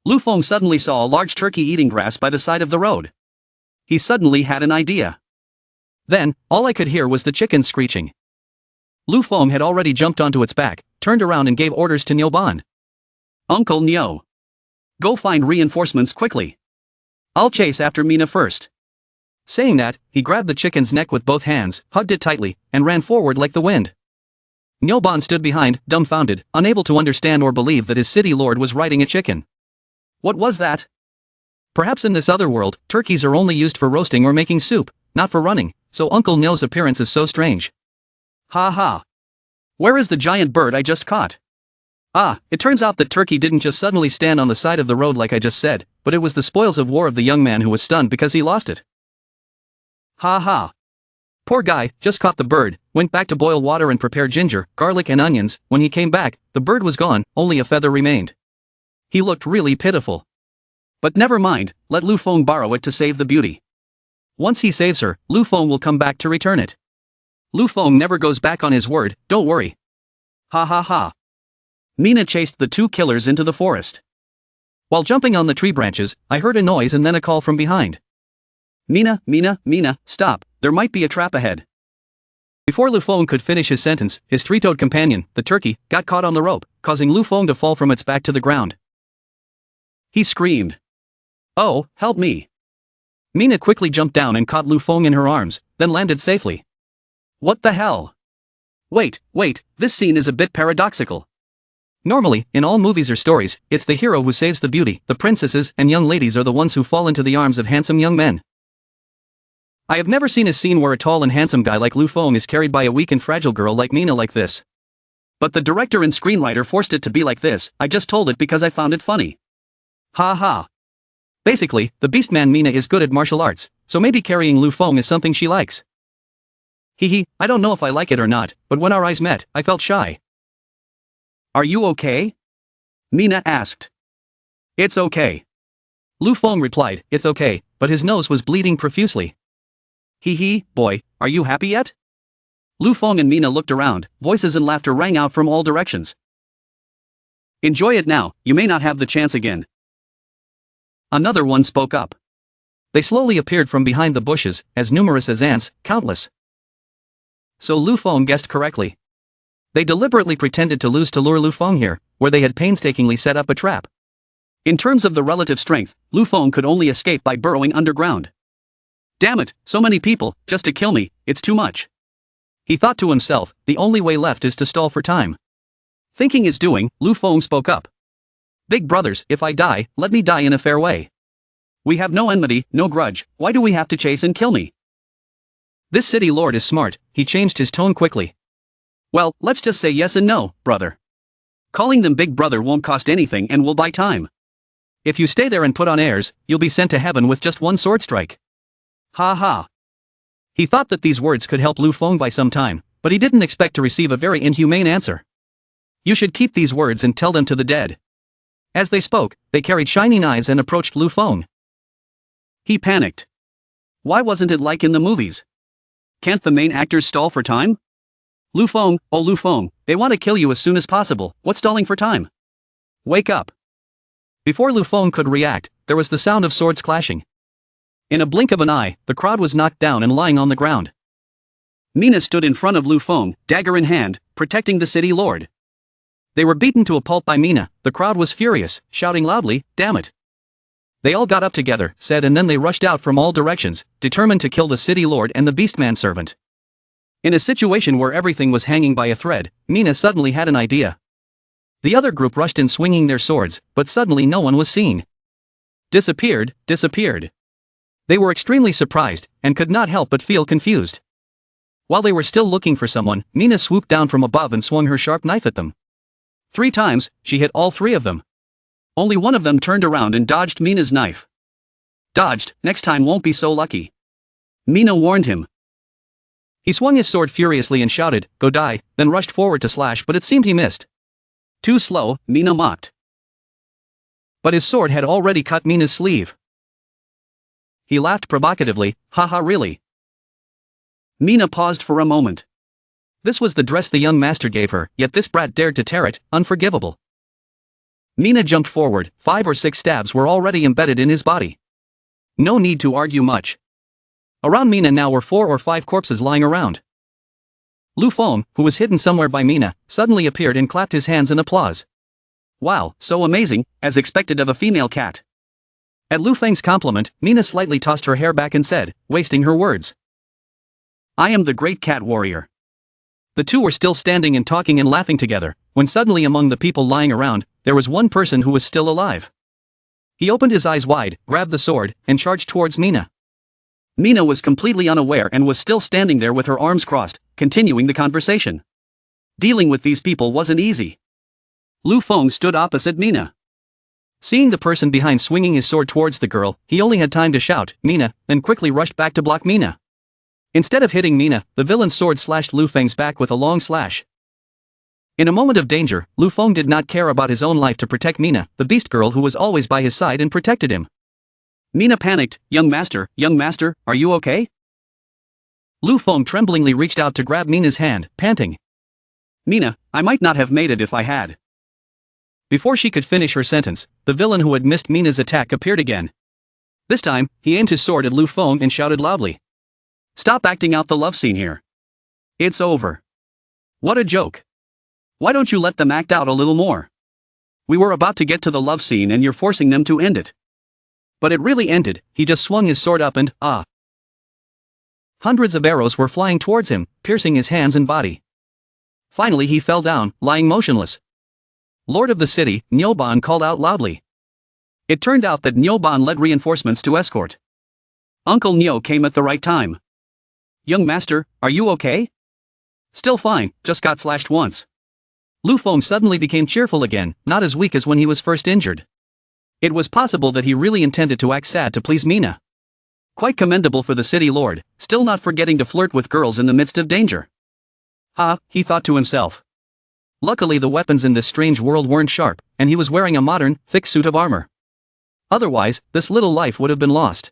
Lu Feng suddenly saw a large turkey eating grass by the side of the road. He suddenly had an idea. Then, all I could hear was the chickens screeching. Lu Feng had already jumped onto its back, turned around and gave orders to Niu Ben. Uncle Niu. Go find reinforcements quickly. I'll chase after Mina first. Saying that, he grabbed the chicken's neck with both hands, hugged it tightly, and ran forward like the wind. Niu Ben stood behind, dumbfounded, unable to understand or believe that his city lord was riding a chicken. What was that? Perhaps in this other world, turkeys are only used for roasting or making soup, not for running, so Uncle Niu's appearance is so strange. Ha ha. Where is the giant bird I just caught? Ah, it turns out that Turkey didn't just suddenly stand on the side of the road like I just said, but it was the spoils of war of the young man who was stunned because he lost it. Ha ha. Poor guy, just caught the bird, went back to boil water and prepare ginger, garlic and onions. When he came back, the bird was gone, only a feather remained. He looked really pitiful. But never mind, let Lu Feng borrow it to save the beauty. Once he saves her, Lu Feng will come back to return it. Lu Feng never goes back on his word, don't worry. Ha ha ha. Mina chased the 2 killers into the forest. While jumping on the tree branches, I heard a noise and then a call from behind. Mina, stop, there might be a trap ahead. Before Lu Feng could finish his sentence, his 3-toed companion, the turkey, got caught on the rope, causing Lu Feng to fall from its back to the ground. He screamed. Oh, help me. Mina quickly jumped down and caught Lu Feng in her arms, then landed safely. What the hell? Wait, this scene is a bit paradoxical. Normally, in all movies or stories, it's the hero who saves the beauty, the princesses and young ladies are the ones who fall into the arms of handsome young men. I have never seen a scene where a tall and handsome guy like Lu Feng is carried by a weak and fragile girl like Mina like this. But the director and screenwriter forced it to be like this. I just told it because I found it funny. Ha ha. Basically, the Beastman Mina is good at martial arts, so maybe carrying Lu Feng is something she likes. Hehe, I don't know if I like it or not, but when our eyes met, I felt shy. Are you okay? Mina asked. It's okay. Lu Feng replied, it's okay, but his nose was bleeding profusely. Hehe, boy, are you happy yet? Lu Feng and Mina looked around, voices and laughter rang out from all directions. Enjoy it now, you may not have the chance again. Another one spoke up. They slowly appeared from behind the bushes, as numerous as ants, countless. So Lu Feng guessed correctly. They deliberately pretended to lose to lure Lu Feng here, where they had painstakingly set up a trap. In terms of the relative strength, Lu Feng could only escape by burrowing underground. Damn it, so many people, just to kill me, it's too much. He thought to himself, the only way left is to stall for time. Thinking is doing, Lu Feng spoke up. Big brothers, if I die, let me die in a fair way. We have no enmity, no grudge, why do we have to chase and kill me? This city lord is smart, he changed his tone quickly. Well, let's just say yes and no, brother. Calling them big brother won't cost anything and will buy time. If you stay there and put on airs, you'll be sent to heaven with just one sword strike. Ha ha. He thought that these words could help Lu Feng by some time, but he didn't expect to receive a very inhumane answer. You should keep these words and tell them to the dead. As they spoke, they carried shiny knives and approached Lu Feng. He panicked. Why wasn't it like in the movies? Can't the main actors stall for time? Lu Feng, oh Lu Feng, they want to kill you as soon as possible, what's stalling for time? Wake up. Before Lu Feng could react, there was the sound of swords clashing. In a blink of an eye, the crowd was knocked down and lying on the ground. Mina stood in front of Lu Feng, dagger in hand, protecting the city lord. They were beaten to a pulp by Mina. The crowd was furious, shouting loudly, damn it. They all got up together, said, and then they rushed out from all directions, determined to kill the city lord and the Beastman servant. In a situation where everything was hanging by a thread, Mina suddenly had an idea. The other group rushed in swinging their swords, but suddenly no one was seen. Disappeared. They were extremely surprised, and could not help but feel confused. While they were still looking for someone, Mina swooped down from above and swung her sharp knife at them. 3 times, she hit all 3 of them. Only one of them turned around and dodged Mina's knife. Dodged, next time won't be so lucky. Mina warned him. He swung his sword furiously and shouted, go die, then rushed forward to slash, but it seemed he missed. Too slow, Mina mocked. But his sword had already cut Mina's sleeve. He laughed provocatively, haha really? Mina paused for a moment. This was the dress the young master gave her, yet this brat dared to tear it, unforgivable. Mina jumped forward, 5 or 6 stabs were already embedded in his body. No need to argue much. Around Mina now were 4 or 5 corpses lying around. Lu Feng, who was hidden somewhere by Mina, suddenly appeared and clapped his hands in applause. Wow, so amazing, as expected of a female cat. At Lu Feng's compliment, Mina slightly tossed her hair back and said, wasting her words. I am the great cat warrior. The two were still standing and talking and laughing together, when suddenly among the people lying around, there was one person who was still alive. He opened his eyes wide, grabbed the sword, and charged towards Mina. Mina was completely unaware and was still standing there with her arms crossed, continuing the conversation. Dealing with these people wasn't easy. Lu Feng stood opposite Mina. Seeing the person behind swinging his sword towards the girl, he only had time to shout, Mina, then quickly rushed back to block Mina. Instead of hitting Mina, the villain's sword slashed Lu Feng's back with a long slash. In a moment of danger, Lu Feng did not care about his own life to protect Mina, the beast girl who was always by his side and protected him. Mina panicked, young master, are you okay? Lu Feng tremblingly reached out to grab Mina's hand, panting. Mina, I might not have made it if I had. Before she could finish her sentence, the villain who had missed Mina's attack appeared again. This time, he aimed his sword at Lu Feng and shouted loudly. Stop acting out the love scene here. It's over. What a joke. Why don't you let them act out a little more? We were about to get to the love scene and you're forcing them to end it. But it really ended, he just swung his sword up and, ah. Hundreds of arrows were flying towards him, piercing his hands and body. Finally he fell down, lying motionless. Lord of the city, Nyoban called out loudly. It turned out that Nyoban led reinforcements to escort. Uncle Nyo came at the right time. Young master, are you okay? Still fine, just got slashed once. Lu Feng suddenly became cheerful again, not as weak as when he was first injured. It was possible that he really intended to act sad to please Mina. Quite commendable for the city lord, still not forgetting to flirt with girls in the midst of danger. Ha, he thought to himself. Luckily the weapons in this strange world weren't sharp, and he was wearing a modern, thick suit of armor. Otherwise, this little life would have been lost.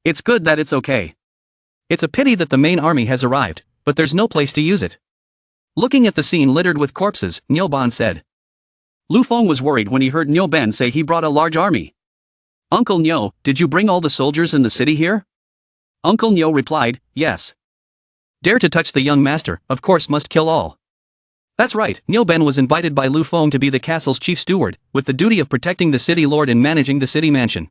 It's good that it's okay. It's a pity that the main army has arrived, but there's no place to use it. Looking at the scene littered with corpses, Niu Ban said. Lu Feng was worried when he heard Niu Ben say he brought a large army. Uncle Niu, did you bring all the soldiers in the city here? Uncle Niu replied, yes. Dare to touch the young master, of course must kill all. That's right, Niu Ben was invited by Lu Feng to be the castle's chief steward, with the duty of protecting the city lord and managing the city mansion.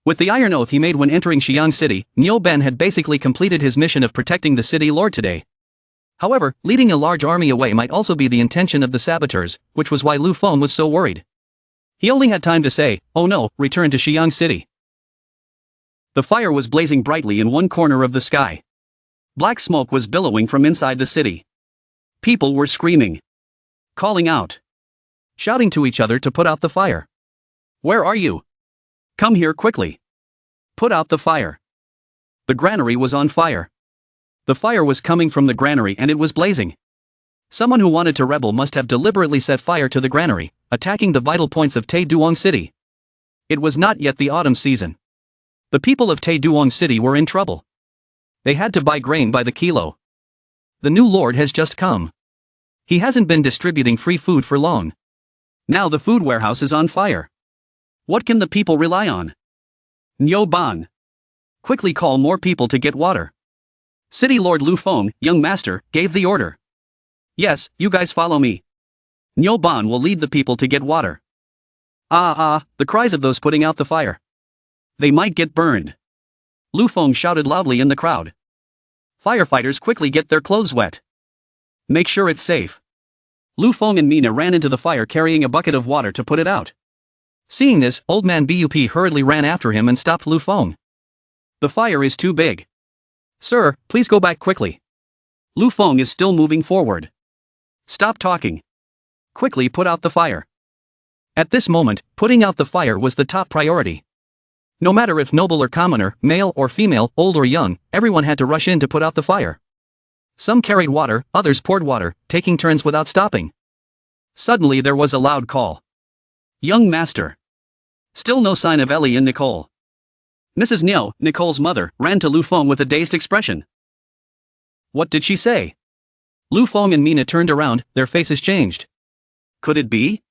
With the iron oath he made when entering Xiang City, Niu Ben had basically completed his mission of protecting the city lord today. However, leading a large army away might also be the intention of the saboteurs, which was why Lu Feng was so worried. He only had time to say, oh no, return to Xiang City. The fire was blazing brightly in one corner of the sky. Black smoke was billowing from inside the city. People were screaming, calling out, shouting to each other to put out the fire. Where are you? Come here quickly. Put out the fire. The granary was on fire. The fire was coming from the granary and it was blazing. Someone who wanted to rebel must have deliberately set fire to the granary, attacking the vital points of Taeduong City. It was not yet the autumn season. The people of Taeduong City were in trouble. They had to buy grain by the kilo. The new lord has just come. He hasn't been distributing free food for long. Now the food warehouse is on fire. What can the people rely on? Niu Ban. Quickly call more people to get water. City Lord Lu Feng, young master, gave the order. Yes, you guys follow me. Niu Ban will lead the people to get water. The cries of those putting out the fire. They might get burned. Lu Feng shouted loudly in the crowd. Firefighters quickly get their clothes wet. Make sure it's safe. Lu Feng and Mina ran into the fire carrying a bucket of water to put it out. Seeing this, old man Bup hurriedly ran after him and stopped Lu Feng. The fire is too big. Sir, please go back quickly. Lu Feng is still moving forward. Stop talking. Quickly put out the fire. At this moment, putting out the fire was the top priority. No matter if noble or commoner, male or female, old or young, everyone had to rush in to put out the fire. Some carried water, others poured water, taking turns without stopping. Suddenly there was a loud call. Young master. Still no sign of Ellie and Nicole. Mrs. Niu, Nicole's mother, ran to Lu Feng with a dazed expression. What did she say? Lu Feng and Mina turned around, their faces changed. Could it be?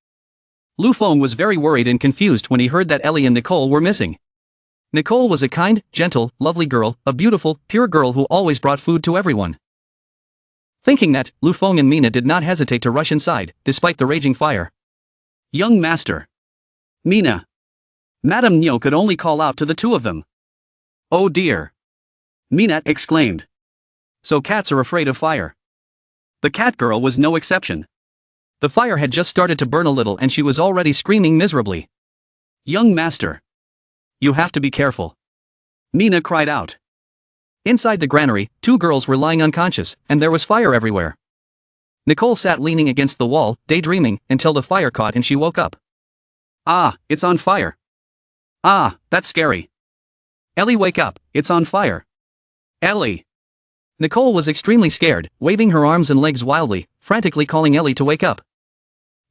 Lu Feng was very worried and confused when he heard that Ellie and Nicole were missing. Nicole was a kind, gentle, lovely girl, a beautiful, pure girl who always brought food to everyone. Thinking that, Lu Feng and Mina did not hesitate to rush inside, despite the raging fire. Young master. Mina. Madame Niu could only call out to the two of them. Oh dear. Mina exclaimed. So cats are afraid of fire. The cat girl was no exception. The fire had just started to burn a little and she was already screaming miserably. Young master. You have to be careful. Mina cried out. Inside the granary, two girls were lying unconscious, and there was fire everywhere. Nicole sat leaning against the wall, daydreaming, until the fire caught and she woke up. Ah, it's on fire. Ah, that's scary. Ellie, wake up, it's on fire. Ellie. Nicole was extremely scared, waving her arms and legs wildly, frantically calling Ellie to wake up.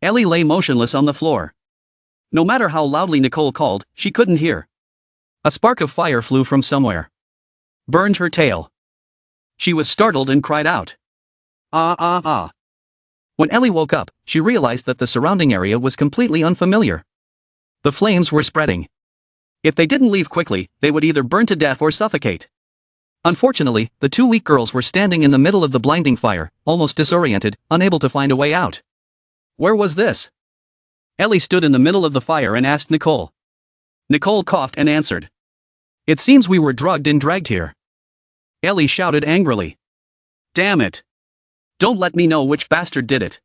Ellie lay motionless on the floor. No matter how loudly Nicole called, she couldn't hear. A spark of fire flew from somewhere. Burned her tail. She was startled and cried out. Ah. When Ellie woke up, she realized that the surrounding area was completely unfamiliar. The flames were spreading. If they didn't leave quickly, they would either burn to death or suffocate. Unfortunately, the two weak girls were standing in the middle of the blinding fire, almost disoriented, unable to find a way out. Where was this? Ellie stood in the middle of the fire and asked Nicole. Nicole coughed and answered. It seems we were drugged and dragged here. Ellie shouted angrily. Damn it. Don't let me know which bastard did it.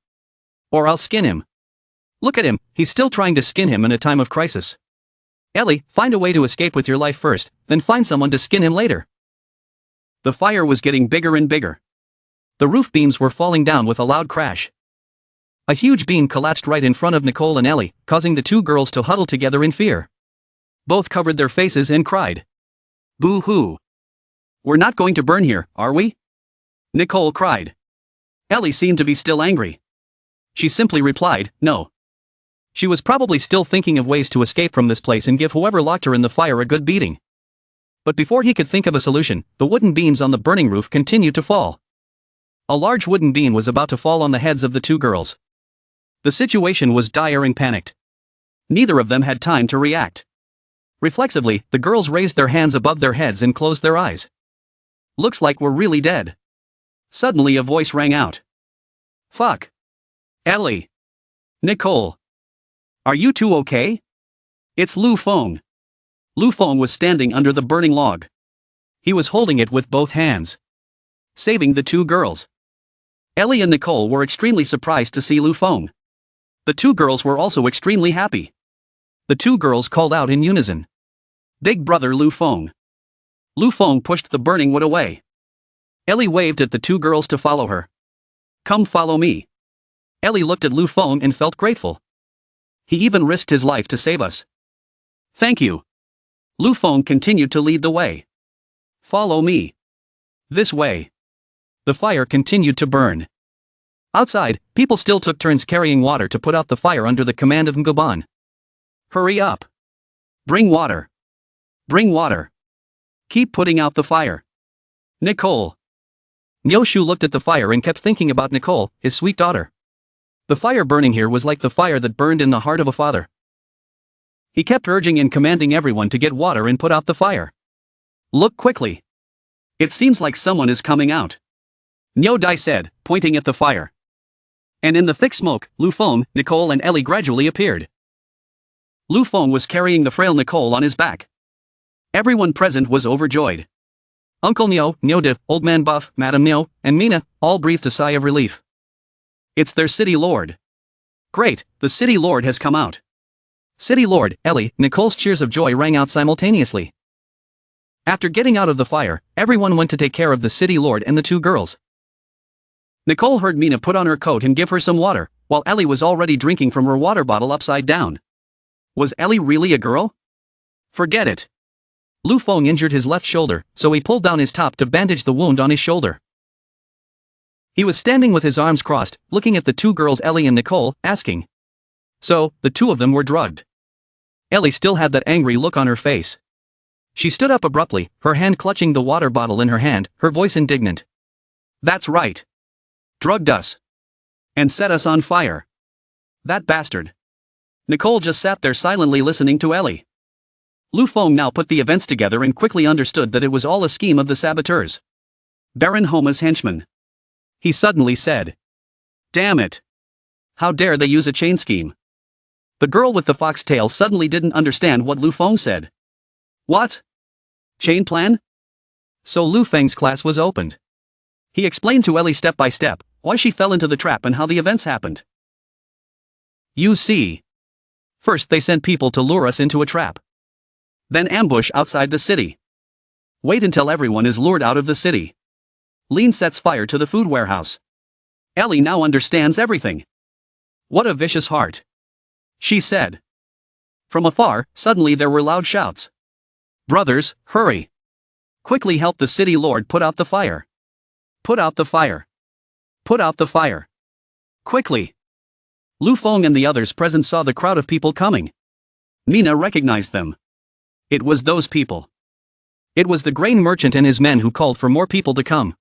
Or I'll skin him. Look at him, he's still trying to skin him in a time of crisis. Ellie, find a way to escape with your life first, then find someone to skin him later. The fire was getting bigger and bigger. The roof beams were falling down with a loud crash. A huge beam collapsed right in front of Nicole and Ellie, causing the two girls to huddle together in fear. Both covered their faces and cried. Boo-hoo. We're not going to burn here, are we? Nicole cried. Ellie seemed to be still angry. She simply replied, no. She was probably still thinking of ways to escape from this place and give whoever locked her in the fire a good beating. But before he could think of a solution, the wooden beams on the burning roof continued to fall. A large wooden beam was about to fall on the heads of the two girls. The situation was dire and panicked. Neither of them had time to react. Reflexively, the girls raised their hands above their heads and closed their eyes. Looks like we're really dead. Suddenly a voice rang out. Fuck. Ellie. Nicole. Are you two okay? It's Lu Feng. Lu Feng was standing under the burning log. He was holding it with both hands, saving the two girls. Ellie and Nicole were extremely surprised to see Lu Feng. The two girls were also extremely happy. The two girls called out in unison. Big brother Lu Feng. Lu Feng pushed the burning wood away. Ellie waved at the two girls to follow her. Come follow me. Ellie looked at Lu Feng and felt grateful. He even risked his life to save us. Thank you. Lu Feng continued to lead the way. Follow me. This way. The fire continued to burn. Outside, people still took turns carrying water to put out the fire under the command of Ngoban. Hurry up. Bring water. Bring water. Keep putting out the fire. Nicole. Nyoshu looked at the fire and kept thinking about Nicole, his sweet daughter. The fire burning here was like the fire that burned in the heart of a father. He kept urging and commanding everyone to get water and put out the fire. Look quickly. It seems like someone is coming out. Nyo Dai said, pointing at the fire. And in the thick smoke, Lu Feng, Nicole and Ellie gradually appeared. Lu Feng was carrying the frail Nicole on his back. Everyone present was overjoyed. Uncle Nyo, Nyo De, Old Man Buff, Madame Nyo, and Mina all breathed a sigh of relief. It's their city lord. Great, the city lord has come out. City lord, Ellie, Nicole's cheers of joy rang out simultaneously. After getting out of the fire, everyone went to take care of the city lord and the two girls. Nicole heard Mina put on her coat and give her some water, while Ellie was already drinking from her water bottle upside down. Was Ellie really a girl? Forget it. Lu Feng injured his left shoulder, so he pulled down his top to bandage the wound on his shoulder. He was standing with his arms crossed, looking at the two girls Ellie and Nicole, asking. So, the two of them were drugged. Ellie still had that angry look on her face. She stood up abruptly, her hand clutching the water bottle in her hand, her voice indignant. That's right. Drugged us. And set us on fire. That bastard. Nicole just sat there silently listening to Ellie. Lu Feng now put the events together and quickly understood that it was all a scheme of the saboteurs. Baron Homa's henchmen. He suddenly said. Damn it. How dare they use a chain scheme? The girl with the fox tail suddenly didn't understand what Lu Feng said. What? Chain plan? So Lu Feng's class was opened. He explained to Ellie step by step why she fell into the trap and how the events happened. You see. First they sent people to lure us into a trap. Then ambush outside the city. Wait until everyone is lured out of the city. Lean sets fire to the food warehouse. Ellie now understands everything. What a vicious heart. She said. From afar, suddenly there were loud shouts. Brothers, hurry. Quickly help the city lord put out the fire. Put out the fire. Put out the fire. Quickly. Lu Feng and the others present saw the crowd of people coming. Mina recognized them. It was those people. It was the grain merchant and his men who called for more people to come.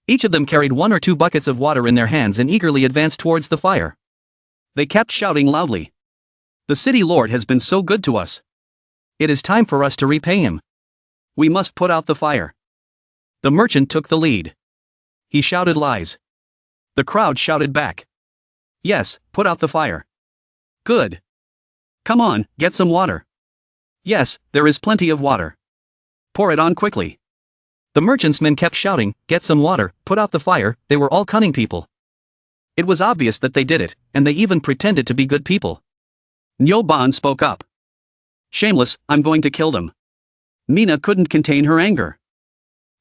Each of them carried 1 or 2 buckets of water in their hands and eagerly advanced towards the fire. They kept shouting loudly. The city lord has been so good to us. It is time for us to repay him. We must put out the fire. The merchant took the lead. He shouted lies. The crowd shouted back. Yes, put out the fire. Good. Come on, get some water. Yes, there is plenty of water. Pour it on quickly. The merchant's men kept shouting, get some water, put out the fire. They were all cunning people. It was obvious that they did it, and they even pretended to be good people. Nyo Ban spoke up. Shameless, I'm going to kill them. Mina couldn't contain her anger.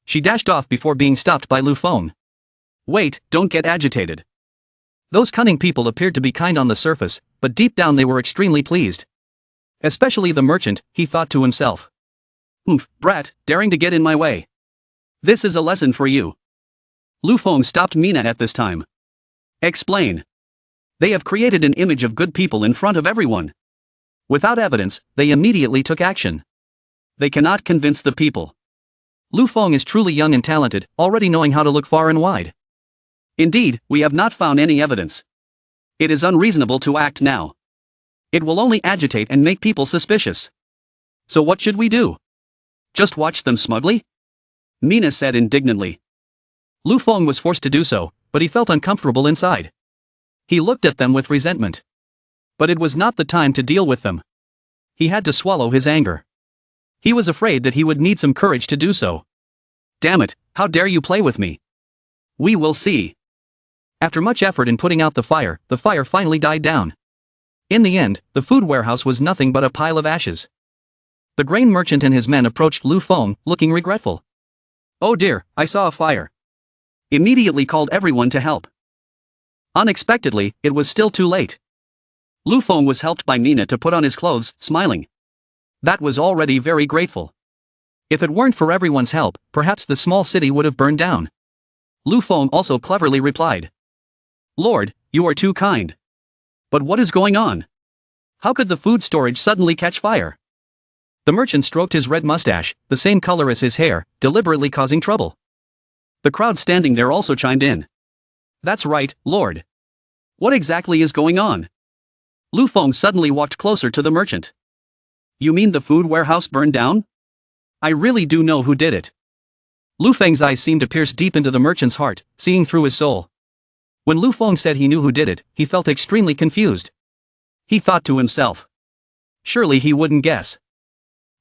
She dashed off before being stopped by Lu Feng. Wait, don't get agitated. Those cunning people appeared to be kind on the surface, but deep down they were extremely pleased. Especially the merchant, he thought to himself. Brat, daring to get in my way. This is a lesson for you. Lu Feng stopped Mina at this time. Explain. They have created an image of good people in front of everyone. Without evidence, they immediately took action. They cannot convince the people. Lu Feng is truly young and talented, already knowing how to look far and wide. Indeed, we have not found any evidence. It is unreasonable to act now. It will only agitate and make people suspicious. So what should we do? Just watch them smugly? Mina said indignantly. Lu Feng was forced to do so, but he felt uncomfortable inside. He looked at them with resentment. But it was not the time to deal with them. He had to swallow his anger. He was afraid that he would need some courage to do so. Damn it, how dare you play with me? We will see. After much effort in putting out the fire finally died down. In the end, the food warehouse was nothing but a pile of ashes. The grain merchant and his men approached Lu Feng, looking regretful. Oh dear, I saw a fire. Immediately called everyone to help. Unexpectedly, it was still too late. Lu Feng was helped by Mina to put on his clothes, smiling. That was already very grateful. If it weren't for everyone's help, perhaps the small city would have burned down. Lu Feng also cleverly replied. Lord, you are too kind. But what is going on? How could the food storage suddenly catch fire? The merchant stroked his red mustache, the same color as his hair, deliberately causing trouble. The crowd standing there also chimed in. That's right, Lord. What exactly is going on? Lu Feng suddenly walked closer to the merchant. You mean the food warehouse burned down? I really do know who did it. Lu Feng's eyes seemed to pierce deep into the merchant's heart, seeing through his soul. When Lu Feng said he knew who did it, he felt extremely confused. He thought to himself. Surely he wouldn't guess.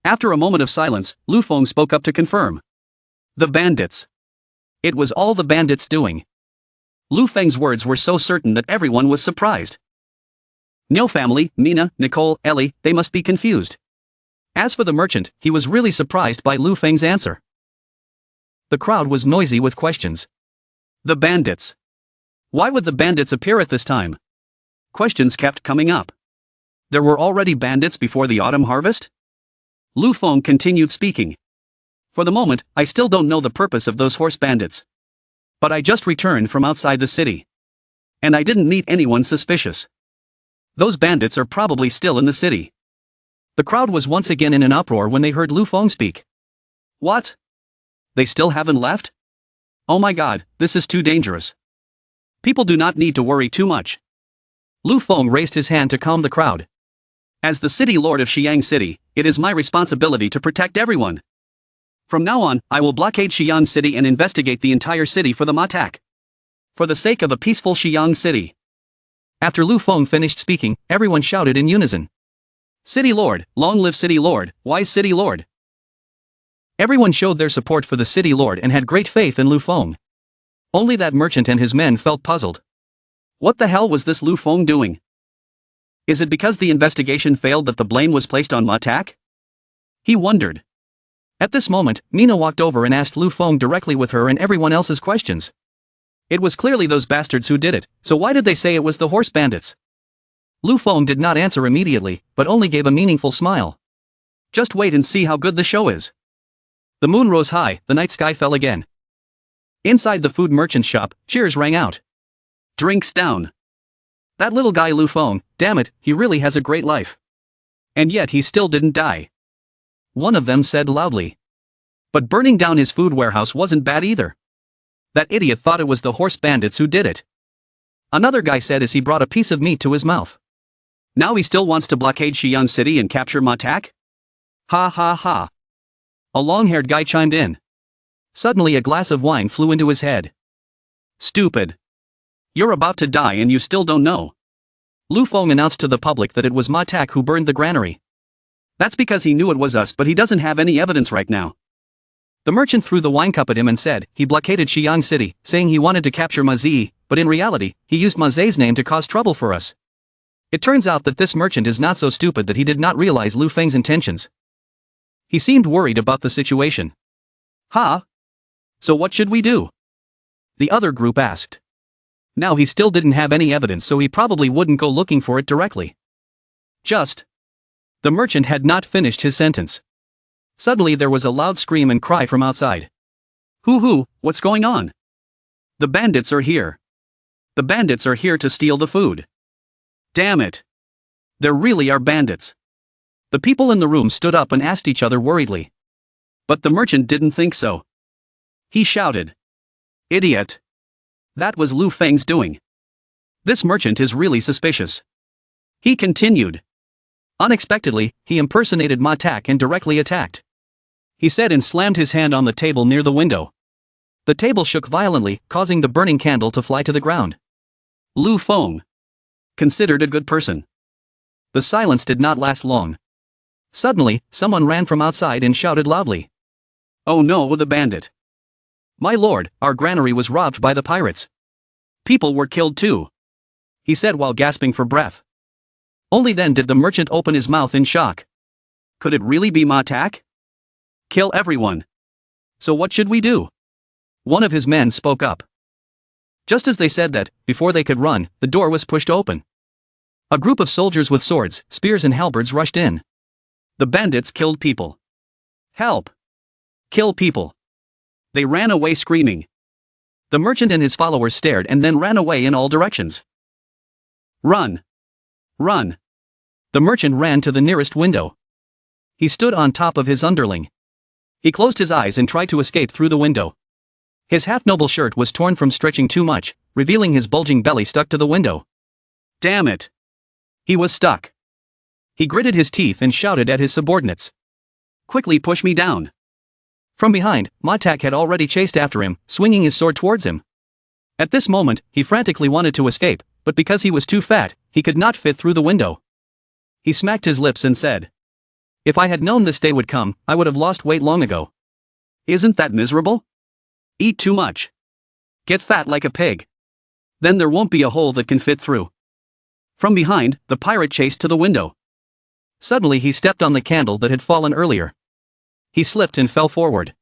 After a moment of silence, Lu Feng spoke up to confirm. The bandits. It was all the bandits doing. Lu Feng's words were so certain that everyone was surprised. No family, Mina, Nicole, Ellie, they must be confused. As for the merchant, he was really surprised by Lu Feng's answer. The crowd was noisy with questions. The bandits. Why would the bandits appear at this time? Questions kept coming up. There were already bandits before the autumn harvest? Lu Feng continued speaking. For the moment, I still don't know the purpose of those horse bandits. But I just returned from outside the city. And I didn't meet anyone suspicious. Those bandits are probably still in the city. The crowd was once again in an uproar when they heard Lu Feng speak. What? They still haven't left? Oh my god, this is too dangerous. People do not need to worry too much. Lu Feng raised his hand to calm the crowd. As the city lord of Xi'an City, it is my responsibility to protect everyone. From now on, I will blockade Xi'an City and investigate the entire city for the MANHUA. For the sake of a peaceful Xi'an City. After Lu Feng finished speaking, everyone shouted in unison. City Lord, long live City Lord, wise City Lord. Everyone showed their support for the City Lord and had great faith in Lu Feng. Only that merchant and his men felt puzzled. What the hell was this Lu Feng doing? Is it because the investigation failed that the blame was placed on MANHUA? He wondered. At this moment, Mina walked over and asked Lu Feng directly with her and everyone else's questions. It was clearly those bastards who did it, so why did they say it was the horse bandits? Lu Feng did not answer immediately, but only gave a meaningful smile. Just wait and see how good the show is. The moon rose high, the night sky fell again. Inside the food merchant's shop, cheers rang out. Drinks down. That little guy Lu Feng, damn it, he really has a great life. And yet he still didn't die. One of them said loudly. But burning down his food warehouse wasn't bad either. That idiot thought it was the horse bandits who did it. Another guy said as he brought a piece of meat to his mouth. Now he still wants to blockade Xi'an City and capture MANHUA? Ha ha ha. A long-haired guy chimed in. Suddenly a glass of wine flew into his head. Stupid. You're about to die and you still don't know. Lu Feng announced to the public that it was MANHUA who burned the granary. That's because he knew it was us, but he doesn't have any evidence right now. The merchant threw the wine cup at him and said he blockaded Xi'an City, saying he wanted to capture Ma Zi, but in reality, he used Ma Zi's name to cause trouble for us. It turns out that this merchant is not so stupid that he did not realize Lu Feng's intentions. He seemed worried about the situation. Ha? So what should we do? The other group asked. Now he still didn't have any evidence, so he probably wouldn't go looking for it directly. Just. The merchant had not finished his sentence. Suddenly there was a loud scream and cry from outside. Hoo, what's going on? The bandits are here. The bandits are here to steal the food. Damn it. There really are bandits. The people in the room stood up and asked each other worriedly. But the merchant didn't think so. He shouted. Idiot. That was Lu Feng's doing. This merchant is really suspicious. He continued. Unexpectedly, he impersonated MANHUA and directly attacked. He said and slammed his hand on the table near the window. The table shook violently, causing the burning candle to fly to the ground. Lu Feng. Considered a good person. The silence did not last long. Suddenly, someone ran from outside and shouted loudly. Oh no, the bandit. My lord, our granary was robbed by the pirates. People were killed too. He said while gasping for breath. Only then did the merchant open his mouth in shock. Could it really be MANHUA? Kill everyone. So what should we do? One of his men spoke up. Just as they said that, before they could run, the door was pushed open. A group of soldiers with swords, spears and halberds rushed in. The bandits killed people. Help! Kill people! They ran away screaming. The merchant and his followers stared and then ran away in all directions. Run! Run! The merchant ran to the nearest window. He stood on top of his underling. He closed his eyes and tried to escape through the window. His half-noble shirt was torn from stretching too much, revealing his bulging belly stuck to the window. Damn it! He was stuck. He gritted his teeth and shouted at his subordinates. Quickly push me down. From behind, MANHUA had already chased after him, swinging his sword towards him. At this moment, he frantically wanted to escape, but because he was too fat, he could not fit through the window. He smacked his lips and said, If I had known this day would come, I would have lost weight long ago. Isn't that miserable? Eat too much. Get fat like a pig. Then there won't be a hole that can fit through. From behind, the pirate chased to the window. Suddenly he stepped on the candle that had fallen earlier. He slipped and fell forward.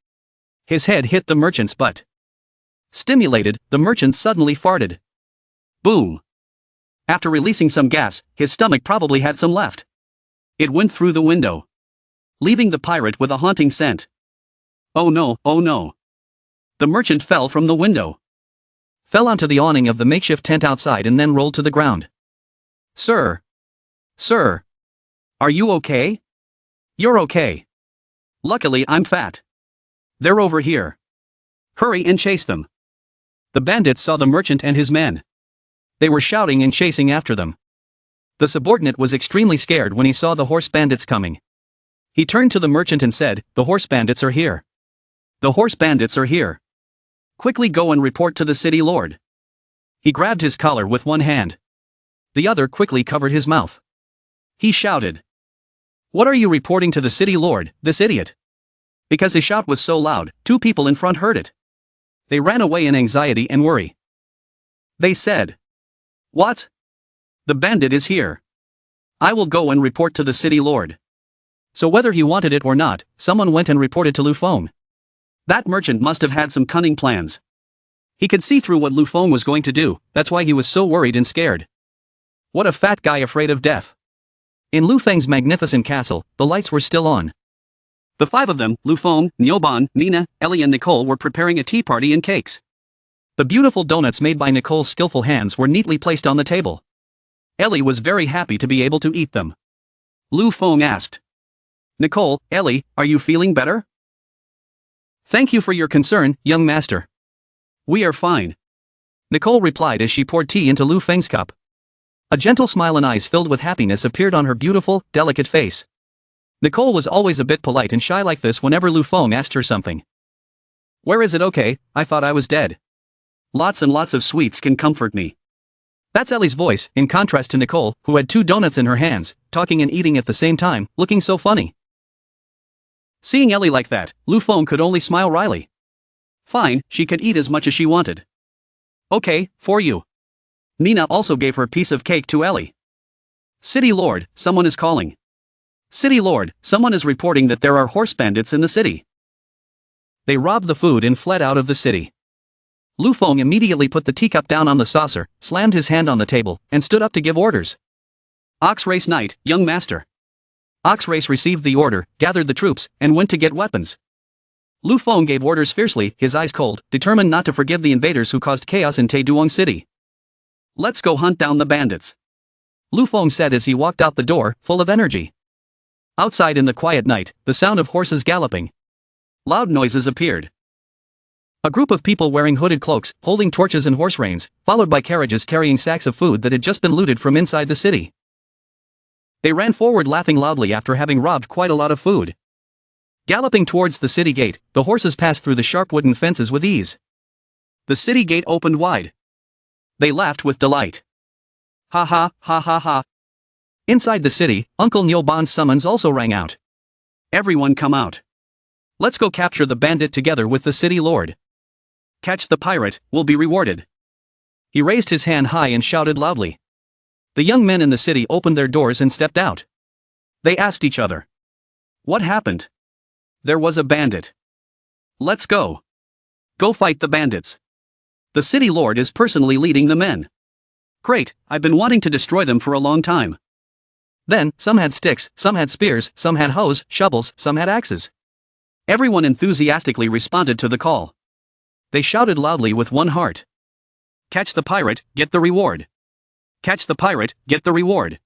His head hit the merchant's butt. Stimulated, the merchant suddenly farted. Boom! After releasing some gas, his stomach probably had some left. It went through the window, leaving the pirate with a haunting scent. Oh no, oh no. The merchant fell from the window. Fell onto the awning of the makeshift tent outside and then rolled to the ground. Sir! Sir! Are you okay? You're okay. Luckily I'm fat. They're over here. Hurry and chase them. The bandits saw the merchant and his men. They were shouting and chasing after them. The subordinate was extremely scared when he saw the horse bandits coming. He turned to the merchant and said, The horse bandits are here. The horse bandits are here. Quickly go and report to the city lord. He grabbed his collar with one hand. The other quickly covered his mouth. He shouted. What are you reporting to the city lord, this idiot? Because his shout was so loud, two people in front heard it. They ran away in anxiety and worry. They said, What? The bandit is here. I will go and report to the city lord. So whether he wanted it or not, someone went and reported to Lu Feng. That merchant must have had some cunning plans. He could see through what Lu Feng was going to do, that's why he was so worried and scared. What a fat guy afraid of death. In Lu Feng's magnificent castle, the lights were still on. The five of them, Lu Feng, Nyoban, Mina, Ellie and Nicole were preparing a tea party and cakes. The beautiful donuts made by Nicole's skillful hands were neatly placed on the table. Ellie was very happy to be able to eat them. Lu Feng asked. Nicole, Ellie, are you feeling better? Thank you for your concern, young master. We are fine. Nicole replied as she poured tea into Lu Feng's cup. A gentle smile and eyes filled with happiness appeared on her beautiful, delicate face. Nicole was always a bit polite and shy like this whenever Lu Feng asked her something. Where is it? Okay, I thought I was dead. Lots and lots of sweets can comfort me. That's Ellie's voice, in contrast to Nicole, who had 2 donuts in her hands, talking and eating at the same time, looking so funny. Seeing Ellie like that, Lu Feng could only smile wryly. Fine, she could eat as much as she wanted. Okay, for you. Mina also gave her piece of cake to Ellie. City Lord, someone is calling. City Lord, someone is reporting that there are horse bandits in the city. They robbed the food and fled out of the city. Lu Feng immediately put the teacup down on the saucer, slammed his hand on the table, and stood up to give orders. Ox Race Knight, young master. Ox Race received the order, gathered the troops, and went to get weapons. Lu Feng gave orders fiercely, his eyes cold, determined not to forgive the invaders who caused chaos in Taeduong City. Let's go hunt down the bandits, Lu Feng said as he walked out the door, full of energy. Outside in the quiet night, the sound of horses galloping. Loud noises appeared. A group of people wearing hooded cloaks, holding torches and horse reins, followed by carriages carrying sacks of food that had just been looted from inside the city. They ran forward laughing loudly after having robbed quite a lot of food. Galloping towards the city gate, the horses passed through the sharp wooden fences with ease. The city gate opened wide. They laughed with delight. Ha ha, ha ha ha. Inside the city, Uncle Nyoban's summons also rang out. Everyone come out. Let's go capture the bandit together with the city lord. Catch the pirate, will be rewarded. He raised his hand high and shouted loudly. The young men in the city opened their doors and stepped out. They asked each other. What happened? There was a bandit. Let's go. Go fight the bandits. The city lord is personally leading the men. Great, I've been wanting to destroy them for a long time. Then, some had sticks, some had spears, some had hoes, shovels, some had axes. Everyone enthusiastically responded to the call. They shouted loudly with one heart. Catch the pirate, get the reward. Catch the pirate, get the reward.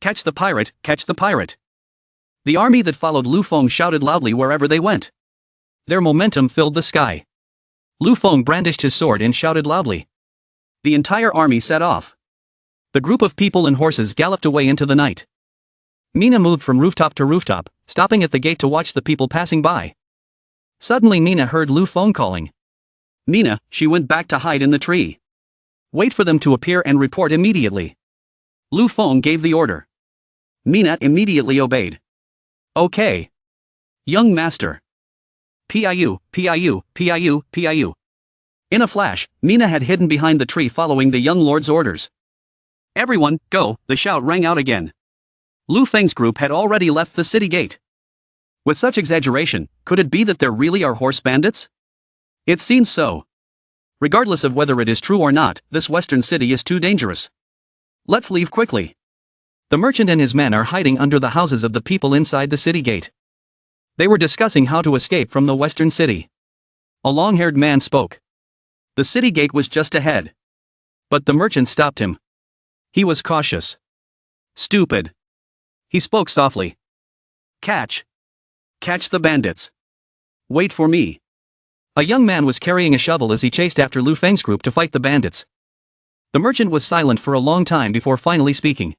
Catch the pirate, catch the pirate. The army that followed Lu Feng shouted loudly wherever they went. Their momentum filled the sky. Lu Feng brandished his sword and shouted loudly. The entire army set off. The group of people and horses galloped away into the night. Mina moved from rooftop to rooftop, stopping at the gate to watch the people passing by. Suddenly Mina heard Lu Feng calling. Mina, she went back to hide in the tree. Wait for them to appear and report immediately. Lu Feng gave the order. Mina immediately obeyed. Okay. Young master. Piu, piu, piu, piu. In a flash, Mina had hidden behind the tree following the young lord's orders. Everyone, go, the shout rang out again. Lu Feng's group had already left the city gate. With such exaggeration, could it be that there really are horse bandits? It seems so. Regardless of whether it is true or not, this western city is too dangerous. Let's leave quickly. The merchant and his men are hiding under the houses of the people inside the city gate. They were discussing how to escape from the western city. A long-haired man spoke. The city gate was just ahead. But the merchant stopped him. He was cautious. Stupid. He spoke softly. Catch the bandits. Wait for me. A young man was carrying a shovel as he chased after Lu Feng's group to fight the bandits. The merchant was silent for a long time before finally speaking.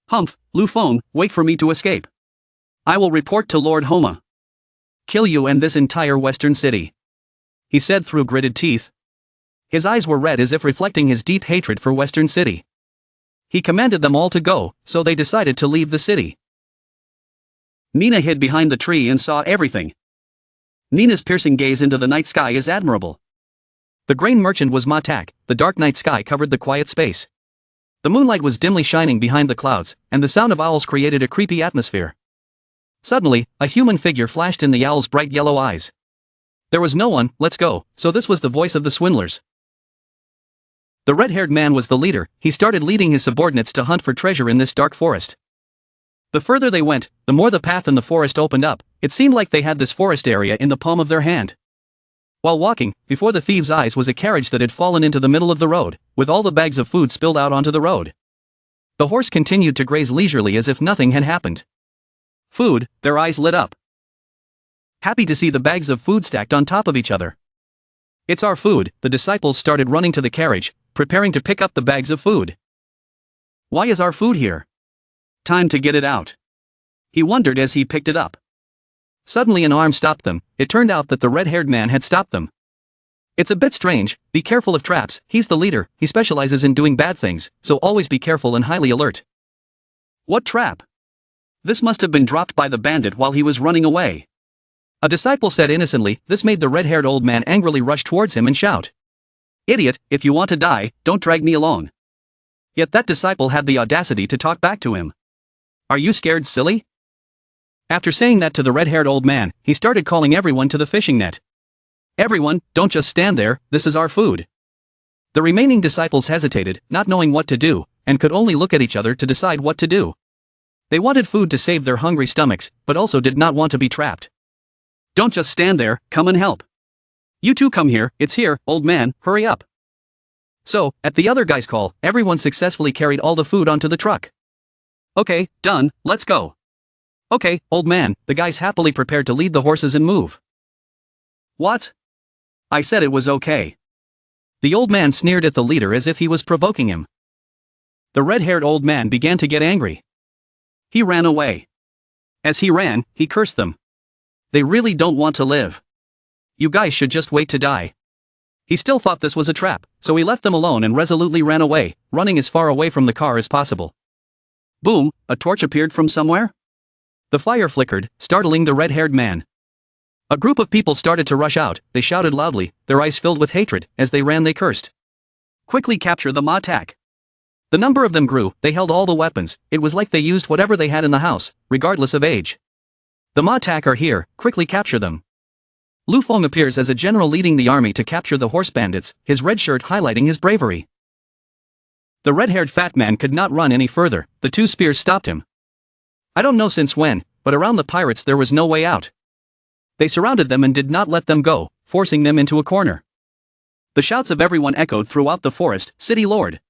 Humph, Lu Feng, wait for me to escape. I will report to Lord Homa. Kill you and this entire western city, he said through gritted teeth. His eyes were red as if reflecting his deep hatred for Western City. He commanded them all to go, so they decided to leave the city. Mina hid behind the tree and saw everything. Mina's piercing gaze into the night sky is admirable. The grain merchant was Matak, the dark night sky covered the quiet space. The moonlight was dimly shining behind the clouds, and the sound of owls created a creepy atmosphere. Suddenly, a human figure flashed in the owl's bright yellow eyes. There was no one, let's go, so this was the voice of the swindlers. The red-haired man was the leader. He started leading his subordinates to hunt for treasure in this dark forest. The further they went, the more the path in the forest opened up. It seemed like they had this forest area in the palm of their hand. While walking, before the thieves' eyes was a carriage that had fallen into the middle of the road, with all the bags of food spilled out onto the road. The horse continued to graze leisurely as if nothing had happened. Food, their eyes lit up. Happy to see the bags of food stacked on top of each other. It's our food, the disciples started running to the carriage, preparing to pick up the bags of food. Why is our food here? Time to get it out. He wondered as he picked it up. Suddenly an arm stopped them. It turned out that the red-haired man had stopped them. It's a bit strange, be careful of traps, he's the leader, he specializes in doing bad things, so always be careful and highly alert. What trap? This must have been dropped by the bandit while he was running away. A disciple said innocently. This made the red-haired old man angrily rush towards him and shout. Idiot, if you want to die, don't drag me along. Yet that disciple had the audacity to talk back to him. Are you scared, silly? After saying that to the red-haired old man, he started calling everyone to the fishing net. Everyone, don't just stand there, this is our food. The remaining disciples hesitated, not knowing what to do, and could only look at each other to decide what to do. They wanted food to save their hungry stomachs, but also did not want to be trapped. Don't just stand there, come and help. You two come here, it's here, old man, hurry up. So, at the other guy's call, everyone successfully carried all the food onto the truck. Okay, done, let's go. Okay, old man, the guys happily prepared to lead the horses and move. What? I said it was okay. The old man sneered at the leader as if he was provoking him. The red-haired old man began to get angry. He ran away. As he ran, he cursed them. They really don't want to live. You guys should just wait to die. He still thought this was a trap, so he left them alone and resolutely ran away, running as far away from the car as possible. Boom, a torch appeared from somewhere? The fire flickered, startling the red-haired man. A group of people started to rush out, they shouted loudly, their eyes filled with hatred, as they ran they cursed. Quickly capture the MANHUA. The number of them grew, they held all the weapons, it was like they used whatever they had in the house, regardless of age. The MANHUA are here, quickly capture them. Lu Feng appears as a general leading the army to capture the horse bandits, his red shirt highlighting his bravery. The red-haired fat man could not run any further, the two spears stopped him. I don't know since when, but around the pirates there was no way out. They surrounded them and did not let them go, forcing them into a corner. The shouts of everyone echoed throughout the forest, "City Lord!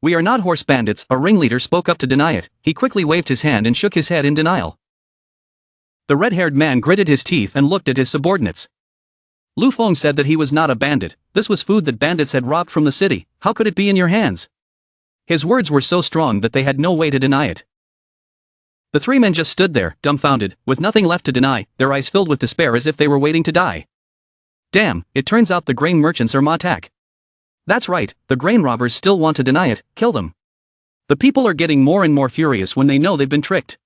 We are not horse bandits," a ringleader spoke up to deny it, he quickly waved his hand and shook his head in denial. The red-haired man gritted his teeth and looked at his subordinates. Lu Feng said that he was not a bandit, this was food that bandits had robbed from the city, how could it be in your hands? His words were so strong that they had no way to deny it. The three men just stood there, dumbfounded, with nothing left to deny, their eyes filled with despair as if they were waiting to die. Damn, it turns out the grain merchants are MANHUA. That's right, the grain robbers still want to deny it, kill them. The people are getting more and more furious when they know they've been tricked.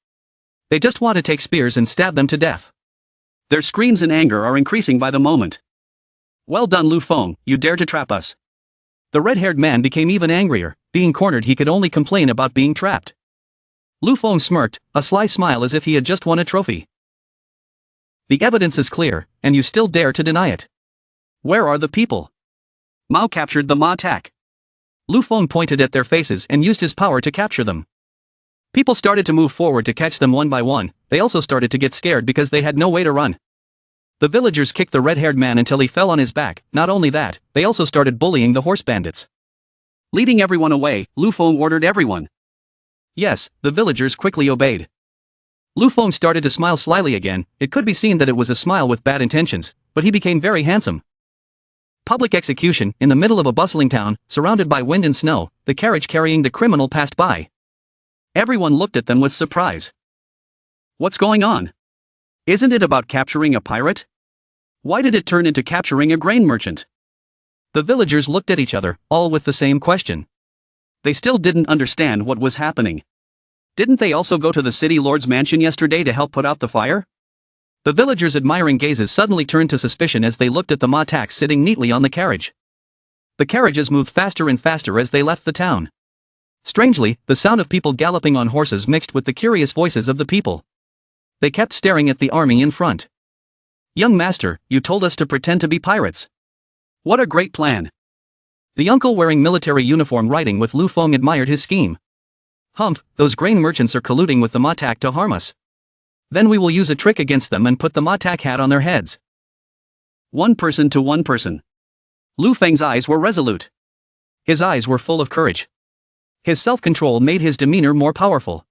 They just want to take spears and stab them to death. Their screams in anger are increasing by the moment. Well done, Lu Feng, you dare to trap us. The red-haired man became even angrier, being cornered he could only complain about being trapped. Lu Feng smirked, a sly smile as if he had just won a trophy. The evidence is clear, and you still dare to deny it. Where are the people? Mao captured the MANHUA. Lu Feng pointed at their faces and used his power to capture them. People started to move forward to catch them one by one, they also started to get scared because they had no way to run. The villagers kicked the red-haired man until he fell on his back, not only that, they also started bullying the horse bandits. Leading everyone away, Lu Feng ordered everyone. Yes, the villagers quickly obeyed. Lu Feng started to smile slyly again, it could be seen that it was a smile with bad intentions, but he became very handsome. Public execution, in the middle of a bustling town, surrounded by wind and snow, the carriage carrying the criminal passed by. Everyone looked at them with surprise. What's going on? Isn't it about capturing a pirate? Why did it turn into capturing a grain merchant? The villagers looked at each other, all with the same question. They still didn't understand what was happening. Didn't they also go to the city lord's mansion yesterday to help put out the fire? The villagers' admiring gazes suddenly turned to suspicion as they looked at the MANHUA sitting neatly on the carriage. The carriages moved faster and faster as they left the town. Strangely, the sound of people galloping on horses mixed with the curious voices of the people. They kept staring at the army in front. Young master, you told us to pretend to be pirates. What a great plan. The uncle wearing military uniform riding with Lu Feng admired his scheme. Humph, those grain merchants are colluding with the MANHUA to harm us. Then we will use a trick against them and put the MANHUA hat on their heads. One person to one person. Lu Feng's eyes were resolute. His eyes were full of courage. His self-control made his demeanor more powerful.